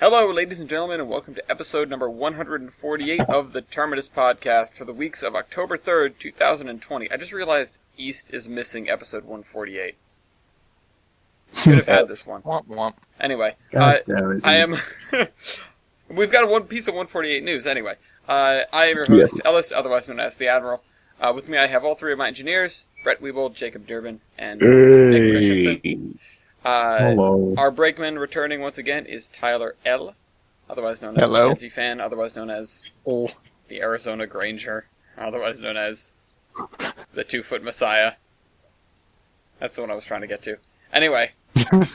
Hello, ladies and gentlemen, and welcome to episode number 148 of the Terminus podcast for the weeks of October 3rd, 2020. I just realized East is missing episode 148. Should have had this one. Womp womp. Anyway, I am... We've got one piece of 148 news, anyway. I am your host, Ellis, otherwise known as the Admiral. With me I have all three of my engineers, Brett Weebold, Jacob Durbin, and Nick Christensen. Hello. Our brakeman returning once again is Tyler L., otherwise known as Hello. Fancy Fan, otherwise known as the Arizona Granger, otherwise known as the 2-Foot Messiah. That's the one I was trying to get to. Anyway, I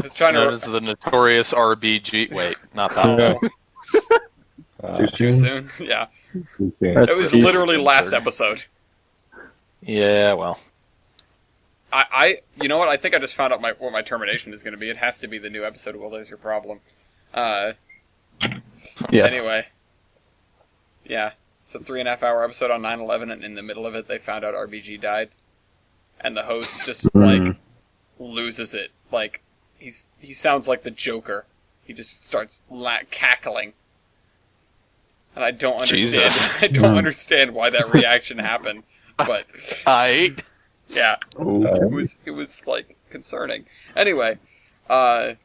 was trying known as the notorious RBG. Wait, not that one. Too soon? Yeah. That's It was literally last episode. Yeah, well. You know what? I think I just found out what my termination is going to be. It has to be the new episode of Well, There's Your Problem. Yes. Anyway. Yeah. It's a 3.5-hour episode on 9/11, and in the middle of it, they found out RBG died. And the host just, loses it. Like, he sounds like the Joker. He just starts cackling. And I don't understand. Jesus. I don't understand why that reaction happened. But... yeah, it was like concerning. Anyway, I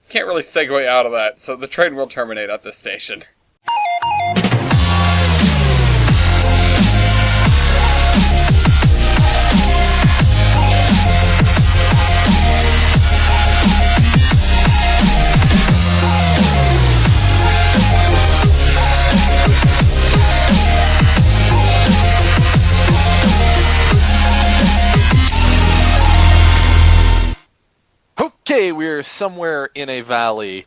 can't really segue out of that, so the train will terminate at this station. Okay, we're somewhere in a valley,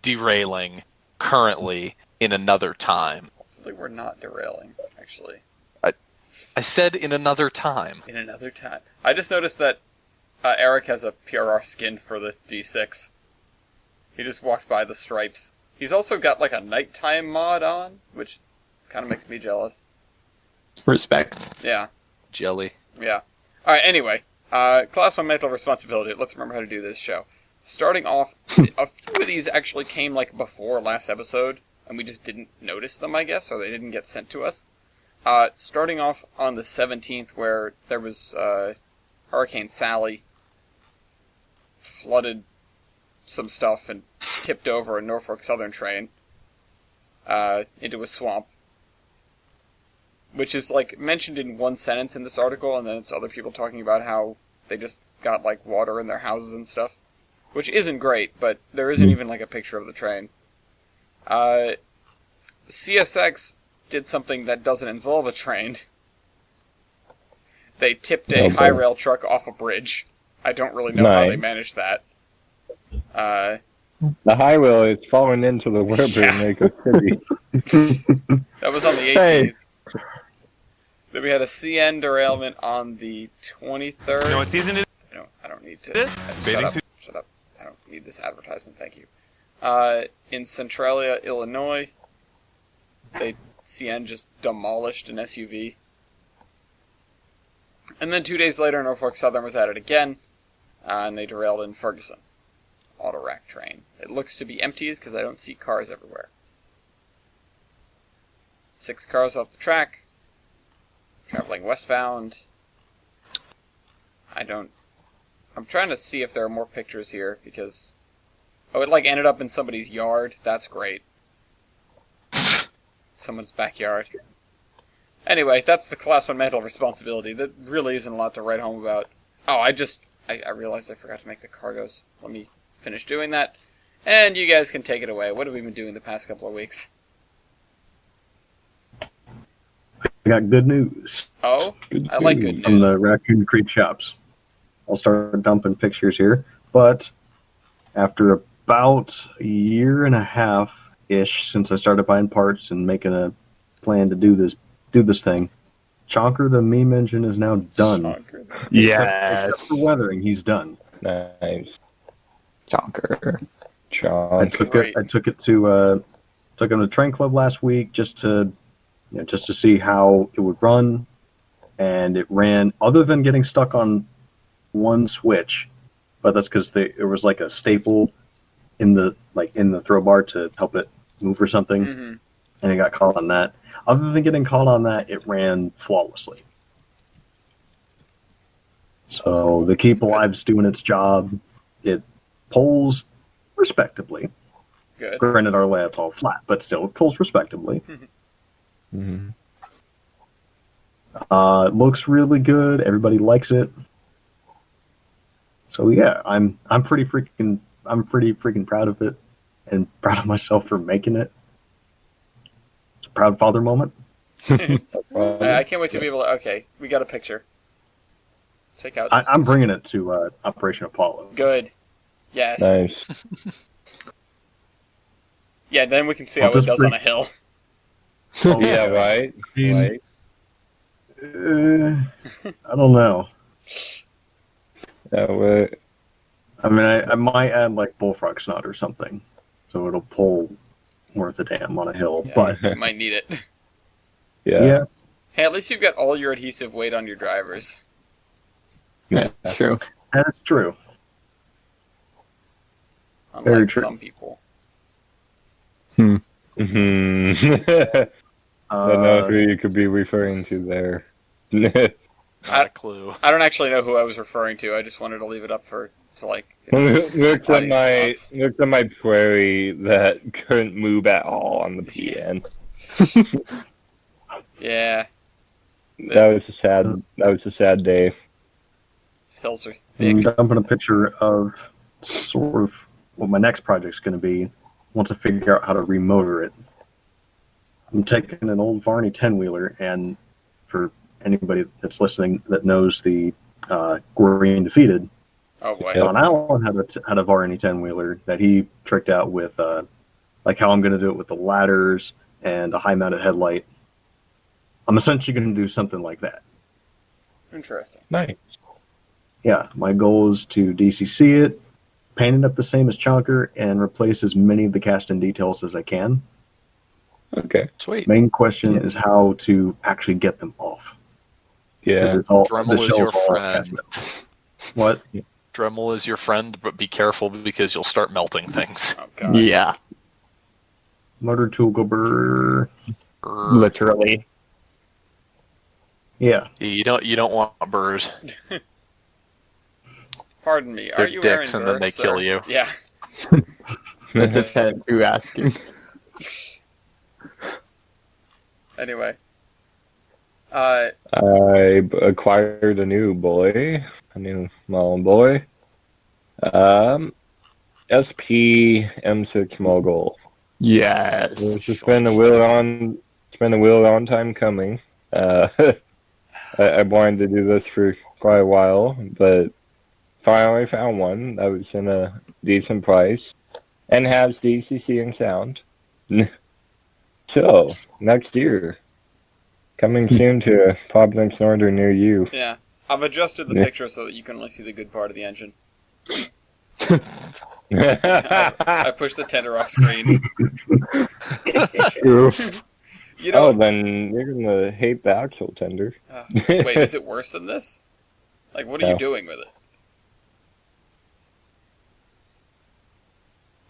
derailing, currently, in another time. Hopefully we're not derailing, actually. I said in another time. In another time. I just noticed that Eric has a PRR skin for the D6. He just walked by the stripes. He's also got like a nighttime mod on, which kind of makes me jealous. Respect. Yeah. Jelly. Yeah. Alright, anyway. Class 1 mental responsibility. Let's remember how to do this show. Starting off, a few of these actually came like before last episode, and we just didn't notice them, I guess, or they didn't get sent to us. Starting off on the 17th, where there was Hurricane Sally flooded some stuff and tipped over a Norfolk Southern train into a swamp. Which is, like, mentioned in one sentence in this article, and then it's other people talking about how they just got, like, water in their houses and stuff. Which isn't great, but there isn't even, like, a picture of the train. CSX did something that doesn't involve a train. They tipped a high-rail truck off a bridge. I don't really know how they managed that. The highway is falling into the river in Maco City. That was on the 18th. Then we had a CN derailment on the 23rd. You know what season it is? I don't need to. Shut up. I don't need this advertisement, thank you. In Centralia, Illinois, CN just demolished an SUV. And then 2 days later, Norfolk Southern was at it again, and they derailed in Ferguson. Autorack train. It looks to be empty because I don't see cars everywhere. 6 cars off the track. Traveling westbound. I'm trying to see if there are more pictures here, because... Oh, it, like, ended up in somebody's yard. That's great. Someone's backyard. Anyway, that's the Class 1 mental responsibility. That really isn't a lot to write home about. Oh, I realized I forgot to make the cargoes. Let me finish doing that. And you guys can take it away. What have we been doing the past couple of weeks? I got good news. Oh? I like good news. From the Raccoon Creek shops. I'll start dumping pictures here. But after about a year and a half-ish since I started buying parts and making a plan to do this thing, Chonker the meme engine is now done. Except for weathering, he's done. Nice. Chonker. I took it to took him to Train Club last week just to see how it would run, and it ran. Other than getting stuck on one switch, but that's because there was like a staple in the throw bar to help it move or something, and it got caught on that. Other than getting caught on that, it ran flawlessly. So the Keep Alive's doing its job. It pulls respectably. Good. Granted, our layup's all flat, but still, it pulls respectably. Mm-hmm. It looks really good. Everybody likes it. So yeah, I'm pretty freaking proud of it, and proud of myself for making it. It's a proud father moment. I can't wait to be able to. Okay, we got a picture. Check out. I'm bringing it to Operation Apollo. Good. Yes. Nice. Yeah, then we can see how it does on a hill. Oh, Yeah, right. Right. I don't know. I mean, I might add like bullfrog snot or something, so it'll pull worth a damn on a hill. Yeah, but you might need it. yeah, Hey, at least you've got all your adhesive weight on your drivers. Yeah, that's true. that's true. Unlike Very true. some people. Mm-hmm. I don't know who you could be referring to there. Not a clue. I don't actually know who I was referring to. I just wanted to leave it up to like. Looked at audience my prairie that couldn't move at all on the PN. Yeah. That was a sad day. These hills are I'm thick. dumping a picture of sort of what my next project's going to be once I figure out how to remotor it. I'm taking an old Varney 10-wheeler, and for anybody that's listening that knows the Gory and Defeated, Oh boy. Don Allen had a Varney 10-wheeler that he tricked out with like how I'm going to do it with the ladders and a high-mounted headlight. I'm essentially going to do something like that. Interesting. Nice. Yeah, my goal is to DCC it, paint it up the same as Chonker, and replace as many of the cast-in details as I can. Okay. Sweet. Main question is how to actually get them off. Because Yeah. it's all Dremel the is shell's your all friend. cast metal. What? Dremel is your friend, but be careful because you'll start melting things. Oh god. Yeah, Motor tool gober. literally. Yeah. You don't want burrs. Pardon me. Are They're you dicks wearing and then they burps, kill sir? you. Yeah. That depends who asking. Anyway. I acquired a new small boy. SP M6 Mogul. Yes. It's been a long time coming. I wanted to do this for quite a while, but finally found one that was in a decent price and has DCC and sound. So, next year. Coming soon to a Providence Northern near you. Yeah. I've adjusted the picture so that you can only see the good part of the engine. I pushed the tender off screen. You know, Oh, then you're gonna hate the axle tender. wait, is it worse than this? Like, what are you No. doing with it?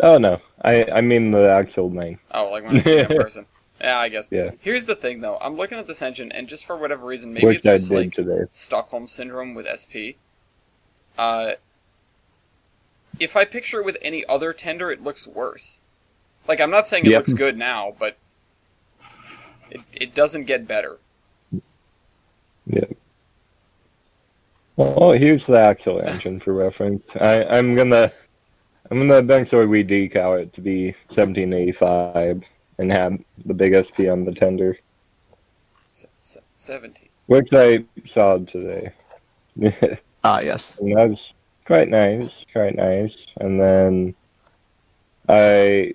Oh no, I mean the actual name. Oh, like when I see it in person. Yeah, I guess. Yeah. Here's the thing, though. I'm looking at this engine, and just for whatever reason, maybe Which it's I just did like today. Stockholm Syndrome with SP. If I picture it with any other tender, it looks worse. Like, I'm not saying it Yep. looks good now, but it doesn't get better. Yeah. Well, here's the actual engine for reference. I'm gonna eventually re-decal it to be 1785 and have the big SP on the tender, 17. which I saw today. Ah, yes. And that's quite nice. And then I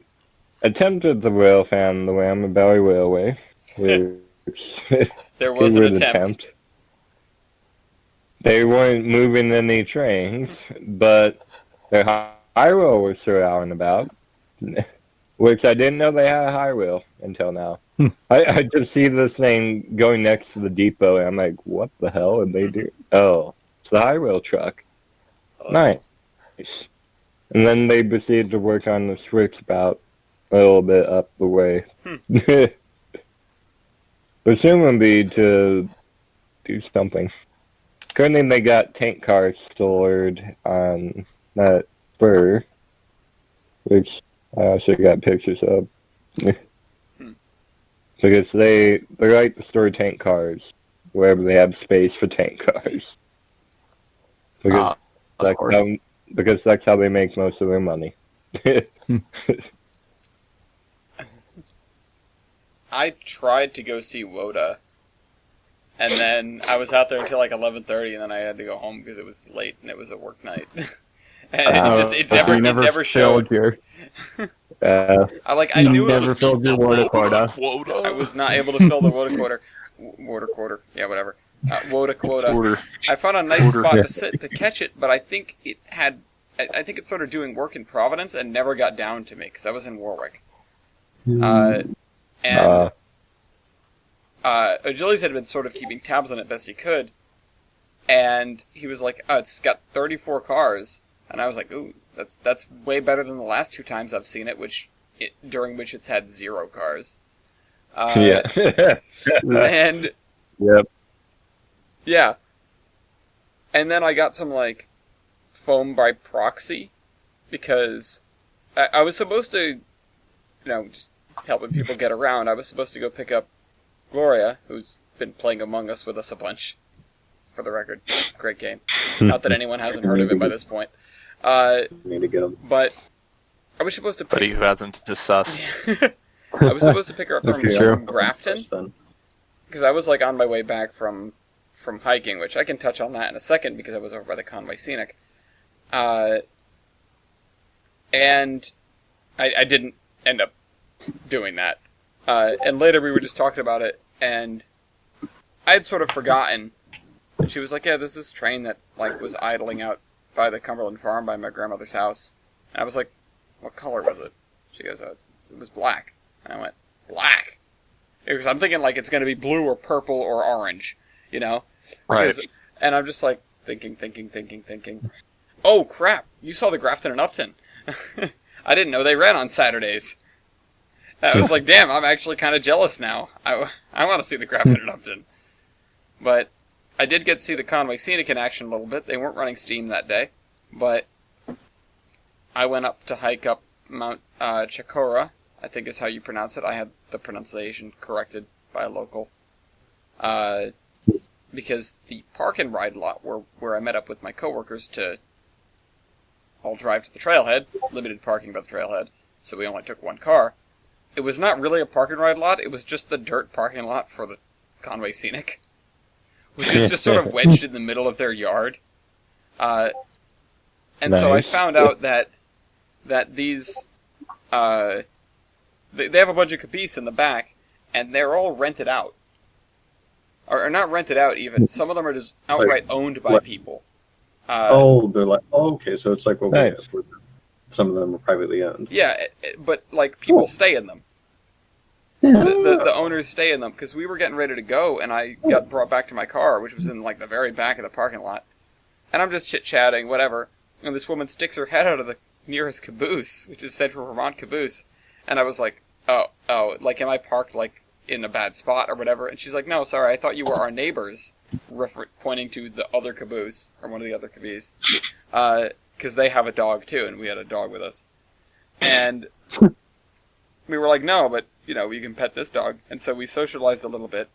attempted the rail fan the Ram Valley Railway, which There was an good attempt. They weren't moving any trains, but their high rail was still out and about, which I didn't know they had a high rail until now. I just see this thing going next to the depot, and I'm like, what the hell did they do? Oh, it's the high rail truck. Oh. Nice. nice. And then they proceeded to work on the switch about a little bit up the way. Presumably to do something. Currently they got tank cars stored on that spur, which I also got pictures of. Because they like to store tank cars wherever they have space for tank cars. Because because that's how they make most of their money. I tried to go see Woda, and then I was out there until like 11:30, and then I had to go home because it was late and it was a work night. And it never showed. I knew it was filled your water quota. I was not able to fill the Woda quota. Yeah, whatever. Woda quota. I found a nice spot to sit to catch it, but I think it had. I think it's sort of doing work in Providence and never got down to me because I was in Warwick. Achilles had been sort of keeping tabs on it best he could, and he was like, "Oh, it's got 34 cars," and I was like, "Ooh, that's way better than the last 2 times I've seen it, during which it's had 0 cars." Yeah. And yep. Yeah, and then I got some like foam by proxy because I was supposed to, just helping people get around. I was supposed to go pick up Gloria, who's been playing Among Us with us a bunch, for the record. Great game. Not that anyone hasn't heard of it by this point. Need to get them. But I was supposed to pick... Buddy who hasn't discussed. I was supposed to pick her up from Grafton, Then. because I was like on my way back from hiking, which I can touch on that in a second because I was over by the Conway Scenic. And I didn't end up doing that. And later we were just talking about it, and I had sort of forgotten. And she was like, "Yeah, there's this train that like was idling out by the Cumberland Farm by my grandmother's house." And I was like, "What color was it?" She goes, "Oh, it was black." And I went, "Black?" Because I'm thinking like it's going to be blue or purple or orange, Right. And I'm just like thinking. Oh crap! You saw the Grafton and Upton. I didn't know they ran on Saturdays. I was like, damn, I'm actually kind of jealous now. I want to see the Grafton and Upton. But I did get to see the Conway Scenic in action a little bit. They weren't running steam that day. But I went up to hike up Mount Chakora, I think is how you pronounce it. I had the pronunciation corrected by a local. Because the park and ride lot where I met up with my coworkers to all drive to the trailhead, limited parking by the trailhead, so we only took one car. It was not really a park and ride lot, it was just the dirt parking lot for the Conway Scenic, which is just sort of wedged in the middle of their yard. And so I found out that these, they have a bunch of caboose in the back, and they're all rented out. Or not rented out even, some of them are just outright owned by people. They're like, okay, so it's like what we have. Some of them are privately owned. Yeah, but like people stay in them. The owners stay in them because we were getting ready to go, and I got brought back to my car, which was in like the very back of the parking lot. And I'm just chit chatting, whatever. And this woman sticks her head out of the nearest caboose, which is Central Vermont Caboose. And I was like, oh, like am I parked like in a bad spot or whatever? And she's like, no, sorry, I thought you were our neighbors. Pointing to the other caboose, or one of the other caboose, because they have a dog too, and we had a dog with us. And we were like, no, but, you can pet this dog. And so we socialized a little bit.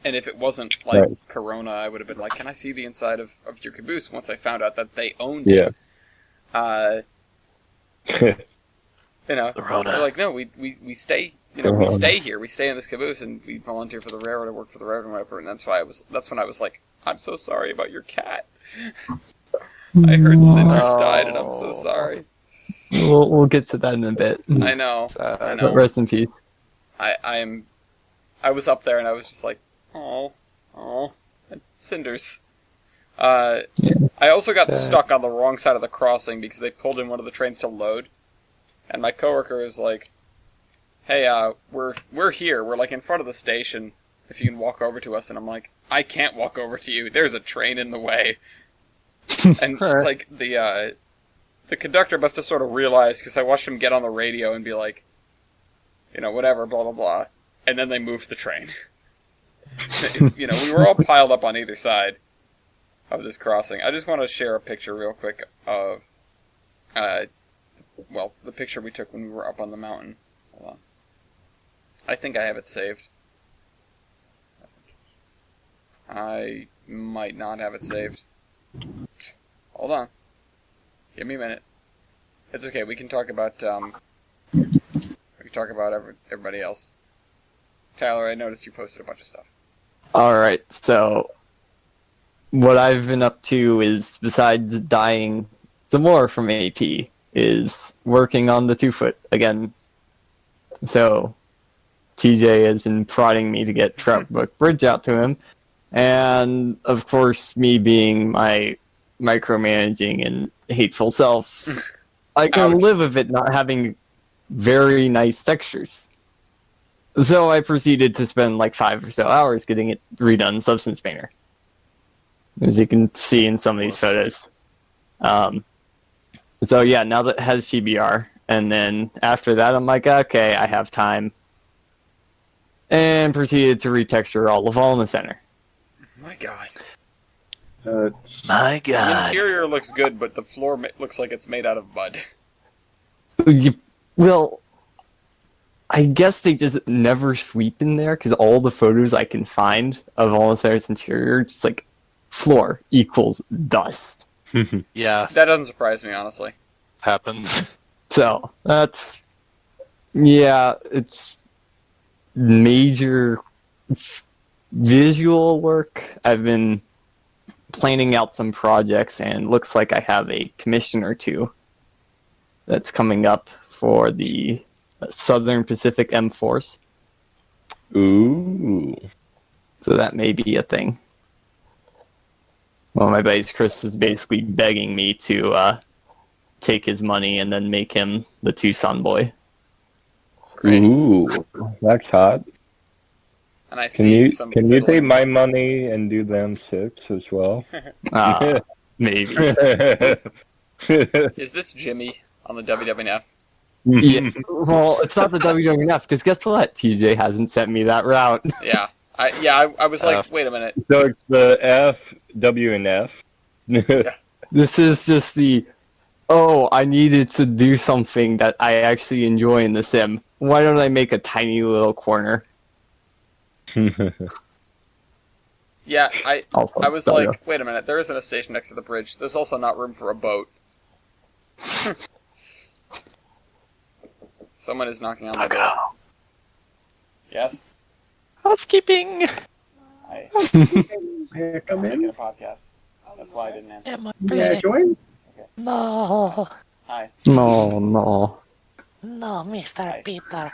And if it wasn't, like, Corona, I would have been like, can I see the inside of your caboose once I found out that they owned it? We're like, no, we stay... we stay here. We stay in this caboose, and we volunteer for the railroad. I work for the railroad, and whatever. And that's when I was like, "I'm so sorry about your cat. I heard Cinders died, and I'm so sorry." We'll get to that in a bit. I know. But rest in peace. I was up there, and I was just like, "Oh, Cinders." I also got stuck on the wrong side of the crossing because they pulled in one of the trains to load, and my coworker is like, "Hey, we're here. We're like in front of the station. If you can walk over to us." And I'm like, "I can't walk over to you. There's a train in the way." And Alright. like the conductor must have sort of realized, because I watched him get on the radio and be like, whatever, blah blah blah, and then they moved the train. We were all piled up on either side of this crossing. I just want to share a picture real quick of, the picture we took when we were up on the mountain. Hold on. I think I have it saved. I might not have it saved. Hold on. Give me a minute. It's okay. We can talk about everybody else. Tyler, I noticed you posted a bunch of stuff. Alright, so what I've been up to is, besides dying some more from AP, is working on the 2-foot again. So TJ has been prodding me to get Trout Brook Bridge out to him, and of course, me being my micromanaging and hateful self, I can Ouch. live with it not having very nice textures. So I proceeded to spend like 5 or so hours getting it redone in Substance Painter, as you can see in some of these photos. So yeah, now that it has PBR, and then after that I'm like, okay, I have time, and proceeded to retexture all of All in the Center. My God. My The God. interior looks good, but the floor looks like it's made out of mud. Well, I guess they just never sweep in there, because all the photos I can find of All in the Center's interior, just like, floor equals dust. Yeah, That doesn't surprise me, honestly. happens. So, that's... Yeah, it's major visual work. I've been planning out some projects, and looks like I have a commission or two that's coming up for the Southern Pacific M-Force. Ooh. So that may be a thing. Well, my buddy Chris is basically begging me to take his money and then make him the Tucson boy. Great. Ooh. That's hot. And I Can see you some take fiddling. my money and do them 6 as well? Maybe. Is this Jimmy on the WWF? Yeah. Well, it's not the WWF, because guess what? TJ hasn't sent me that route. Yeah. I was like, wait a minute. So it's the F, W, and F. This is just I needed to do something that I actually enjoy in the sim. Why don't I make a tiny little corner? Yeah, Also, I was W. like, wait a minute, there isn't a station next to the bridge. There's also not room for a boat. Someone is knocking on my door. Yes? Housekeeping. Hi. May I come I'm making in? a podcast. That's why I didn't answer. May I join? No, Hi. No, no. no, Mr. Hi. Peter.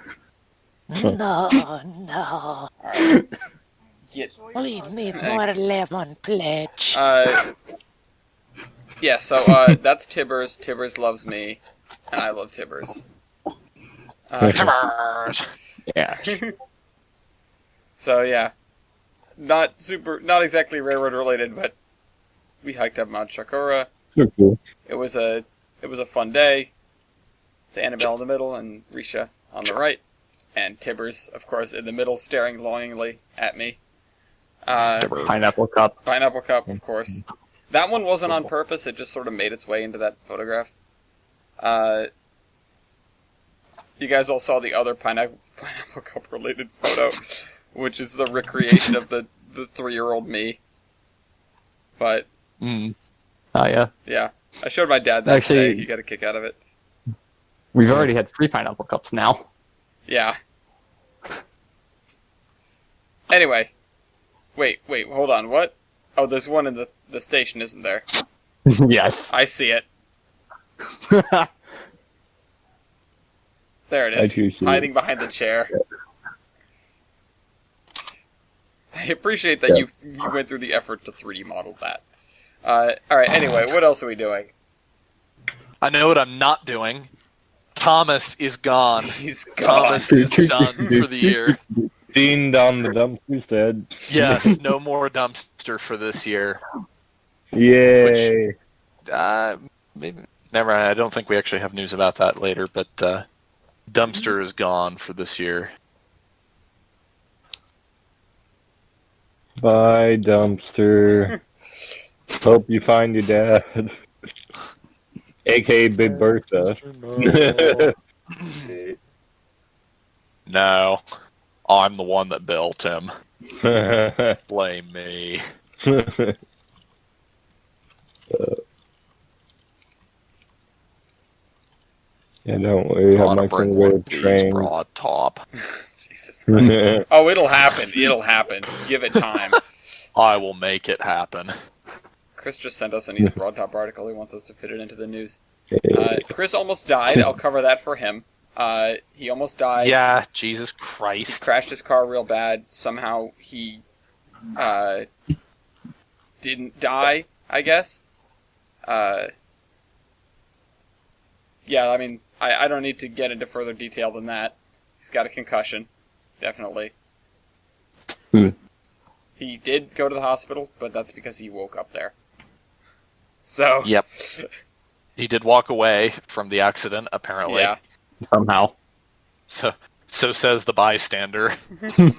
No, no. Alright. Get. We need Thanks. more lemon pledge. Yeah, so, that's Tibbers. Tibbers loves me, and I love Tibbers. Timbers. Yeah. So, yeah. Not exactly railroad related, but we hiked up Mount Chakura. So cool. It was a fun day. It's Annabelle in the middle and Risha on the right, and Tibbers, of course, in the middle, staring longingly at me. Pineapple cup. Pineapple Cup, of course. That one wasn't on purpose, it just sort of made its way into that photograph. You guys all saw the other Pineapple Cup related photo, which is the recreation of the 3-year-old me. But, Mm. Oh, yeah. yeah. I showed my dad that Actually- today, he got a kick out of it. We've already had 3 pineapple cups now. Yeah. Anyway. Wait, hold on, what? Oh, there's one in the station, isn't there? Yes. I see it. There it I is, do see hiding behind the chair. I appreciate that Yeah. you went through the effort to 3D model that. Alright, anyway, what else are we doing? I know what I'm not doing. Thomas is gone. He's gone. Thomas is done for the year. Dean down the dumpster's dead. Yes, no more dumpster for this year. Yay. maybe never. I don't think we actually have news about that later. But Dumpster is gone for this year. Bye, Dumpster. Hope you find your dad. AKA Big Bertha. No, I'm the one that built him. Blame me. Yeah, don't worry. Have Gotta my bring friend one with of a these train. broad top. Jesus Christ. Oh, it'll happen. It'll happen. Give it time. I will make it happen. Chris just sent us an East Broad Top article. He wants us to fit it into the news. Chris almost died. I'll cover that for him. He almost died. Yeah, Jesus He Christ. crashed his car real bad. Somehow he didn't die, I guess. Yeah, I mean, I don't need to get into further detail than that. He's got a concussion. Definitely. He did go to the hospital, but that's because he woke up there. So... Yep. He did walk away from the accident, apparently. Yeah. Somehow. So says the bystander. He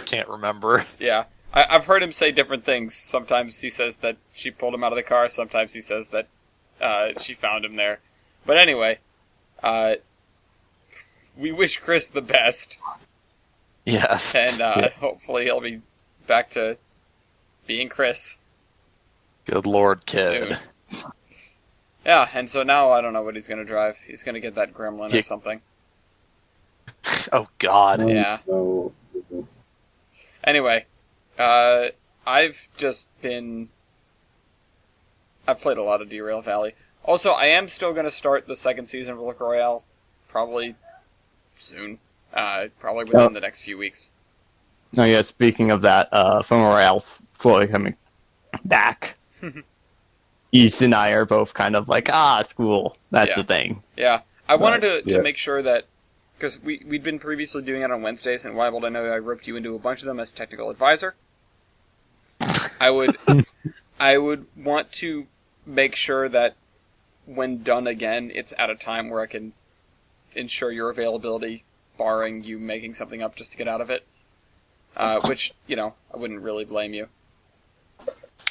can't remember. Yeah. I've heard him say different things. Sometimes he says that she pulled him out of the car. Sometimes he says that she found him there. But anyway, we wish Chris the best. Yes. And hopefully he'll be back to being Chris. Good Lord, kid. Soon. Yeah, and so now I don't know what he's going to drive. He's going to get that Gremlin or something. Oh, God. Yeah. No. Anyway, I've played a lot of Derail Valley. Also, I am still going to start the second season of Rook Royale probably soon. Probably within the next few weeks. Oh yeah, speaking of that, Phone Royale's slowly coming back. East and I are both kind of like, school, that's the thing. Yeah, I wanted to make sure that, because we'd been previously doing it on Wednesdays, and Wild, I know I roped you into a bunch of them as technical advisor. I would want to make sure that when done again, it's at a time where I can ensure your availability, barring you making something up just to get out of it. Which, I wouldn't really blame you.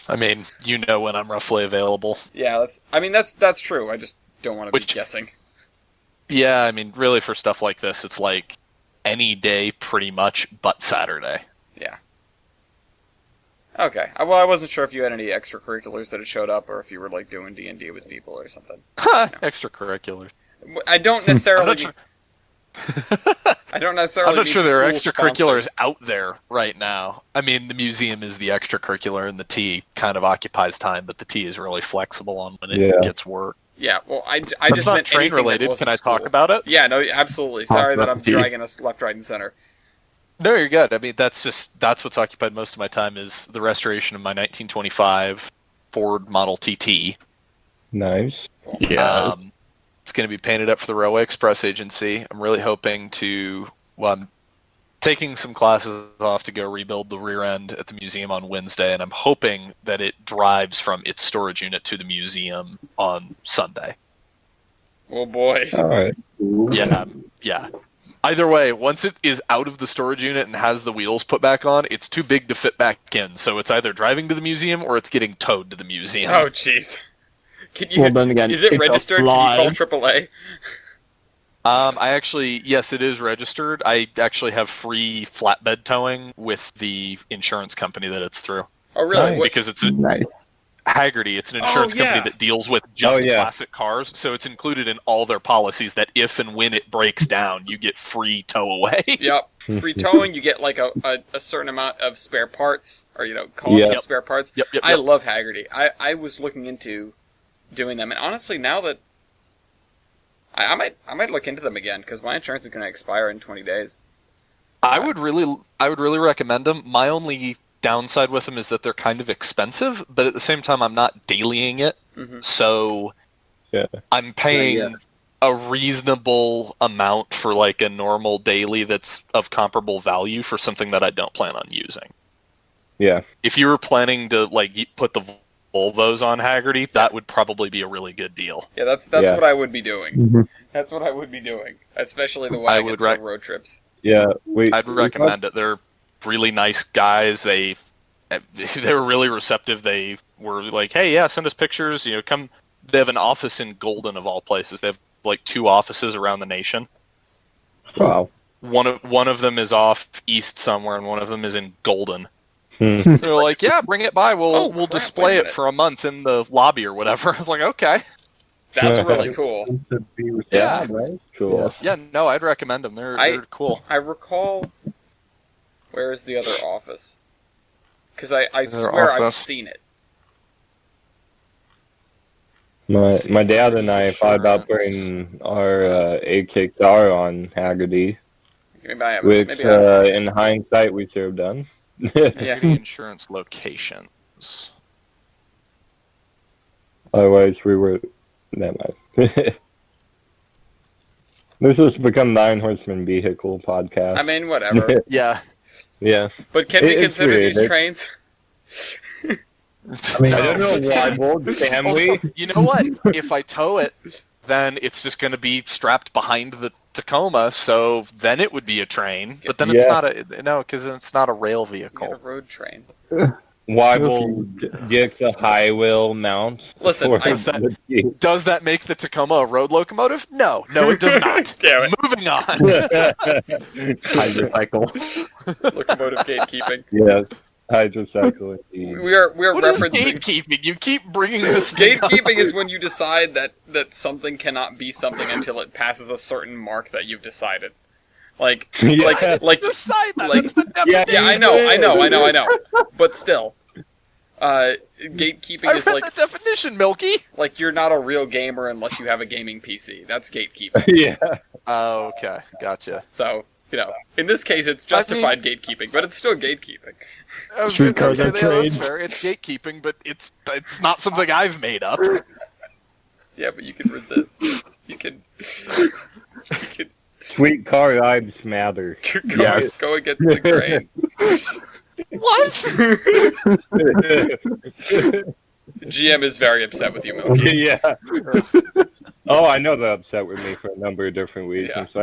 I mean, you know when I'm roughly available. Yeah, that's true. I just don't want to be guessing. Yeah, I mean, really for stuff like this, it's like any day pretty much but Saturday. Yeah. Okay. Well, I wasn't sure if you had any extracurriculars that had showed up, or if you were like doing D&D with people or something. Extracurriculars. I don't necessarily. I'm not I don't necessarily. I'm not sure there are extracurriculars extracurriculars out there right now. I mean, the museum is the extracurricular, and the tea kind of occupies time, but the tea is really flexible on when it gets work. Yeah, well, I But just it's not meant train related. Can I talk about it? Yeah, no, absolutely. Sorry that I'm dragging us left, right, and center. No, you're good. I mean, that's what's occupied most of my time is the restoration of my 1925 Ford Model TT. Nice. Yeah. It's going to be painted up for the Railway Express Agency. I'm really hoping to. Well, I'm taking some classes off to go rebuild the rear end at the museum on Wednesday, and I'm hoping that it drives from its storage unit to the museum on Sunday. Oh boy. All right. Yeah. Either way, once it is out of the storage unit and has the wheels put back on, it's too big to fit back in. So it's either driving to the museum or it's getting towed to the museum. Oh, jeez. Well, then again, is it registered? Can you call AAA? Yes, it is registered. I actually have free flatbed towing with the insurance company that it's through. Oh, really? Nice. Because it's Nice. Haggerty. It's an insurance company that deals with just Oh, yeah. classic cars, so it's included in all their policies that if and when it breaks down, you get free tow away. Yep. Free towing, you get like a certain amount of spare parts, or cost of spare parts. Yep. I love Haggerty. I was looking into doing them, and honestly, now that I might look into them again because my insurance is going to expire in 20 days. I would really recommend them. My only downside with them is that they're kind of expensive, but at the same time, I'm not dailying it, so I'm paying a reasonable amount for like a normal daily that's of comparable value for something that I don't plan on using. Yeah. If you were planning to like put the Volvos on Haggerty, that would probably be a really good deal. Yeah, that's what I would be doing. Mm-hmm. That's what I would be doing, especially the wagon for road trips. Yeah, I'd recommend it. They're really nice guys. They were really receptive. They were like, "Hey, yeah, send us pictures. Come." They have an office in Golden, of all places. They have like 2 offices around the nation. Wow. One of them is off east somewhere, and one of them is in Golden. They're like, "Yeah, bring it by. We'll display it for a month in the lobby or whatever." I was like, "Okay." That's really cool. Yeah, right. Cool. Yes. Yeah, no, I'd recommend them. They're cool. I recall. Where is the other office? Because I Their swear I've office. seen it. My dad and I thought about putting our HXR on Haggerty, Maybe I have. which Maybe I have. in hindsight we should have done. Yeah. Insurance locations. Otherwise, we were. Never mind. This has become 9 Horsemen Vehicle podcast. I mean, whatever. Yeah. yeah. But can we It's consider these creative. trains? I mean, I don't know why. Can we? You know what? If I tow it, then it's just going to be strapped behind the Tacoma, so then it would be a train. But then it's Yeah. not because it's not a rail Get a vehicle. road train. Wobble gets a high wheel mount. Listen, for I- the- Does that make the Tacoma a road locomotive? No, it does not. Damn it. Moving on. Hydrocycle. Locomotive gatekeeping. yes, hydrocycle. indeed. We are What is referencing. gatekeeping? You keep bringing this thing up. Gatekeeping is when you decide that something cannot be something until it passes a certain mark that you've decided. Like, Yeah. like, Decide that. like- That's the Yeah, definition. yeah, I know. But still, gatekeeping I is read like the definition, Milky. you're not a real gamer unless you have a gaming PC. That's gatekeeping. yeah. Oh, okay, gotcha. So, in this case, it's justified gatekeeping, but it's still gatekeeping. Streetcar Okay, that yeah, that's trade. fair. It's gatekeeping, but it's not something I've made up. Yeah, but you can resist. You can Sweet car lives matter. Yes. go against the grain. What? GM is very upset with you, Milky. yeah. Oh, I know they're upset with me for a number of different reasons.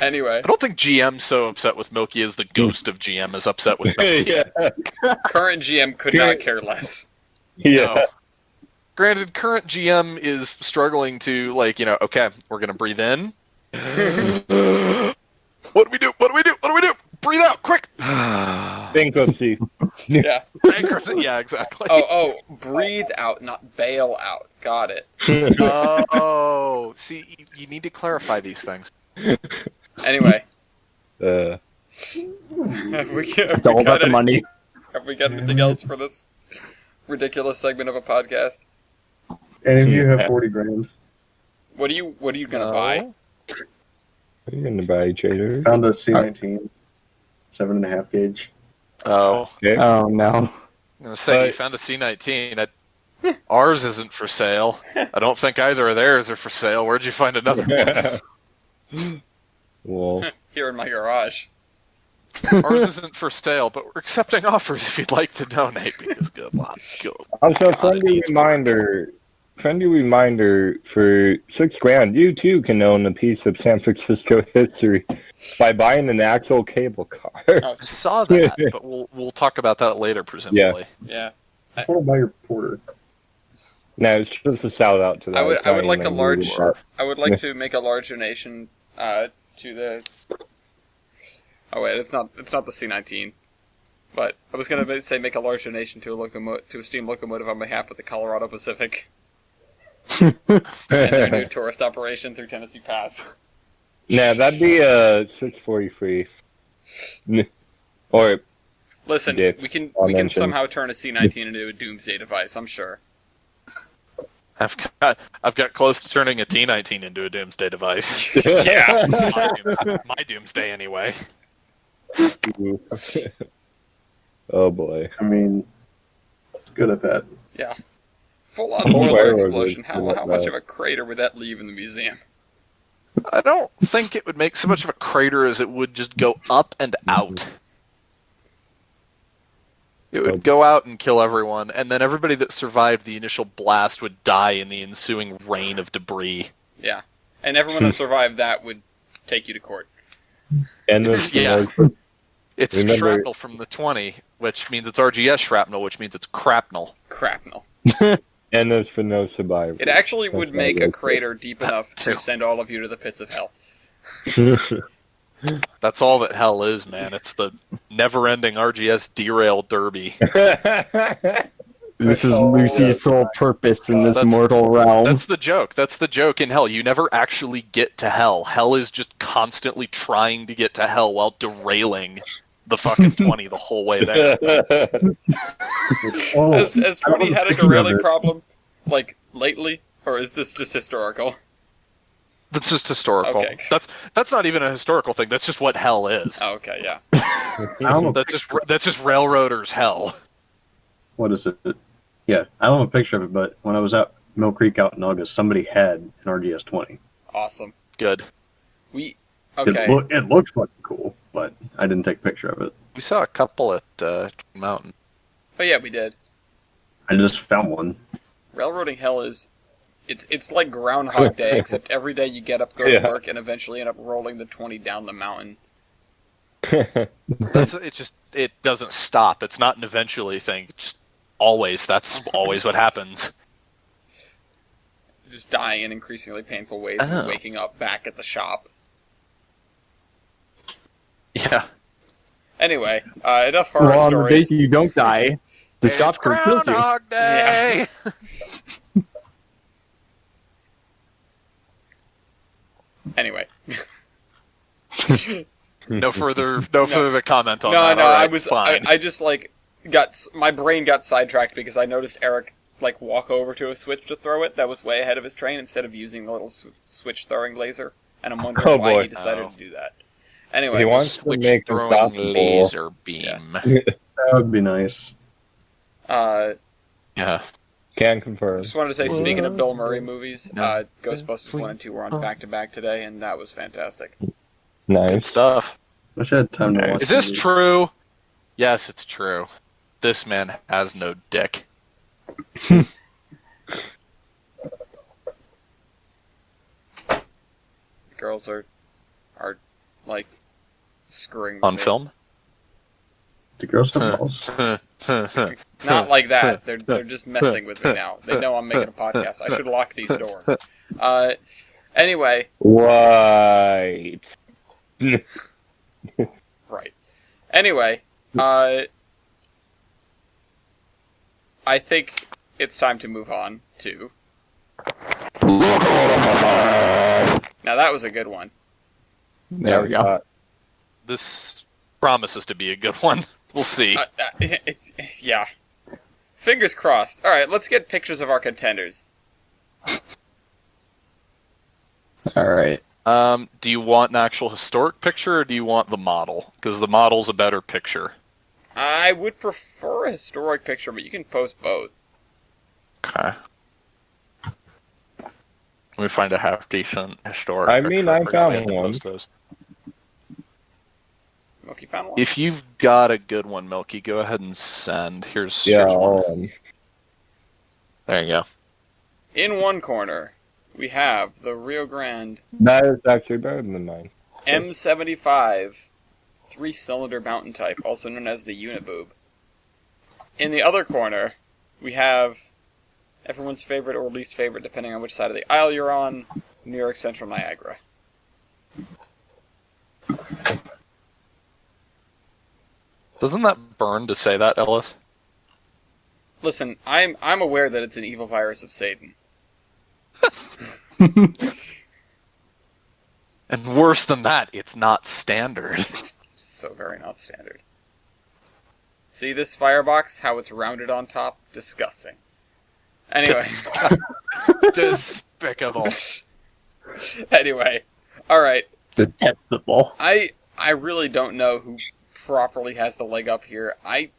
Anyway, I don't think GM's so upset with Milky as the ghost of GM is upset with Milky. yeah. current GM could not care less. Yeah. No. Granted, current GM is struggling to, okay, we're going to breathe in. What do we do? Breathe out, quick! Bankruptcy. Yeah. Bankruptcy. Yeah, exactly. Oh, breathe out, not bail out. Got it. Oh, see, you need to clarify these things. Anyway, Uh, have we It's all about the money. Have we got anything else for this ridiculous segment of a podcast? any of you have 40 grand? What are you gonna buy? what are you gonna buy, Trader? Found a C19, 7.5 gauge. Oh. Okay. Oh no. I'm gonna say you found a C19. Ours isn't for sale. I don't think either of theirs are for sale. Where'd you find another one? Well, Here in my garage. Ours isn't for sale, but we're accepting offers if you'd like to donate. Because good luck. also friendly reminder for $6,000, you too can own a piece of San Francisco history by buying an actual cable car. Oh, I saw that, but we'll talk about that later, presumably. yeah. I want to buy your porter. No, it's just a shout out to that. I would It's not like even a large. Google. I would like to make a large donation to the. Oh wait, it's not the C19, but I was gonna say make a large donation to a steam locomotive on behalf of the Colorado Pacific and their new tourist operation through Tennessee Pass. No, that'd be a 643. Or Listen, Dicks, we can I'll mention. somehow turn a C19 into a doomsday device. I'm sure. I've got close to turning a T19 into a doomsday device. Yeah. My doomsday, anyway. Oh boy. I mean, it's good at that. Yeah. Full on Oh, boiler where explosion. was it? How much of a crater would that leave in the museum? I don't think it would make so much of a crater as it would just go up and out. It would go out and kill everyone, and then everybody that survived the initial blast would die in the ensuing rain of debris. Yeah. And everyone that survived that would take you to court. And It's Remember- shrapnel from the 20, which means it's RGS shrapnel, which means it's crapnel. Crapnel. and there's for no survivors. It actually That's would not make a good. crater deep enough too. to send all of you to the pits of hell. That's all that hell is, man. It's the never-ending RGS derail derby. This is Lucy's sole purpose in this That's- mortal realm. That's the joke. That's the joke in hell. You never actually get to hell. Hell is just constantly trying to get to hell while derailing the fucking 20 the whole way there. Oh, Has I 20 wasn't had a thinking of derailing it. problem, like, lately? Or is this just historical? That's just historical. Okay. That's not even a historical thing. That's just what hell is. Oh, okay, yeah. I don't know. That's just railroaders hell. What is it? Yeah, I don't have a picture of it, but when I was at Mill Creek out in August, somebody had an RGS 20. Awesome. Good. Okay. It looked fucking cool, but I didn't take a picture of it. We saw a couple at Mountain. Oh, yeah, we did. I just found one. Railroading hell is... It's like Groundhog Day, except every day you get up, go to Yeah. work, and eventually end up rolling the 20 down the mountain. It doesn't stop. It's not an eventually thing. Just always. That's always what happens. Just dying in increasingly painful ways Oh. and waking up back at the shop. Yeah. Anyway, enough horror Well, on the stories. day you don't die, the It's shop crew kills you. Groundhog Day. Anyway. No further comment on No, that. no, All right, I was... fine. I just, like, my brain got sidetracked because I noticed Eric, like, walk over to a switch to throw it that was way ahead of his train instead of using the little switch throwing laser. And I'm wondering Oh, why boy. he decided Oh. to do that. Anyway, He wants to Switch make throwing unstoppable. laser beam. That would be nice. Yeah. Can confirm. just wanted to say, speaking of Bill Murray movies, No. Ghostbusters 1 and 2 were on back-to-back today, and that was fantastic. Good Nice. stuff. Wish I had time to watch Is this it. true? Yes, it's true. This man has no dick. The girls are like, screwing with On me. film? Do girls have balls? Not like that. They're just messing with me now. They know I'm making a podcast. I should lock these doors. Anyway, Right. right. Anyway, I think it's time to move on to... Now that was a good one. There we go. This promises to be a good one. We'll see. Yeah. Fingers crossed. Alright, let's get pictures of our contenders. All right. Do you want an actual historic picture, or do you want the model? Because the model's a better picture. I would prefer a historic picture, but you can post both. Okay. Let me find a half-decent historic I picture mean, I for you found and one. post those. Milky found one? If you've got a good one, Milky, go ahead and send. Here's Yeah, one. There you go. In one corner, we have the Rio Grande that is actually better than mine. M75 3-cylinder mountain type, also known as the Uniboob. In the other corner, we have everyone's favorite or least favorite, depending on which side of the aisle you're on, New York Central Niagara. Doesn't that burn to say that, Ellis? Listen, I'm aware that it's an evil virus of Satan. And worse than that, it's not standard. It's so very not standard. See this firebox? How it's rounded on top? Disgusting. Anyway. Despicable. Anyway. Alright. Detestable. I really don't know who properly has the leg up here. I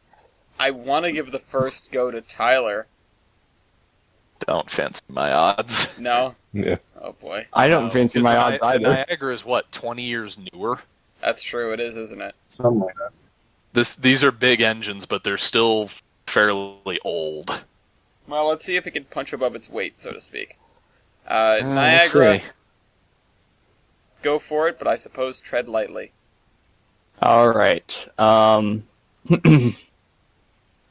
want to give the first go to Tyler. Don't fancy my odds. No? Yeah. Oh boy. I don't fancy my odds either. Niagara is what, 20 years newer? That's true, it is, isn't it? Something like that. These are big engines, but they're still fairly old. Well, let's see if it can punch above its weight, so to speak. We'll Niagara, see. go for it, but I suppose tread lightly. All right.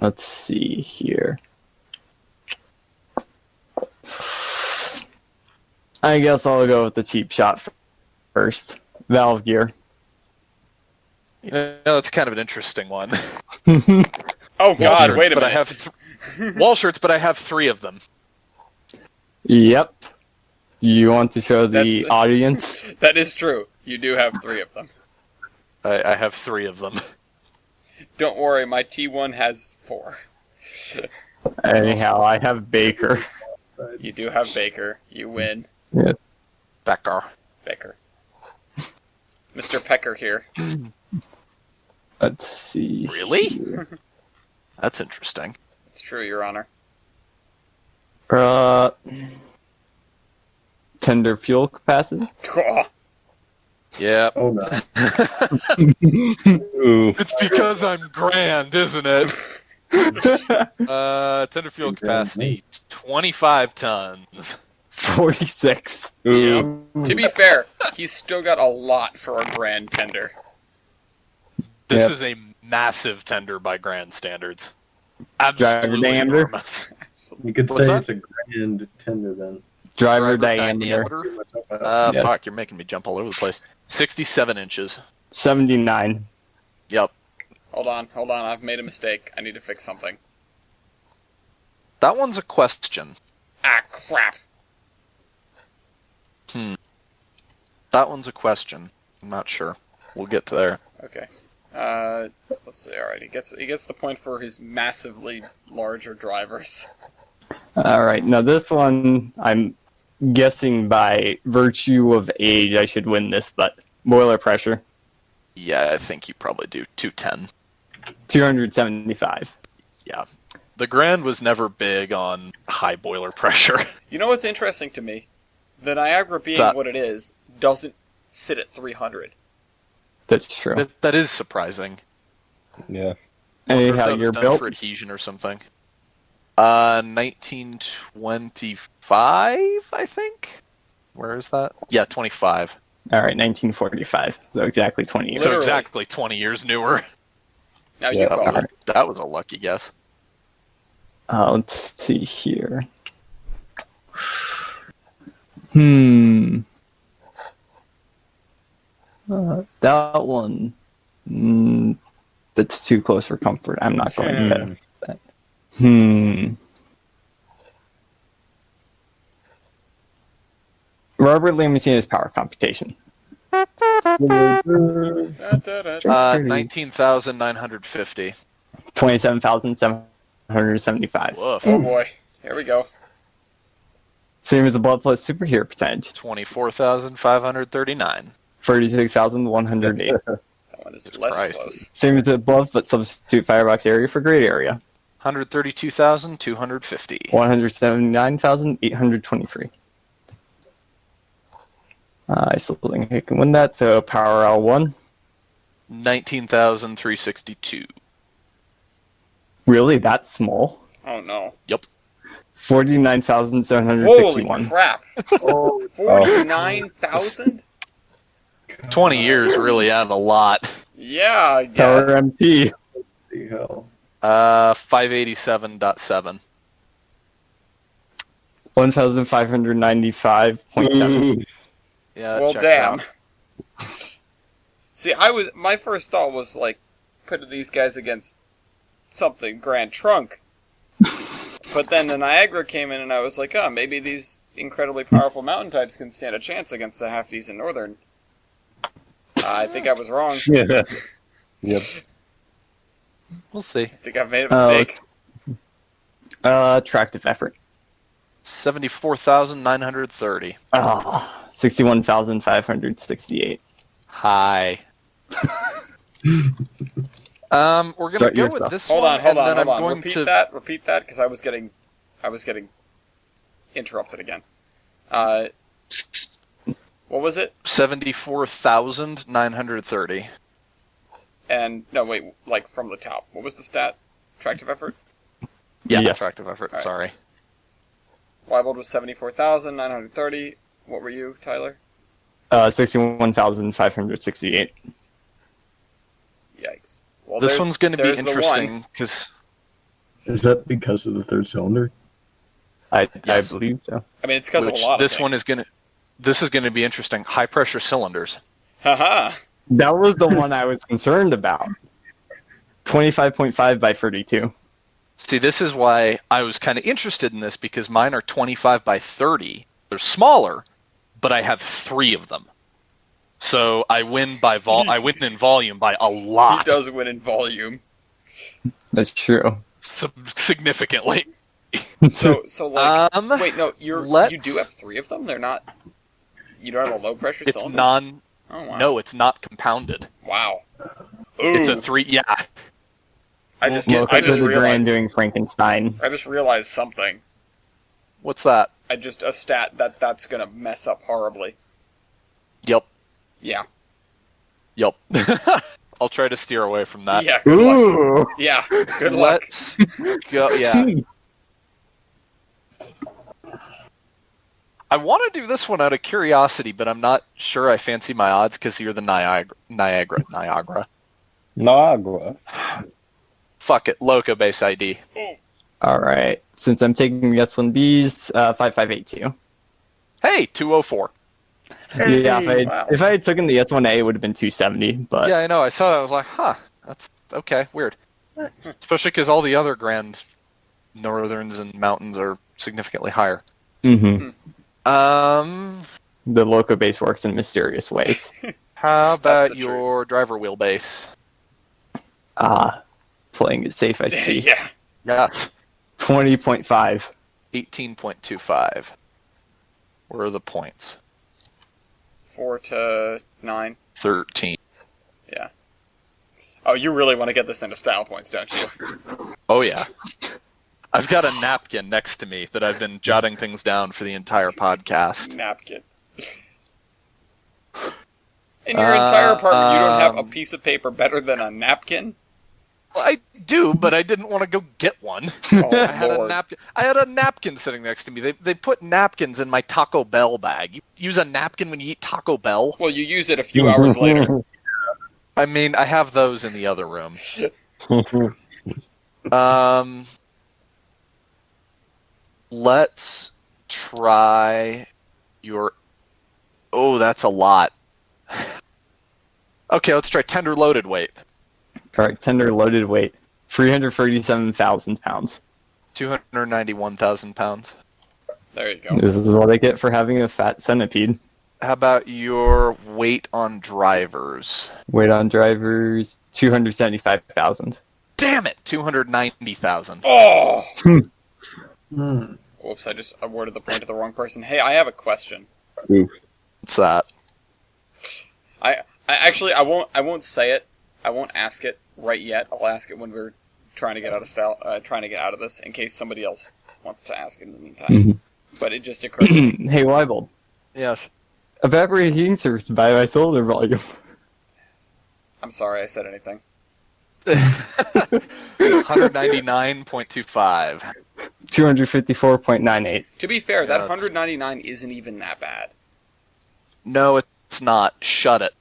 Let's see here. I guess I'll go with the cheap shot first. Valve gear. You know, it's kind of an interesting one. Oh God! Wall Wait shirts, a but minute. wall shirts, but I have 3 of them. Yep. Do you want to show the That's- audience? That is true. You do have 3 of them. I have 3 of them. Don't worry, my T1 has 4. Anyhow, I have Baker. You do have Baker. You win. Yeah. Backer. Baker. Mr. Pecker here. Let's see. Really? That's interesting. It's true, Your Honor. Tender fuel capacity. Yeah. Oh no. Oof. It's because I'm grand, isn't it? Tender fuel capacity, 25 tons. 46. Ooh. To be fair, he's still got a lot for a grand tender. This Yep. is a massive tender by grand standards. Driver Absolutely diameter? enormous. You could What's say that? it's a grand tender then. Driver diameter. Pretty much up. Yeah. Fuck, you're making me jump all over the place. 67 inches. 79. Yep. Hold on. I've made a mistake. I need to fix something. That one's a question. Ah, crap. That one's a question. I'm not sure. We'll get to there. Okay. Let's see. All right. He gets the point for his massively larger drivers. All right. Now this one, I'm guessing by virtue of age, I should win this, but boiler pressure, Yeah, I think you probably do 210. 275. Yeah. The Grand was never big on high boiler pressure. You know what's interesting to me? The Niagara being that? what it is doesn't sit at 300. That's true. That is surprising. Yeah. Wonder if Anyhow, that was you're done built. for adhesion or something. 1925, I think. Where is that? Yeah, 25. All right, 1945. So exactly 20 years. So Literally. exactly 20 years newer. Now you Yeah. call it. That was a lucky guess. Let's see here. That one. That's too close for comfort. I'm not going to that. Robert Lamacina's power computation. 19,950. 27,775. Woof. Oh boy. Here we go. Same as the blood plus superhero percentage. 24,539. 36,108. That one is less Christ. close. Same as the blood, but substitute firebox area for great area. 132,250. 179,823. I still think I can win that, so power L1. 19,362. Really? That small? Oh no. Yep. 49,761. Holy crap. Oh, 49,000? 20 years really add a lot. Yeah, I Power guess. MT. the hell. 587.7. 1,595.7. Yeah, that Well, checks damn. out. See, my first thought was like, putting these guys against something Grand Trunk. But then the Niagara came in and I was like, oh, maybe these incredibly powerful mountain types can stand a chance against a half-decent Northern. I think I was wrong. Yeah. Yep. We'll see. I think I've made a mistake. Attractive effort. 74,930. 61,568. Hi. We're gonna Start go your with stuff. this Hold one, on, hold and on, then hold I'm on. going Repeat to that, because I was getting interrupted again. What was it? 74,930. And, no, wait, like, from the top. What was the stat? Tractive effort? Yeah, Yes. attractive effort. Right. Sorry. Weibold was 74,930. What were you, Tyler? 61,568. Yikes. Well, This one's going to be there's the one. interesting because Is that because of the third cylinder? I Yes. believe so. I mean, it's because of a lot of this things. one is going to. This is going to be interesting. High pressure cylinders. Haha. That was the one I was concerned about. 25.5 by 32. See, this is why I was kind of interested in this because mine are 25 by 30. They're smaller, but I have 3 of them. So I win by I win in volume by a lot. He does win in volume. That's true. Significantly. So like, wait, no, you let's- do have 3 of them? They're not... You don't have a low pressure It's cylinder? Oh, wow. No, it's not compounded. Wow. It's a Ooh. 3. Yeah. I just Welcome to the grand realized... doing Frankenstein. I just realized something. What's that? A stat that's gonna mess up horribly. Yep. Yeah. Yep. I'll try to steer away from that. Yeah, good luck. Ooh! Yeah, good luck. Let's go. Yeah. I want to do this one out of curiosity, but I'm not sure I fancy my odds because you're the Niagara. Nagua. Fuck it. Loco base ID. Alright. Since I'm taking the S1Bs, 5582. Hey, 204. Yeah, wow. if I had taken the S1A, it would have been 270, but Yeah, I know. I saw that. I was like, huh. That's okay. Weird. Especially because all the other Grand Northerns and mountains are significantly higher. hmm The the loco base works in mysterious ways. How about the your driver wheelbase? Playing it safe, I see. Yeah. Yes. 20.5. 18.25. Where are the points? 4 to 9. 13. Yeah. Oh, you really want to get this into style points, don't you? Oh, yeah. I've got a napkin next to me that I've been jotting things down for the entire podcast. Napkin. In your entire apartment, you don't have a piece of paper better than a napkin? Well, I do, but I didn't want to go get one. Oh, I had Lord. a napkin. I had a napkin sitting next to me. They put napkins in my Taco Bell bag. You use a napkin when you eat Taco Bell? Well, you use it a few hours later. I mean, I have those in the other room. Let's try your... Oh, that's a lot. Okay, let's try tender loaded weight. Correct. Tender loaded weight. 337,000 pounds. 291,000 pounds. There you go. This is what I get for having a fat centipede. How about your weight on drivers? Weight on drivers, 275,000. Damn it, 290,000. Oh! Hmm. Whoops, I just awarded the point to the wrong person. Hey, I have a question. What's that? I won't say it. I won't ask it right yet. I'll ask it when we're trying to get out of this, in case somebody else wants to ask in the meantime. Mhm. But it just occurred to me. Hey, Weibold. Yes. Evaporated heating surface by my cylinder volume. I'm sorry I said anything. 199.25. 254.98. To be fair, that that's- 199 isn't even that bad. No, it's not. Shut it.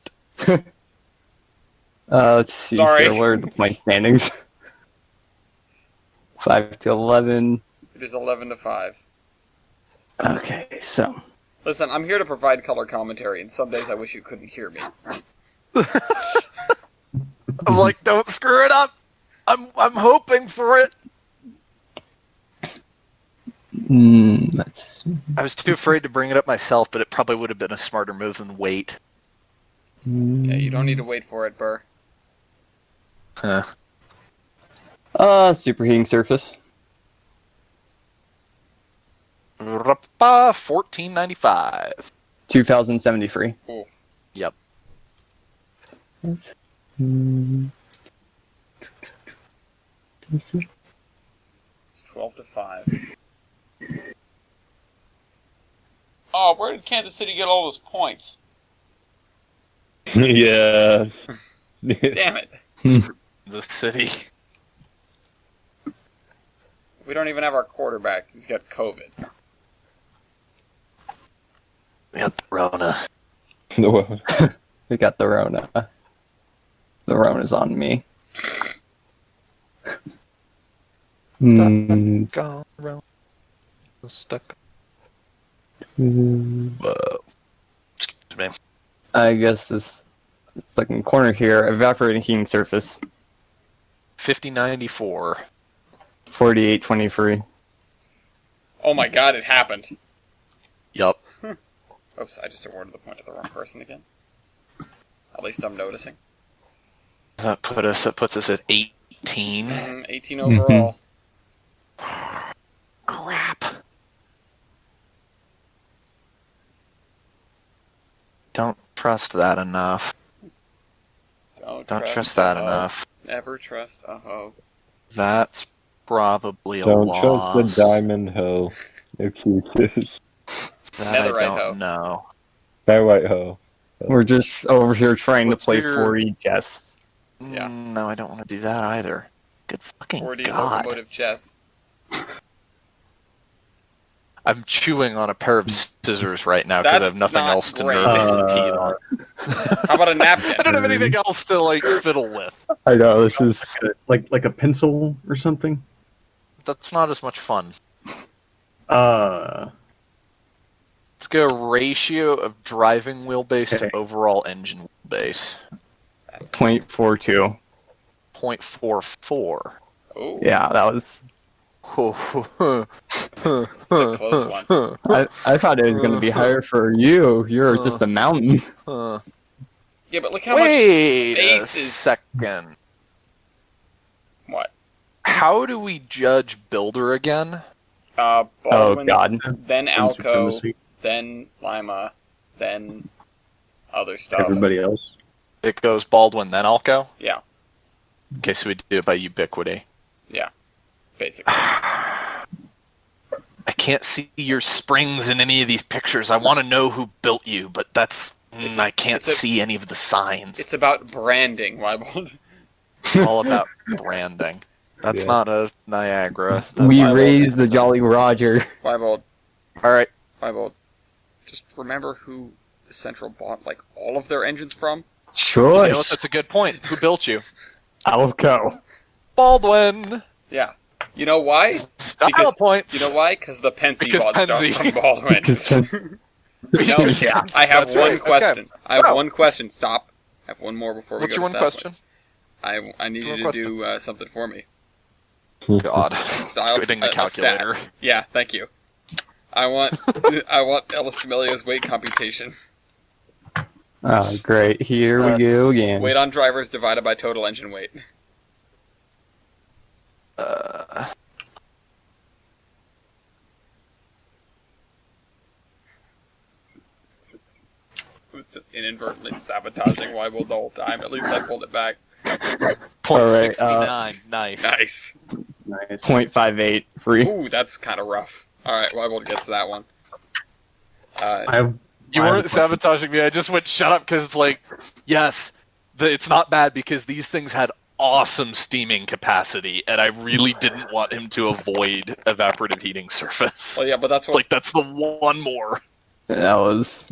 Let's see Sorry. here. Where are the point standings? 5 to 11. It is 11 to 5. Okay, so. Listen, I'm here to provide color commentary, and some days I wish you couldn't hear me. I'm like, don't screw it up. I'm hoping for it. Let's see. I was too afraid to bring it up myself, but it probably would have been a smarter move than wait. Yeah, you don't need to wait for it, Burr. Huh. Superheating surface. 1495. 2073. Yep. It's 12 to 5. Oh, where did Kansas City get all those points? Yeah. Damn it. The city. We don't even have our quarterback. He's got COVID. Yep, Rona. We got the Rona. The Rona's on me. Gone, Rona. Stuck. Excuse me. I guess this second corner here, evaporating heating surface, 5094. 4823. Oh my god, it happened. Yup. Oops, I just awarded the point to the wrong person again. At least I'm noticing. That puts us at 18. 18 overall. Crap. Don't trust that enough. Don't trust that enough. Never trust a hoe. That's probably a Don't loss. trust the diamond hoe. Excuses. That I Netherite don't hoe. know. That white hoe. We're just over here trying What's to play your- 4E chess. Yeah. No, I don't want to do that either. Good fucking 40 god. locomotive chess. I'm chewing on a pair of scissors right now because I That's have nothing not else to great. nerve my teeth on. How about a napkin? I don't have anything else to like fiddle with. I know, this is... Like a pencil or something. That's not as much fun. Uh, Let's go ratio of driving wheelbase Okay. to overall engine wheelbase. That's... 0.42. 0.44. Ooh, Yeah, that was... that's a close one. I thought it was going to be higher for you. You're just a mountain. Yeah, but look how Wait much a space is... second. What? How do we judge Builder again? Oh, Baldwin, God. then and Alco, supremacy. then Lima, then other stuff. Everybody else. It goes Baldwin, then Alco? Yeah, Okay, so we do it by ubiquity. basically. I can't see your springs in any of these pictures. I want to know who built you, but that's... I can't see any of the signs. It's about branding, Wybold. all about branding. That's Yeah. not a Niagara. That's We Wybold. raised the Jolly Roger. Wybold, Alright, Wybold. Just remember who the Central bought, like, all of their engines from? Sure. you know what? That's a good point. Who built you? Alco. Baldwin! Yeah. You know why? Style Because- points! You know why? Because the Pensy Because bought Pensy. stuff from Baldwin. No, Yeah. I have That's one right. question. Okay. I have So- one question. Stop. I have one more before we What's go your to one stat question? points. I need you One to do something for me. God. Style Quitting the a stat. calculator. Yeah, thank you. I want Ellis D'Amelio's weight computation. Oh, great. Here we That's- go again. Weight on drivers divided by total engine weight. It was just inadvertently sabotaging Wybold the whole time. At least I pulled it back. Alright, 0.69. Nice. Nice. Nice. 0.58 free. Ooh, that's kind of rough. Alright, Wybold gets that one. I have. You I have a weren't question. sabotaging me. I just went shut up because it's like, yes, it's not bad because these things had awesome steaming capacity, and I really didn't want him to avoid evaporative heating surface. Well, yeah, but that's It's what... like, that's the one more. That was...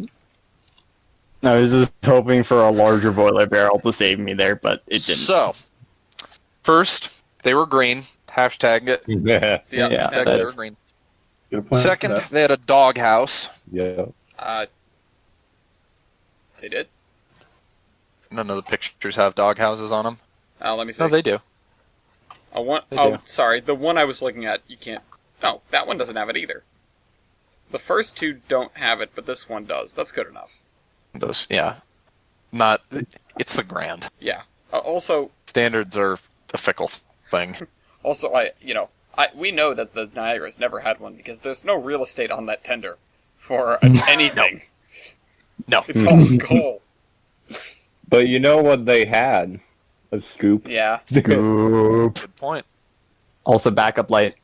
I was just hoping for a larger boiler barrel to save me there, but it didn't. So, first, they were green. Hashtag it. Yeah. Yeah, Yeah, Hashtag they were that's- green. Good point. Second, Yeah. they had a doghouse. Yeah. They did? None of the pictures have doghouses on them. Let me see. No, they do. They Oh, do. sorry. The one I was looking at, you can't... No, that one doesn't have it either. The first two don't have it, but this one does. That's good enough. Those, yeah. Not. It's the grand. Yeah. Also, Standards are a fickle thing. we know that the Niagara's never had one because there's no real estate on that tender for anything. No. It's all coal. But you know what they had? A scoop. Yeah. Scoop. Good point. Also backup light.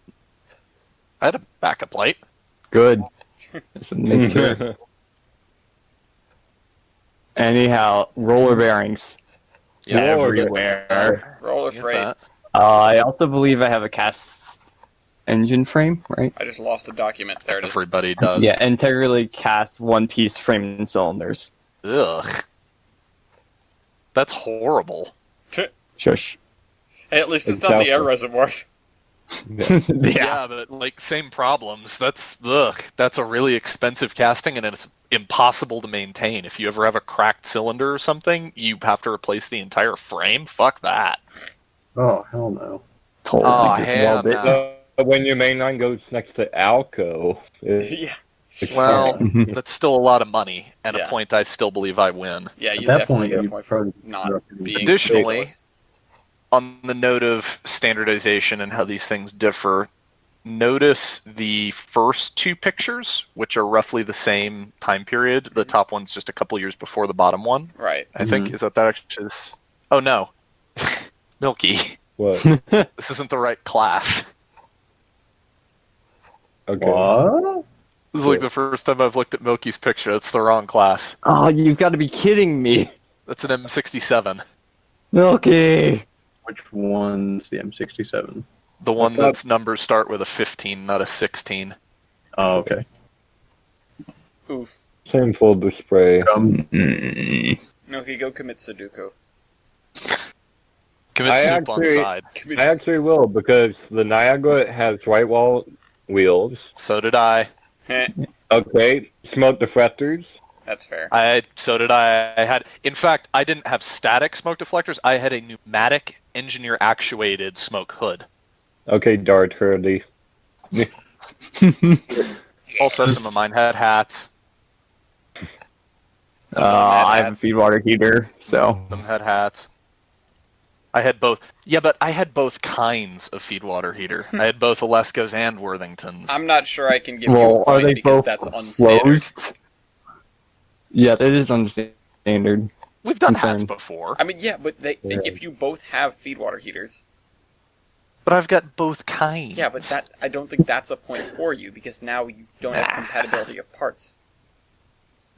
I had a backup light. Good. Just make sure. Anyhow, roller bearings. Yeah, everywhere. Roller Get freight. that. I also believe I have a cast engine frame, right? I just lost a document. There it is. Everybody does. Yeah, integrally cast one-piece frame and cylinders. Ugh. That's horrible. Shush. Hey, at least it's It's not the air alpha. reservoirs. Yeah, but like same problems. That's a really expensive casting, and it's impossible to maintain. If you ever have a cracked cylinder or something, you have to replace the entire frame. Fuck that. Oh, hell no. Totally. Oh, just hell weld it. no. When your main line goes next to Alco, Yeah. it's Well, fine. that's still a lot of money, and Yeah. a point I still believe I win. Yeah, At you that definitely point, get a you point for probably not being Additionally, ridiculous. On the note of standardization and how these things differ, notice the first two pictures, which are roughly the same time period. The top one's just a couple years before the bottom one, Right. I think. Is that actually is? Oh, no. Milky. What? This isn't the right class. Okay. What? This is like the first time I've looked at Milky's picture. It's the wrong class. Oh, you've got to be kidding me. That's an M67. Milky. Which one's the M67? The one thought- that's numbers start with a 15, not a 16. Oh, okay. Oof. Shameful display. Milky, go commit Sudoku. Commit I soup on actually- side. Commit I actually will, because the Niagara has white wall wheels. So did I. Okay, smoke deflectors. That's fair. So did I. I had, in fact, I didn't have static smoke deflectors. I had a pneumatic engineer actuated smoke hood. Okay, Dart Hurley. Also, some of mine had hats. Some of them had I have a hats. feed water heater, so Some had hats. I had both. Yeah, but I had both kinds of feed water heater. I had both Alescos and Worthingtons. I'm not sure I can give you a well, are point they because both that's unstandard. closed? Yeah, that is unstandard. We've done concern. hats before, I mean, yeah, but if you both have feed water heaters, but I've got both kinds. yeah, but that I don't think that's a point for you because now you don't have compatibility of parts.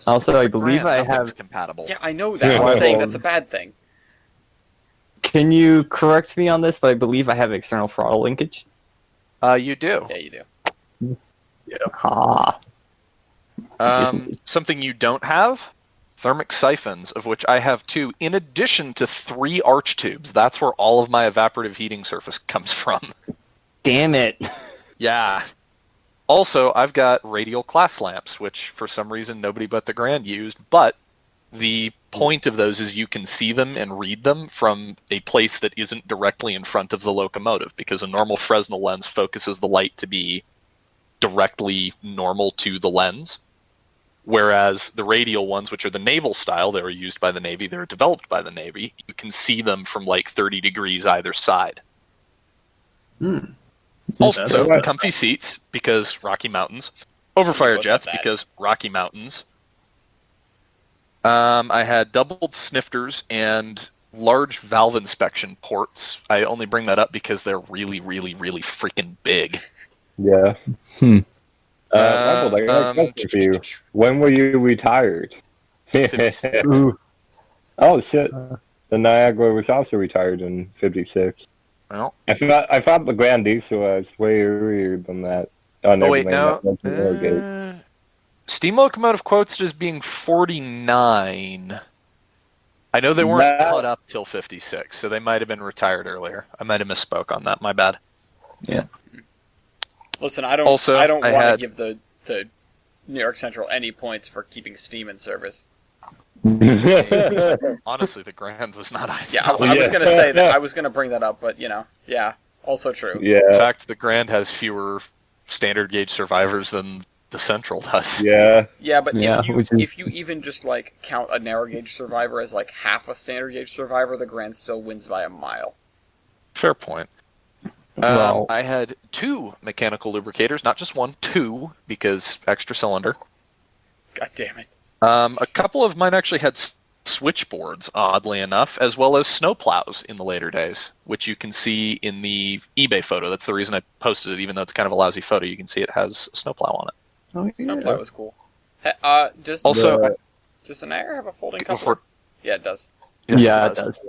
Also, I believe I Nothing's have. compatible. Yeah, I know that. Yeah, I'm saying well- that's a bad thing. Can you correct me on this? But I believe I have external throttle linkage. You do. Yeah, you do. Ah, Something you don't have? Thermic siphons, of which I have 2, in addition to 3 arch tubes. That's where all of my evaporative heating surface comes from. damn it! Yeah. Also, I've got radial class lamps, which for some reason nobody but the Grand used, but the point of those is you can see them and read them from a place that isn't directly in front of the locomotive, because a normal Fresnel lens focuses the light to be directly normal to the lens. Whereas the radial ones, which are the naval style, they were used by the Navy, they were developed by the Navy, you can see them from like 30 degrees either side. Also, That's right. comfy seats, because Rocky Mountains. Overfire Look at jets, that. because Rocky Mountains. I had doubled snifters and large valve inspection ports. I only bring that up because they're really, really, really freaking big. Yeah. Michael, I got a question for you. When were you retired? 56. Ooh. Oh shit! The Niagara was also retired in '56. Well, I thought the Grand Diesel was way earlier than that. Oh, oh wait, mind, no. that wasn't Norgate. Steam locomotive quotes it as being 49. I know they weren't That- put up till 56, so they might have been retired earlier. I might have misspoke on that. My bad. Listen, I don't Also, want to I had- give the New York Central any points for keeping steam in service. Honestly, the Grand was not ideal. Yeah, I was going to say that. I was going to bring that up, but yeah, also true. In Yeah, fact, the Grand has fewer standard gauge survivors than the Central does. yeah. Yeah, but Yeah, which is- if you even just like count a narrow gauge survivor as like half a standard gauge survivor, the Grand still wins by a mile. Fair point. Well- I had 2 mechanical lubricators, not just 1, 2, because extra cylinder. God damn it. A couple of mine actually had switchboards, oddly enough, as well as snowplows in the later days, which you can see in the eBay photo. That's the reason I posted it, even though it's kind of a lousy photo. You can see it has a snowplow on it. Oh, Snowplow was cool. Does Also, The- does the Niagara have a folding Go coupler? for- Yeah, it does. Yes, yeah, it it does.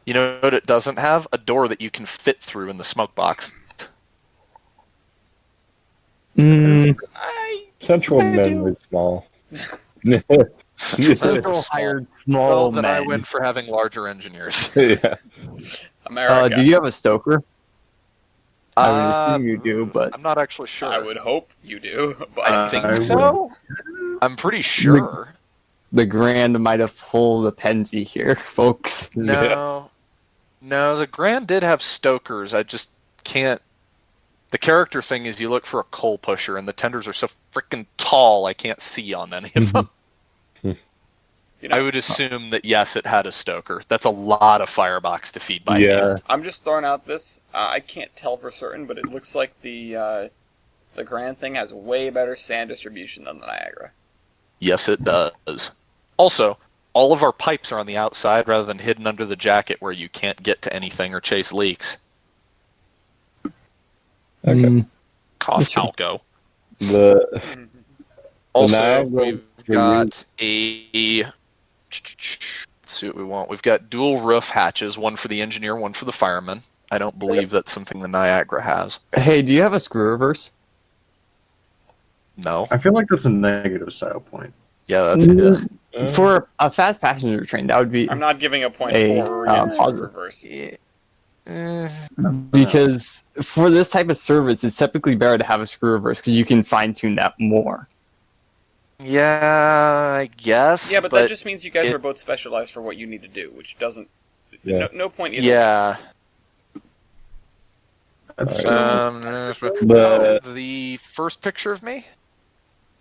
You know what it doesn't have? A door that you can fit through in the smoke box. Central Men was small. Central hired small Well, then men. I win for having larger engineers. Yeah. America. Do you have a stoker? I would assume you Um, do, but I'm not actually sure. I would hope you do, but I think I so. I'm pretty sure. the Grand might have pulled a Penzi here, folks. No, the Grand did have stokers. I just can't. The character thing is you look for a coal pusher, and the tenders are so freaking tall I can't see on any of them. you know, I would assume that yes, it had a stoker. That's a lot of firebox to feed by Yeah. hand. I'm just throwing out this. I can't tell for certain, but it looks like the Grand thing has way better sand distribution than the Niagara. Yes, it does. Also, all of our pipes are on the outside rather than hidden under the jacket where you can't get to anything or chase leaks. Okay. Cost Sure. Alco. The Also, Niagara we've got a... Let's see what we want. We've got dual roof hatches, one for the engineer, one for the fireman. I don't believe that's something the Niagara has. Hey, do you have a screw reverse? No. I feel like that's a negative style point. Yeah, that's it. For a fast passenger train, that would be I'm not giving a point A, for or against positive. reverse. because for this type of service, it's typically better to have a screw reverse because you can fine tune that more. Yeah, I guess. Yeah, but that just means you guys are both specialized for what you need to do, which doesn't. Yeah. No point either. Yeah. That's The first picture of me?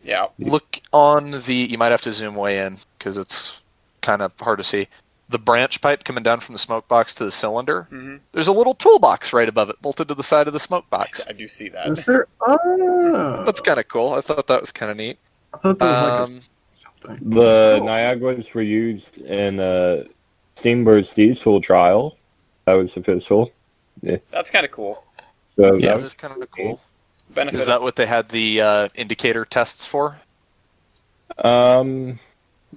Yeah. Look on the... You might have to zoom way in, because it's kind of hard to see. The branch pipe coming down from the smoke box to the cylinder, Mm-hmm. there's a little toolbox right above it, bolted to the side of the smoke box. I do see Is that. there? Oh, That's kind of cool. I thought that was kind of neat. I thought there was like something. The Niagaras were used in Steamboat's diesel trial. That was official. That's kind of cool. So Yeah, that that's kind of cool. Benefit. Is that what they had the indicator tests for? yeah,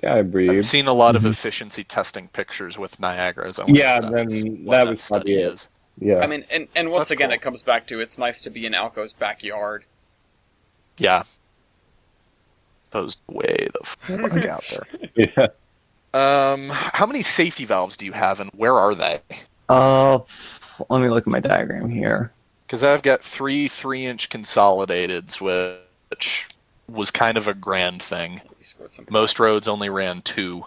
I believe. I've seen a lot of efficiency testing pictures with Niagaras. I wonder Yeah, if that's then what that was study probably it. is. Yeah. I mean, and once That's again, cool. it comes back to it's nice to be in Alco's backyard. Yeah. Posed way the fuck out there. yeah. How many safety valves do you have, and where are they? Let me look at my diagram here. Because I've got 3 3-inch consolidateds, which was kind of a grand thing. You scored some Most points. roads only ran 2.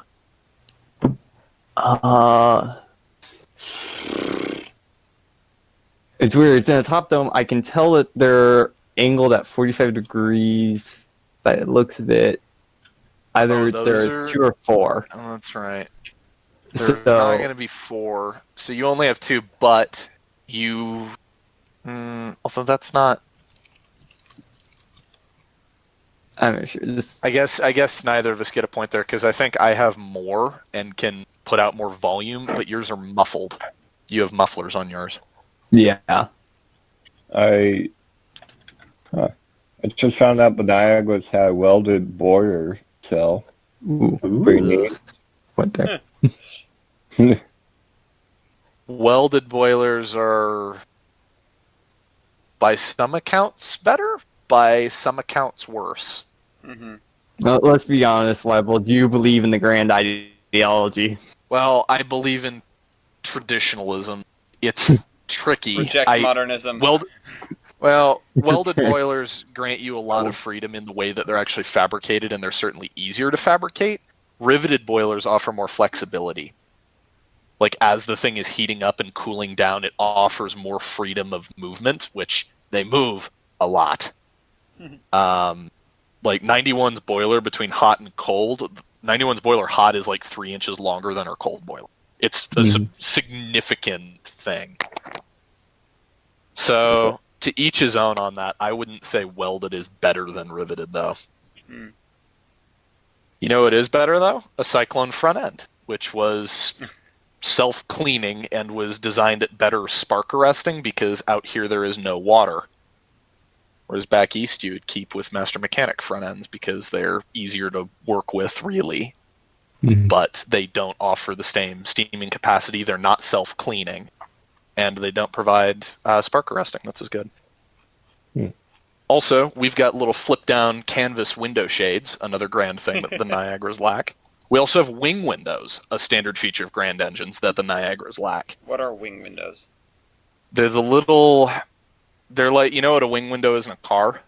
It's weird. It's in a top dome. I can tell that they're angled at 45 degrees by the looks of it. Either Oh, those there's are- 2 or 4. Oh, that's right. So, They're not going to be 4. So you only have 2, but you... although that's not... I'm not sure. This, I guess neither of us get a point there, because I think I have more and can put out more volume, but yours are muffled. You have mufflers on yours. yeah. I just found out the Niagaras had a welded boiler cell. Ooh, Pretty neat. what the? Welded boilers are, by some accounts, better, by some accounts, worse. Mm-hmm. Well, let's be honest, Weibel. Do you believe in the grand ideology? Well, I believe in traditionalism. It's tricky. Reject modernism. Welded boilers grant you a lot of freedom in the way that they're actually fabricated, and they're certainly easier to fabricate. Riveted boilers offer more flexibility. Like, as the thing is heating up and cooling down, it offers more freedom of movement, which they move a lot. Like 91's boiler between hot and cold, 91's boiler hot is like 3 inches longer than her cold boiler. It's a significant thing. So, to each his own on that. I wouldn't say welded is better than riveted, though. Mm. You know what is better, though? A Cyclone front end, which was self-cleaning and was designed at better spark arresting because out here there is no water. Whereas back east you would keep with Master Mechanic front ends because they're easier to work with, really. but they don't offer the same steaming capacity. They're not self-cleaning, and they don't provide spark arresting. That's as good. Also, we've got little flip-down canvas window shades, another grand thing that the Niagaras lack. We also have wing windows, a standard feature of Grand engines that the Niagaras lack. What are wing windows? They're the little... They're like, you know what a wing window is in a car?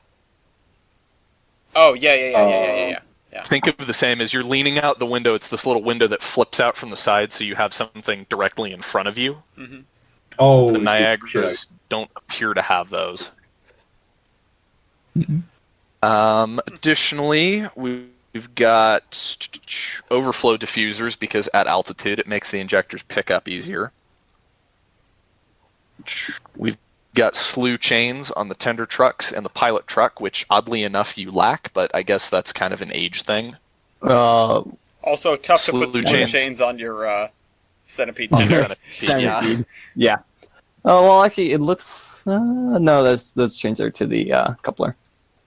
Oh, yeah. Think of the same as you're leaning out the window. It's this little window that flips out from the side so you have something directly in front of you. Mm-hmm. Oh, The Niagaras don't appear to have those. Additionally, we've got overflow diffusers because at altitude it makes the injectors pick up easier. We've got slew chains on the tender trucks and the pilot truck, which oddly enough you lack, but I guess that's kind of an age thing. Also, tough to put slew chains on your centipede. Centipede, yeah. Oh, well, actually, it looks... no, those chains are to the coupler.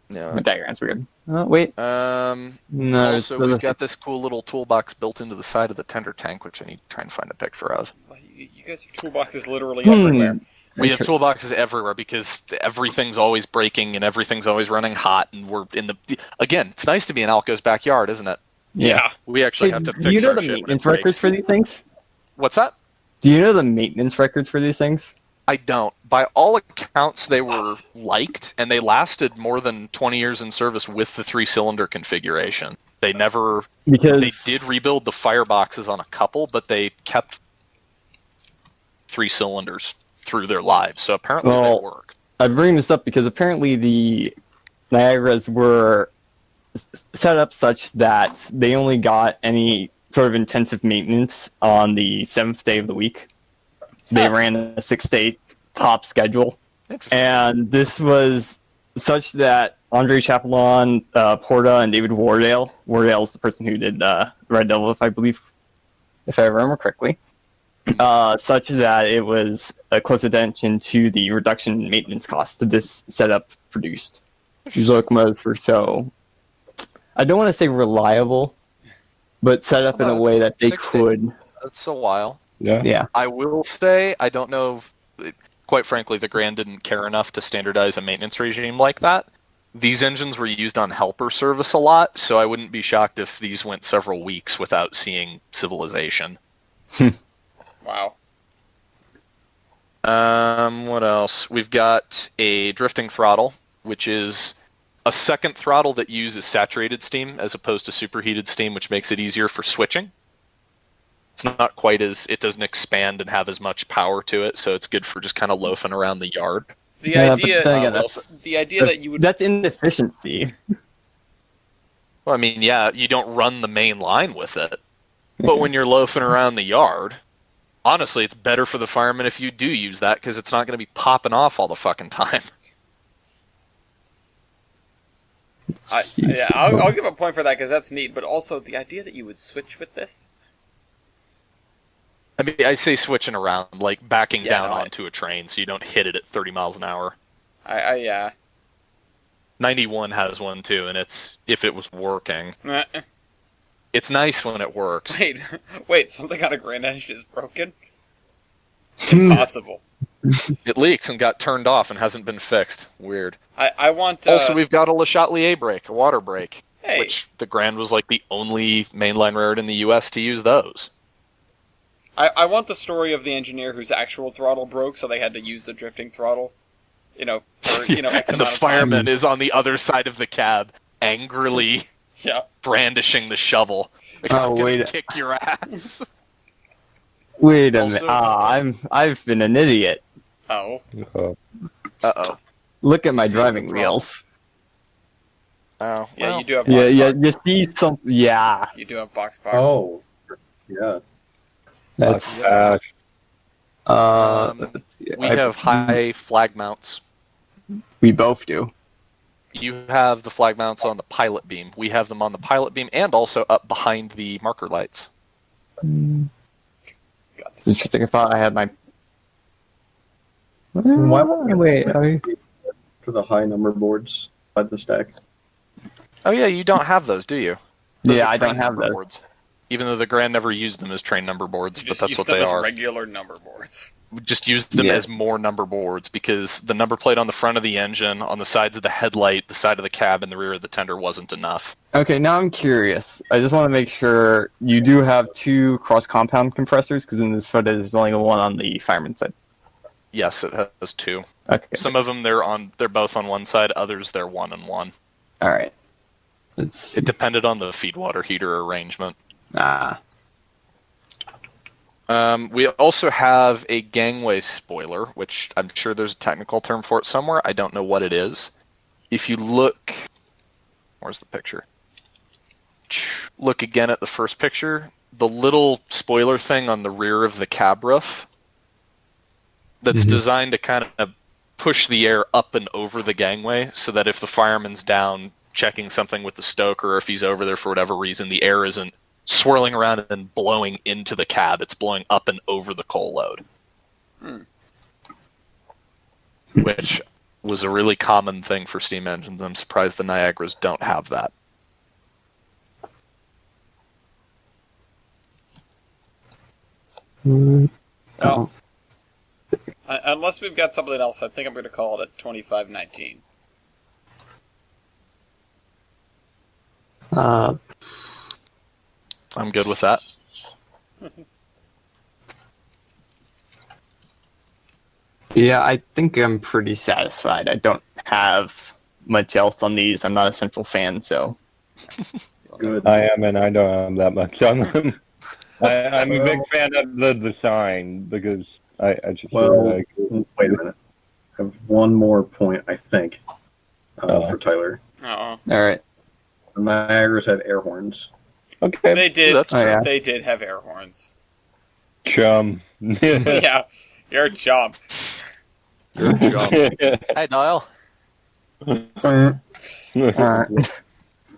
Yeah. The diagram's weird. Wait. No, also, we've got this cool little toolbox built into the side of the tender tank, which I need to try and find a picture of. Well, you guys have toolboxes literally everywhere. We have toolboxes everywhere because everything's always breaking and everything's always running hot, and we're in the... Again, it's nice to be in Alco's backyard, isn't it? Yeah. We actually have to fix our shit. Do you know the shit maintenance records for these things? What's that? Do you know the maintenance records for these things? I don't. By all accounts, they were liked, and they lasted more than 20 years in service with the 3-cylinder configuration. They never... Because... They did rebuild the fireboxes on a couple, but they kept 3 cylinders through their lives, so apparently they work. I bring this up because apparently the Niagaras were set up such that they only got any sort of intensive maintenance on the 7th day of the week. They ran a 6-day top schedule. And this was such that Andre Chapelon, Porta, and David Wardale — Wardale's the person who did Red Devil, if I remember correctly, such that it was a close attention to the reduction in maintenance costs that this setup produced. These locomotives were so, I don't want to say reliable, but set up in a way that they could. That's a while. Yeah. I will say, I don't know, quite frankly, the Grand didn't care enough to standardize a maintenance regime like that. These engines were used on helper service a lot, so I wouldn't be shocked if these went several weeks without seeing civilization. Wow. What else? We've got a drifting throttle, which is a second throttle that uses saturated steam as opposed to superheated steam, which makes it easier for switching. It's not quite as... It doesn't expand and have as much power to it, so it's good for just kind of loafing around the yard. The idea that you would... That's inefficiency. Well, I mean, yeah, you don't run the main line with it. But when you're loafing around the yard, honestly, it's better for the firemen if you do use that, because it's not going to be popping off all the fucking time. I'll give a point for that, because that's neat, but also the idea that you would switch with this? I mean, I say switching around, like backing down onto a train so you don't hit it at 30 miles an hour. Yeah. 91 has one too, and it's, if it was working. It's nice when it works. Wait, something on a Grand engine is broken? Impossible. It leaks and got turned off and hasn't been fixed. Weird. I want... Also, we've got a Le Chatelier brake, a water brake, hey. Which the Grand was like the only mainline railroad in the U.S. to use those. I want the story of the engineer whose actual throttle broke, so they had to use the drifting throttle. For X and amount the of fireman time. is on the other side of the cab, angrily brandishing the shovel. Like, I'm gonna kick your ass. Wait a minute. I've been an idiot. Oh. Uh-oh. Look at my driving wheels. Oh. Yeah, well. you do have box power. You see some... Yeah. You do have box power. Oh. Yeah. That's... we have high flag mounts. We both do. You have the flag mounts on the pilot beam. We have them on the pilot beam and also up behind the marker lights. Just take a thought. I had my... Why Wait, for the high number boards by the stack? Oh yeah, you don't have those, do you? Those yeah, are I don't train have number those. boards. Even though the Grand never used them as train number boards, You but just that's use what them they as are. regular number boards. We just used them as more number boards because the number plate on the front of the engine, on the sides of the headlight, the side of the cab, and the rear of the tender wasn't enough. Okay, now I'm curious. I just want to make sure you do have 2 cross-compound compressors, because in this footage there's only one on the fireman side. Yes, it has 2. Okay. Some of them they're both on one side, others they're 1 and 1. All right. It depended on the feed water heater arrangement. We also have a gangway spoiler, which I'm sure there's a technical term for it somewhere. I don't know what it is. If you look... Where's the picture? Look again at the first picture. The little spoiler thing on the rear of the cab roof that's designed to kind of push the air up and over the gangway so that if the fireman's down checking something with the stoker, or if he's over there for whatever reason, the air isn't swirling around and then blowing into the cab. It's blowing up and over the coal load. Which was a really common thing for steam engines. I'm surprised the Niagaras don't have that. Well, unless we've got something else, I think I'm going to call it a 2519. I'm good with that. Yeah, I think I'm pretty satisfied. I don't have much else on these. I'm not a Central fan, so... Good. I am, and I don't have that much on them. I'm a big fan of the design because I just Well, like it. wait a minute. I have one more point, I think, for Tyler. Uh-oh. All right. The Niagaras had air horns. Okay, They did. That's true. Yeah. They did have air horns. chum. Yeah, you're a chump. Good job. Hey, Niall. All right.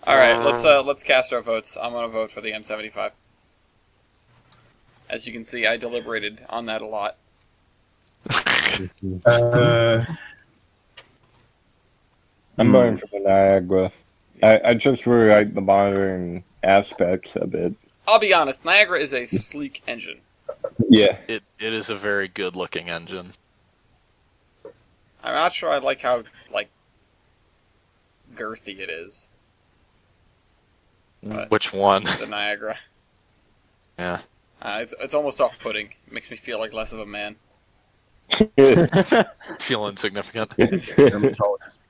All right, let's cast our votes. I'm going to vote for the M75. As you can see, I deliberated on that a lot. I'm going for the Niagara. I just really like the modern aspects of it. I'll be honest, Niagara is a sleek engine. Yeah. It is a very good looking engine. I'm not sure I like how, girthy it is. But Which one? the Niagara. Yeah. It's almost off-putting. It makes me feel like less of a man. Feel insignificant. Dermatologist.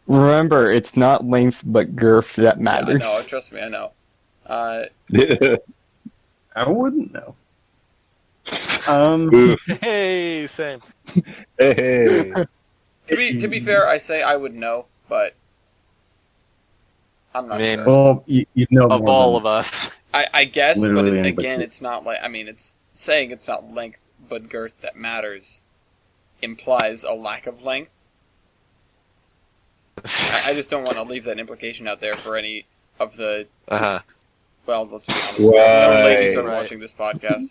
Remember, it's not length but girth that matters. Yeah, I know, trust me, I know. I wouldn't know. Hey, same. Hey. To be fair, I say I would know, but I'm not I mean, sure. Well, you'd know Of more all than- of us. I guess, Literally but anybody. again, it's not like... I mean, it's saying it's not length but girth that matters implies a lack of length. I just don't want to leave that implication out there for any of the... Uh-huh. Well, let's be honest. Right. No ladies are Right. watching this podcast.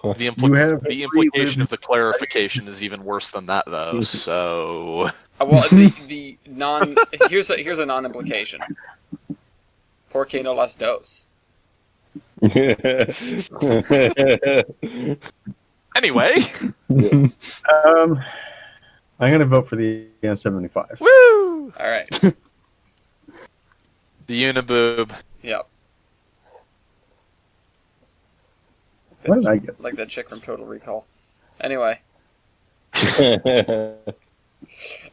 The, You have the implication of the clarification is even worse than that, though. So, Well, the non... Here's a non-implication. Por que no las dos? anyway, I'm going to vote for the N75. woo! All right. The Uniboob. Yep. What did I get? Like that chick from Total Recall. Anyway. Alright,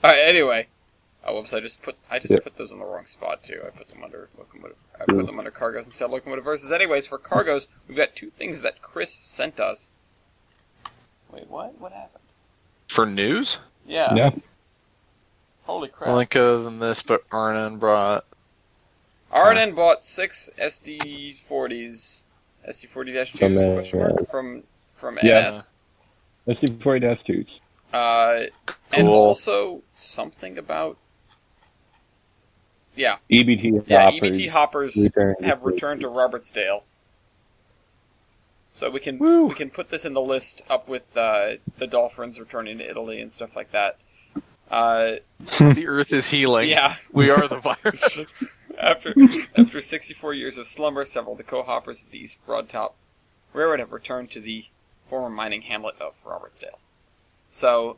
anyway. Oh, whoops, I just put those in the wrong spot, too. I put them under locomotive. I put them under cargoes instead of locomotive versus. Anyways, for cargoes, we've got 2 things that Chris sent us. Wait, what? What happened? For news? Yeah. Yeah. Holy I crap. think other than this, but Arnon brought... RNN bought 6 SD40s. SD40-2s, question mark, from Yeah. NS. Let's do 40-2s. And Cool. also something about... Yeah. EBT Yeah, hoppers. EBT hoppers have returned to Robertsdale. So we can put this in the list up with the Dolphins returning to Italy and stuff like that. The Earth is healing. Yeah. We are the virus. After 64 years of slumber, several of the co-hoppers of the East Broadtop Railroad have returned to the former mining hamlet of Robertsdale. So,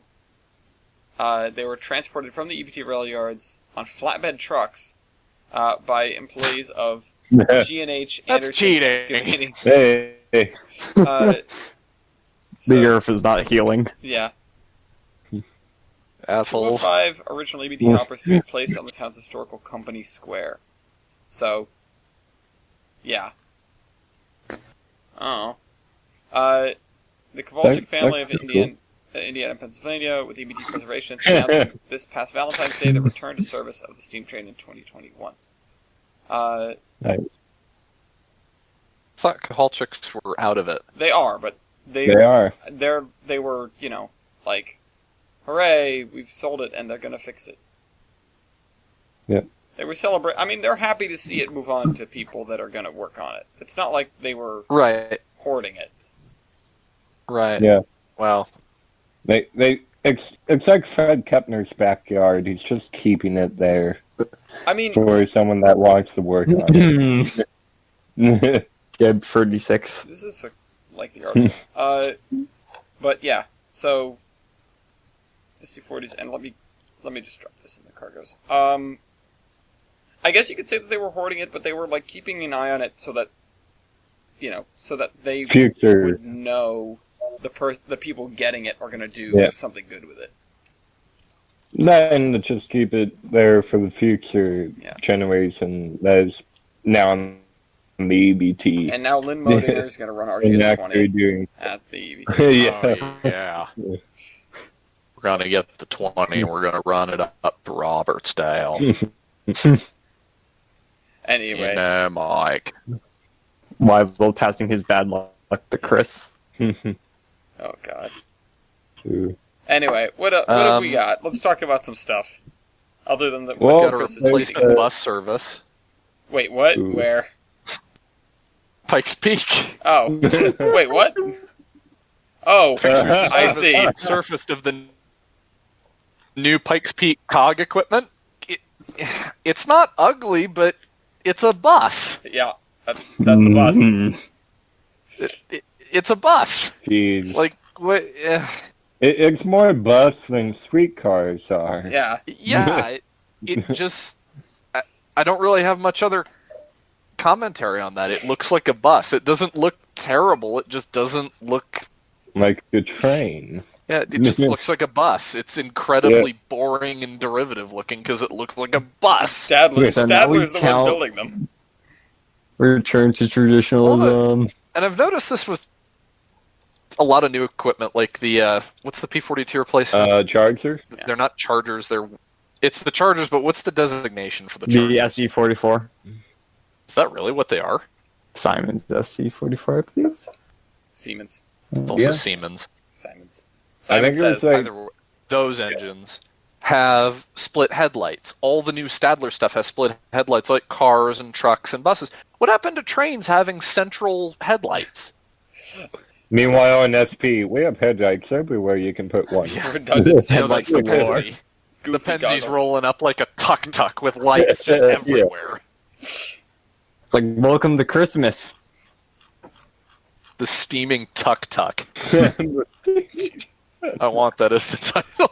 they were transported from the EBT rail yards on flatbed trucks by employees of G&H Anderson cheating. Excavating. Hey. The earth is not healing. Yeah. Asshole. 205 original EBT hoppers to be placed on the town's historical company square. So, yeah. Oh. The Kowalczyk family of Indiana and Pennsylvania, with EBT preservation, announced this past Valentine's Day the return to service of the steam train in 2021. Nice. I thought Kowalczyks were out of it. They are, but they are. They were, like, hooray, we've sold it, and they're gonna fix it. Yep. They were celebrating. I mean, they're happy to see it move on to people that are gonna work on it. It's not like they were hoarding it. Right. Yeah. Wow. It's like Fred Kepner's backyard. He's just keeping it there. I mean, for someone that wants to work on it. Geb 36. This is like the article. But yeah, so SD40s, and let me just drop this in the cargoes. I guess you could say that they were hoarding it, but they were like keeping an eye on it so that they would know the people getting it are going to do something good with it. And just keep it there for the future generation that is now on the EBT. And now Lynn Modinger is going to run RGS-20 at the EBT. Yeah. We're going to get the 20 and we're going to run it up to Robertsdale. Anyway. Mike. While passing his bad luck to Chris. Oh, God. True. Anyway, what have we got? Let's talk about some stuff. Other than that, got a replacement bus service. Wait, what? Ooh. Where? Pikes Peak. Oh. Wait, what? Oh, I see. Surfaced of the new Pikes Peak cog equipment. It's not ugly, but it's a bus. Yeah, that's a bus. It's a bus. Jeez. Like, what? It's more bus than streetcars are. Yeah. Yeah, it just... I don't really have much other commentary on that. It looks like a bus. It doesn't look terrible. It just doesn't look... like a train. Yeah, it just looks like a bus. It's incredibly boring and derivative looking because it looks like a bus. Stadler's the one building them. Return to traditionalism. And I've noticed this with a lot of new equipment, like the what's the P-42 replacement? Charger? They're not Chargers. It's the Chargers, but what's the designation for the Chargers? The SG-44. Is that really what they are? Simon's SG-44, I believe. Siemens. It's also Siemens. Simons. I think Simon it was like... Either those engines have split headlights. All the new Stadler stuff has split headlights, like cars and trucks and buses. What happened to trains having central headlights? Meanwhile, in SP, we have headlights everywhere you can put one. Yeah. Redundant Headlights the galore. Penzie. The Penzie's goggles. rolling up like a tuk-tuk with lights just everywhere. It's like, welcome to Christmas. The steaming tuk-tuk. I want that as the title.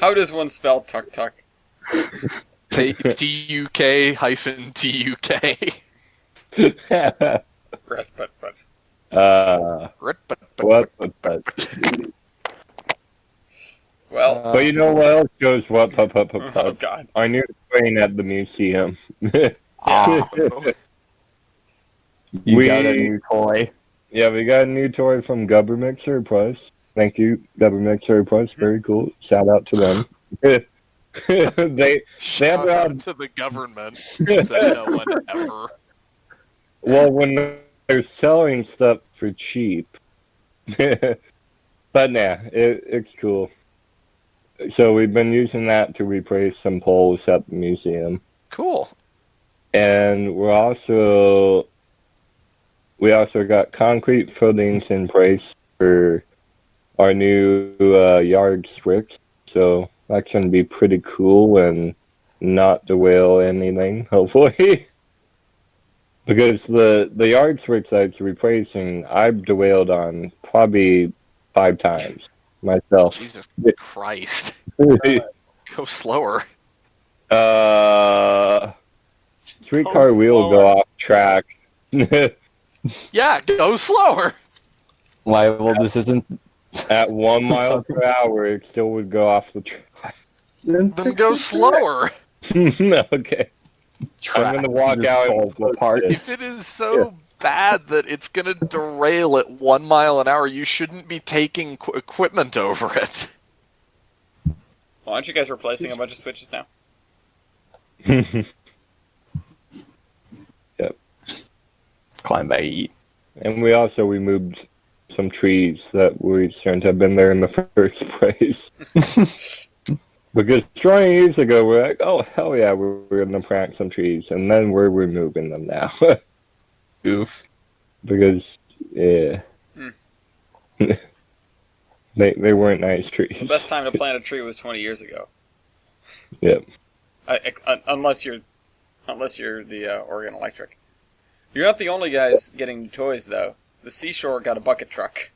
How does one spell tuk-tuk? T-U-K hyphen T-U-K. Well, but you know what else goes what? oh God. Our new train at the museum. You got a new toy. Yeah, we got a new toy from Government Surplus. Thank you, Government Surplus. Very cool. Shout out to them. they Shout have out to the government. Said no one ever. Well, when they're selling stuff for cheap. But nah, it's cool. So we've been using that to replace some poles at the museum. Cool. And we also got concrete footings in place for our new yard switch. So that's going to be pretty cool. And not derail anything, hopefully. Because the yard switch that's replacing, I've derailed on probably 5 times myself. Jesus Christ. uh, Go slower. Streetcar wheel go off track. Yeah, go slower. Why? Well, this isn't. At 1 mile per hour, it still would go off the track. Then go slower. Okay. Track I'm gonna walk just out falls and apart. If it is so bad that it's going to derail at 1 mile an hour, you shouldn't be taking equipment over it. Well, aren't you guys replacing a bunch of switches now? Yep. Climb by eat. And we also removed some trees that we shouldn't have been there in the first place. Because 20 years ago, we're like, oh, hell yeah, we're going to plant some trees. And then we're removing them now. Oof. Because, yeah. They weren't nice trees. The best time to plant a tree was 20 years ago. Yep. Unless you're the Oregon Electric. You're not the only guys getting toys, though. The Seashore got a bucket truck.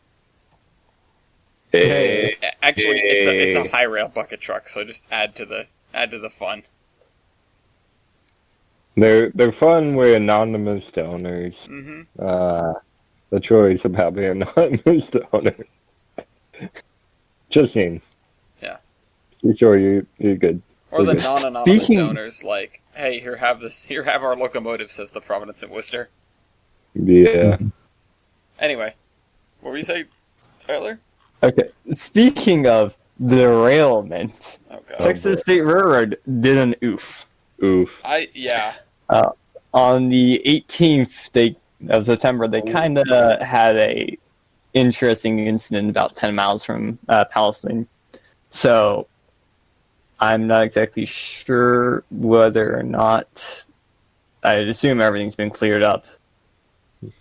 Hey. Actually, it's a high rail bucket truck, so just add to the fun. They're fun with anonymous donors. Mm-hmm. The choice of having an anonymous donor. Just saying. Yeah. Sure, you're good. Or the Okay. non-anonymous Speaking- donors, like, hey, here have our locomotive, says the Providence and Worcester. Yeah. Anyway, what were you saying, Tyler? Okay. Speaking of derailment, Oh god. Texas State Railroad did an oof. Oof. On the 18th of September, they kind of had a interesting incident about 10 miles from Palestine. So I'm not exactly sure whether or not. I'd assume everything's been cleared up.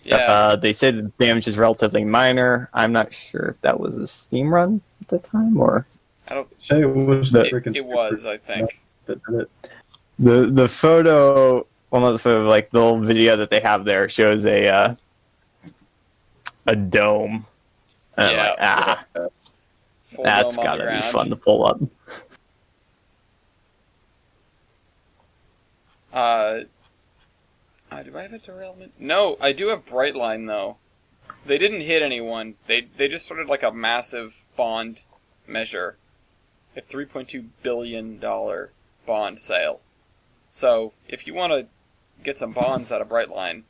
Yeah. They said the damage is relatively minor. I'm not sure if that was a steam run at the time or I don't. Say it was the freaking. It was, I think. that did it. the photo. One of the photo, like the little video that they have there, shows a dome. And Yeah. I'm like, Full that's dome on the gotta be ground. fun to pull up. Do I have a derailment? No, I do have Brightline though. They didn't hit anyone. They just started like a massive bond measure, a $3.2 billion bond sale. So if you want to get some bonds out of Brightline,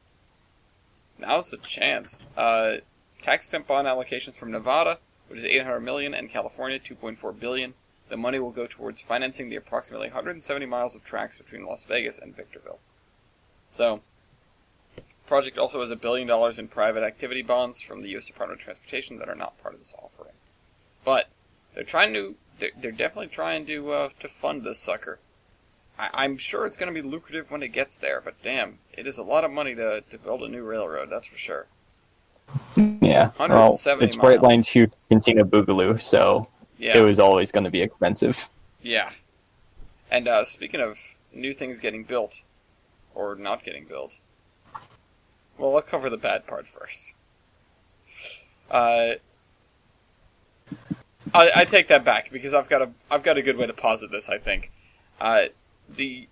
now's the chance. Tax-exempt bond allocations from Nevada, which is $800 million, and California, $2.4 billion. The money will go towards financing the approximately 170 miles of tracks between Las Vegas and Victorville. So, the project also has $1 billion in private activity bonds from the U.S. Department of Transportation that are not part of this offering. But they're definitely trying to fund this sucker. I'm sure it's going to be lucrative when it gets there, but damn, it is a lot of money to build a new railroad, that's for sure. Yeah, well, 170 it's Brightline miles. to Encino Boogaloo, so Yeah. it was always going to be expensive. Yeah. And speaking of new things getting built, or not getting built, well, I'll cover the bad part first. I take that back because I've got a good way to posit this. I think the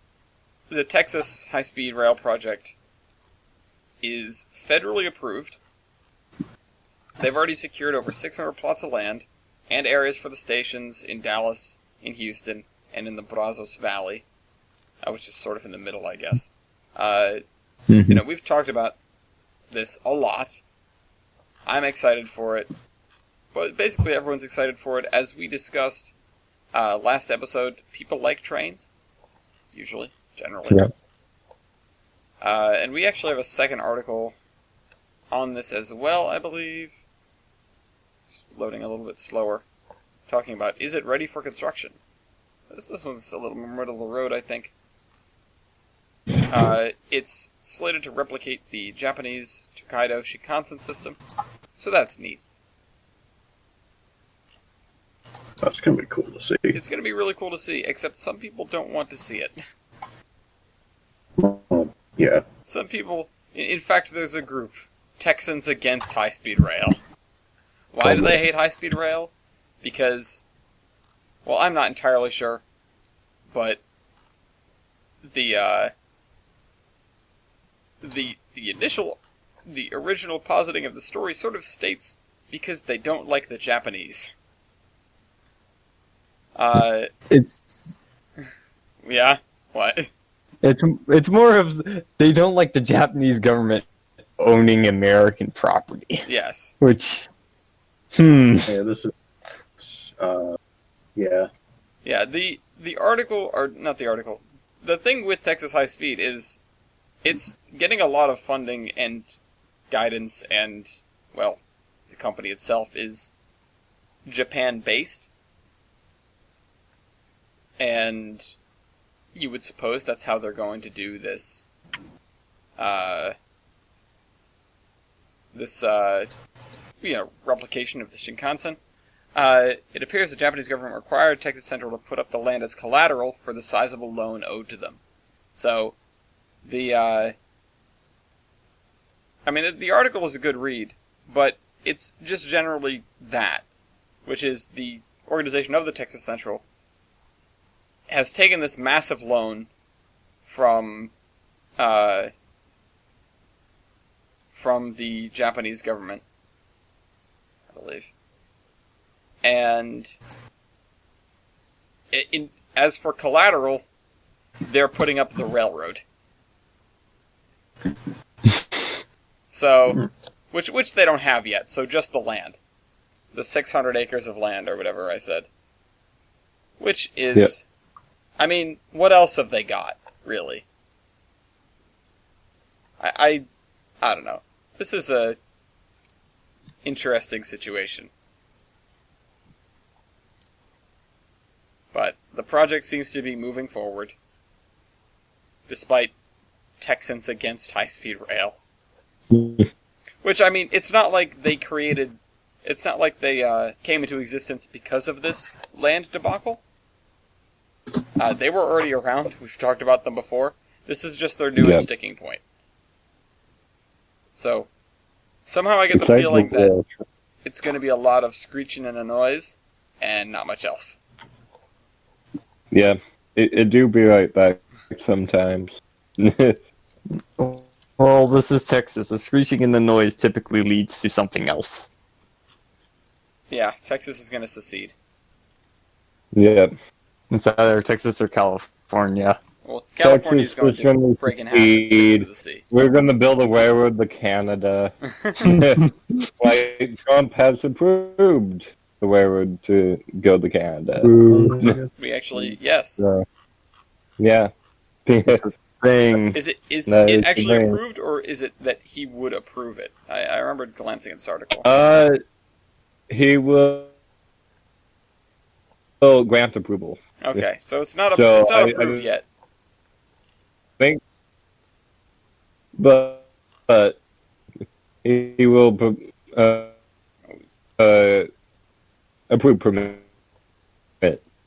Texas high-speed rail project is federally approved. They've already secured over 600 plots of land and areas for the stations in Dallas, in Houston, and in the Brazos Valley, which is sort of in the middle, I guess. We've talked about this a lot. I'm excited for it. But basically everyone's excited for it. As we discussed last episode, people like trains. Usually. Generally. Yeah. And we actually have a second article on this as well, I believe. Just loading a little bit slower. Talking about, is it ready for construction? This one's a little more middle of the road, I think. It's slated to replicate the Japanese Tokaido Shinkansen system, so that's neat. That's going to be cool to see. It's going to be really cool to see, except some people don't want to see it. Yeah. Some people... In fact, there's a group. Texans Against High-Speed Rail. Why do they hate high-speed rail? Because... Well, I'm not entirely sure. But... The original positing of the story sort of states because they don't like the Japanese. It's Yeah? What? it's more of they don't like the Japanese government owning American property. Yes. Which, Yeah, this is... yeah. Yeah, the article, or not the article, the thing with Texas High Speed is it's getting a lot of funding and guidance and, well, the company itself is Japan-based. And you would suppose that's how they're going to do this, replication of the Shinkansen. It appears the Japanese government required Texas Central to put up the land as collateral for the sizable loan owed to them. So, the article is a good read, but it's just generally that, which is the organization of the Texas Central has taken this massive loan from the Japanese government, I believe. And as for collateral, they're putting up the railroad. So, which they don't have yet, so just the land. The 600 acres of land, or whatever I said. Which is... Yep. I mean, what else have they got, really? I don't know. This is a interesting situation. But the project seems to be moving forward, despite Texans Against High-Speed Rail. Which, I mean, it's not like they created... It's not like they came into existence because of this land debacle. They were already around. We've talked about them before. This is just their newest sticking point. So, somehow I get the feeling that it's going to be a lot of screeching and a noise, and not much else. Yeah, it do be like that sometimes. Well, this is Texas. The screeching and the noise typically leads to something else. Yeah, Texas is going to secede. Yeah. It's either Texas or California. Well, California's going to break in half and sink into the sea. We're going to build a railroad to Canada. Like, Trump has approved the railroad to go to Canada. We actually, yes. Yeah. Thing. Is it actually approved, or is it that he would approve it? I remember glancing at this article. He will grant approval. Okay, so it's not approved yet. Think, but he will approve permit,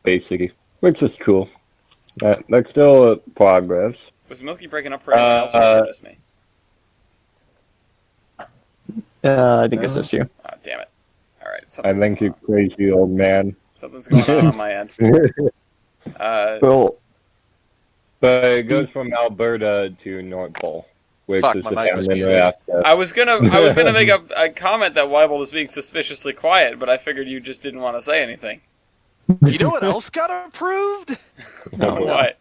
basically, which is cool. That's still progress. Was Milky breaking up for anyone else, or was it just me? I think it's just you. Oh, damn it. Alright, I think you're crazy, old man. Something's going on my end. Well, but it goes from Alberta to North Pole, which is the town in Alaska. I was gonna make a comment that Weibel was being suspiciously quiet, but I figured you just didn't want to say anything. You know what else got approved? What?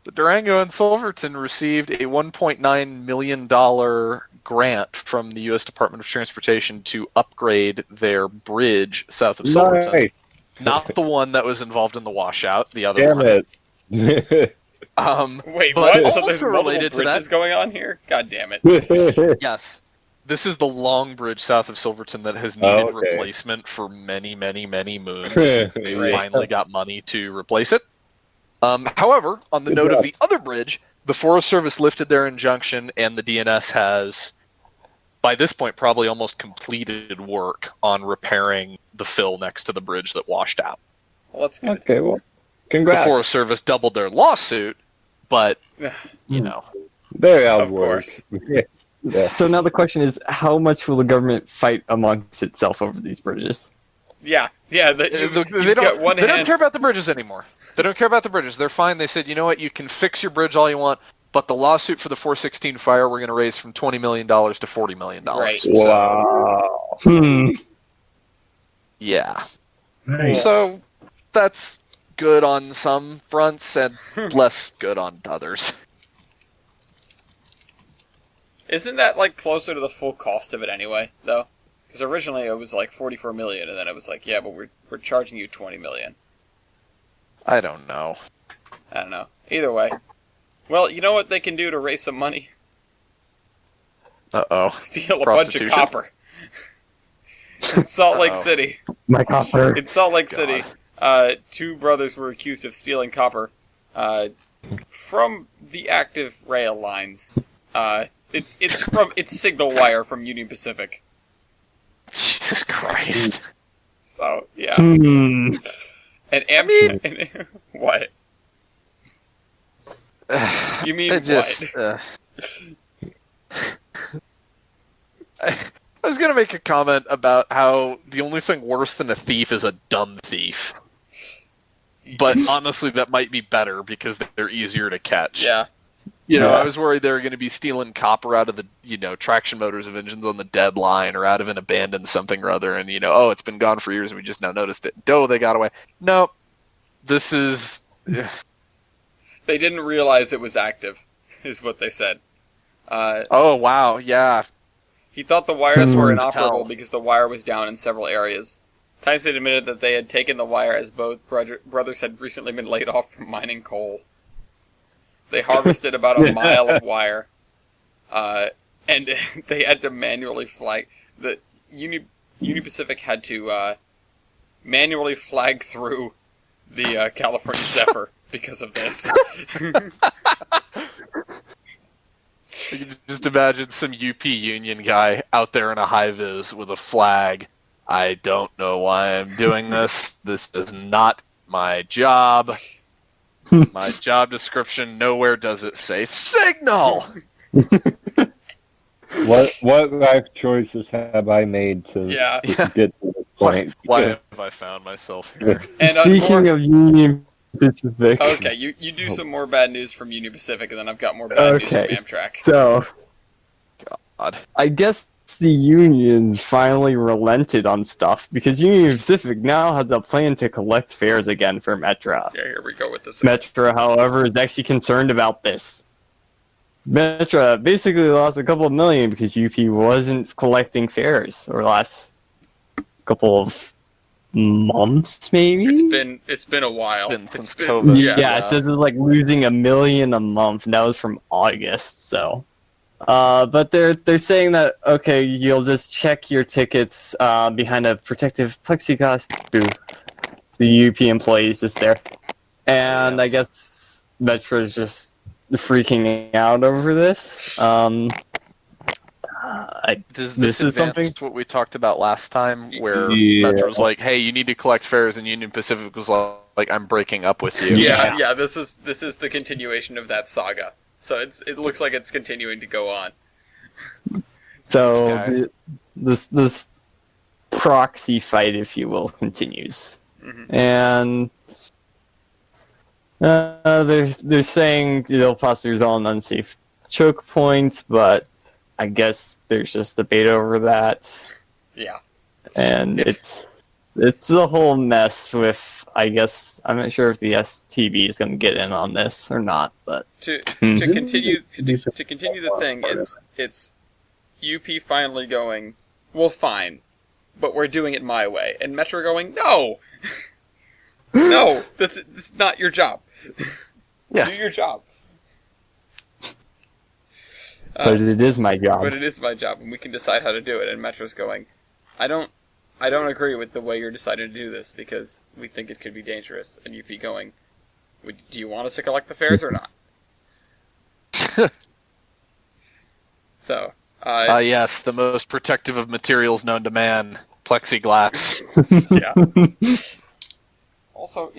The Durango and Silverton received a $1.9 million grant from the U.S. Department of Transportation to upgrade their bridge south of Silverton. Nice. Not the one that was involved in the washout, the other Damn one. It. Wait, what? So there's multiple bridges going on here? God damn it. Yes. This is the long bridge south of Silverton that has needed replacement for many, many, many moons. They finally got money to replace it. However, on the note of the other bridge, the Forest Service lifted their injunction, and the DNS has by this point, probably almost completed work on repairing the fill next to the bridge that washed out. Well, that's good. Okay, well, The congrats. Forest Service doubled their lawsuit, but, you know. There I Of course. Yeah. So now the question is, how much will the government fight amongst itself over these bridges? Yeah. They don't care about the bridges anymore. They don't care about the bridges. They're fine. They said, you know what, you can fix your bridge all you want, but the lawsuit for the 416 fire we're going to raise from $20 million to $40 million. Right. Wow. Yeah. Nice. So that's good on some fronts and less good on others. Isn't that like closer to the full cost of it anyway, though? Because originally it was like 44 million, and then it was like, yeah, but we're charging you 20 million. I don't know. I don't know. Either way. Well, you know what they can do to raise some money? Uh-oh. Steal a bunch of copper. In Salt Lake City. My copper. In Salt Lake City, two brothers were accused of stealing copper from the active rail lines. It's signal wire from Union Pacific. Jesus Christ. So yeah. Hmm. And what? You mean It just, what? I was going to make a comment about how the only thing worse than a thief is a dumb thief. But honestly, that might be better because they're easier to catch. Yeah. You know, Yeah. I was worried they were going to be stealing copper out of the, traction motors of engines on the dead line or out of an abandoned something or other, and, it's been gone for years and we just now noticed it. They got away. No, this is... They didn't realize it was active, is what they said. Oh, wow, yeah. He thought the wires were Hard to inoperable tell. because the wire was down in several areas. Tyson admitted that they had taken the wire as both brothers had recently been laid off from mining coal. They harvested about a mile of wire, and they had to manually flag. The Union Pacific had to manually flag through the California Zephyr because of this. You can just imagine some UP Union guy out there in a high-vis with a flag. I don't know why I'm doing this. This is not my job. My job description, nowhere does it say signal! What life choices have I made to Yeah. get to this point? Why have I found myself here? And Speaking of Union Pacific. okay, you do some more bad news from Union Pacific, and then I've got more bad news from Okay, Amtrak. so God. I guess the unions finally relented on stuff because Union Pacific now has a plan to collect fares again for Metra. Yeah, here we go with this. Metra, however, is actually concerned about this. Metra basically lost a couple of million because UP wasn't collecting fares over the last couple of months, maybe. It's been a while. Since COVID. Yeah, it says it's like losing $1 million a month, and that was from August. So, but they're saying that okay, you'll just check your tickets behind a protective plexiglass booth. The UP employees just there, and I guess Metro is just freaking out over this. Does this is advance something- what we talked about last time, where Yeah. Metro was like, "Hey, you need to collect fares," and Union Pacific was like, "I'm breaking up with you." Yeah. This is the continuation of that saga. So it looks like it's continuing to go on. So Okay. this proxy fight, if you will, continues, and they're saying they'll possibly resolve an unsafe choke points, but I guess there's just debate over that, Yeah. and it's a whole mess. With I guess I'm not sure if the STB is going to get in on this or not, but To continue the thing, it's UP finally going, well, fine, but we're doing it my way, and Metro going, no, no, that's not your job. Yeah. Do your job. but it is my job. But it is my job, and we can decide how to do it. And Metro's going, I don't agree with the way you're deciding to do this because we think it could be dangerous. And UP going, do you want us to collect the fares or not? So, Yes, the most protective of materials known to man, plexiglass. Yeah. Also,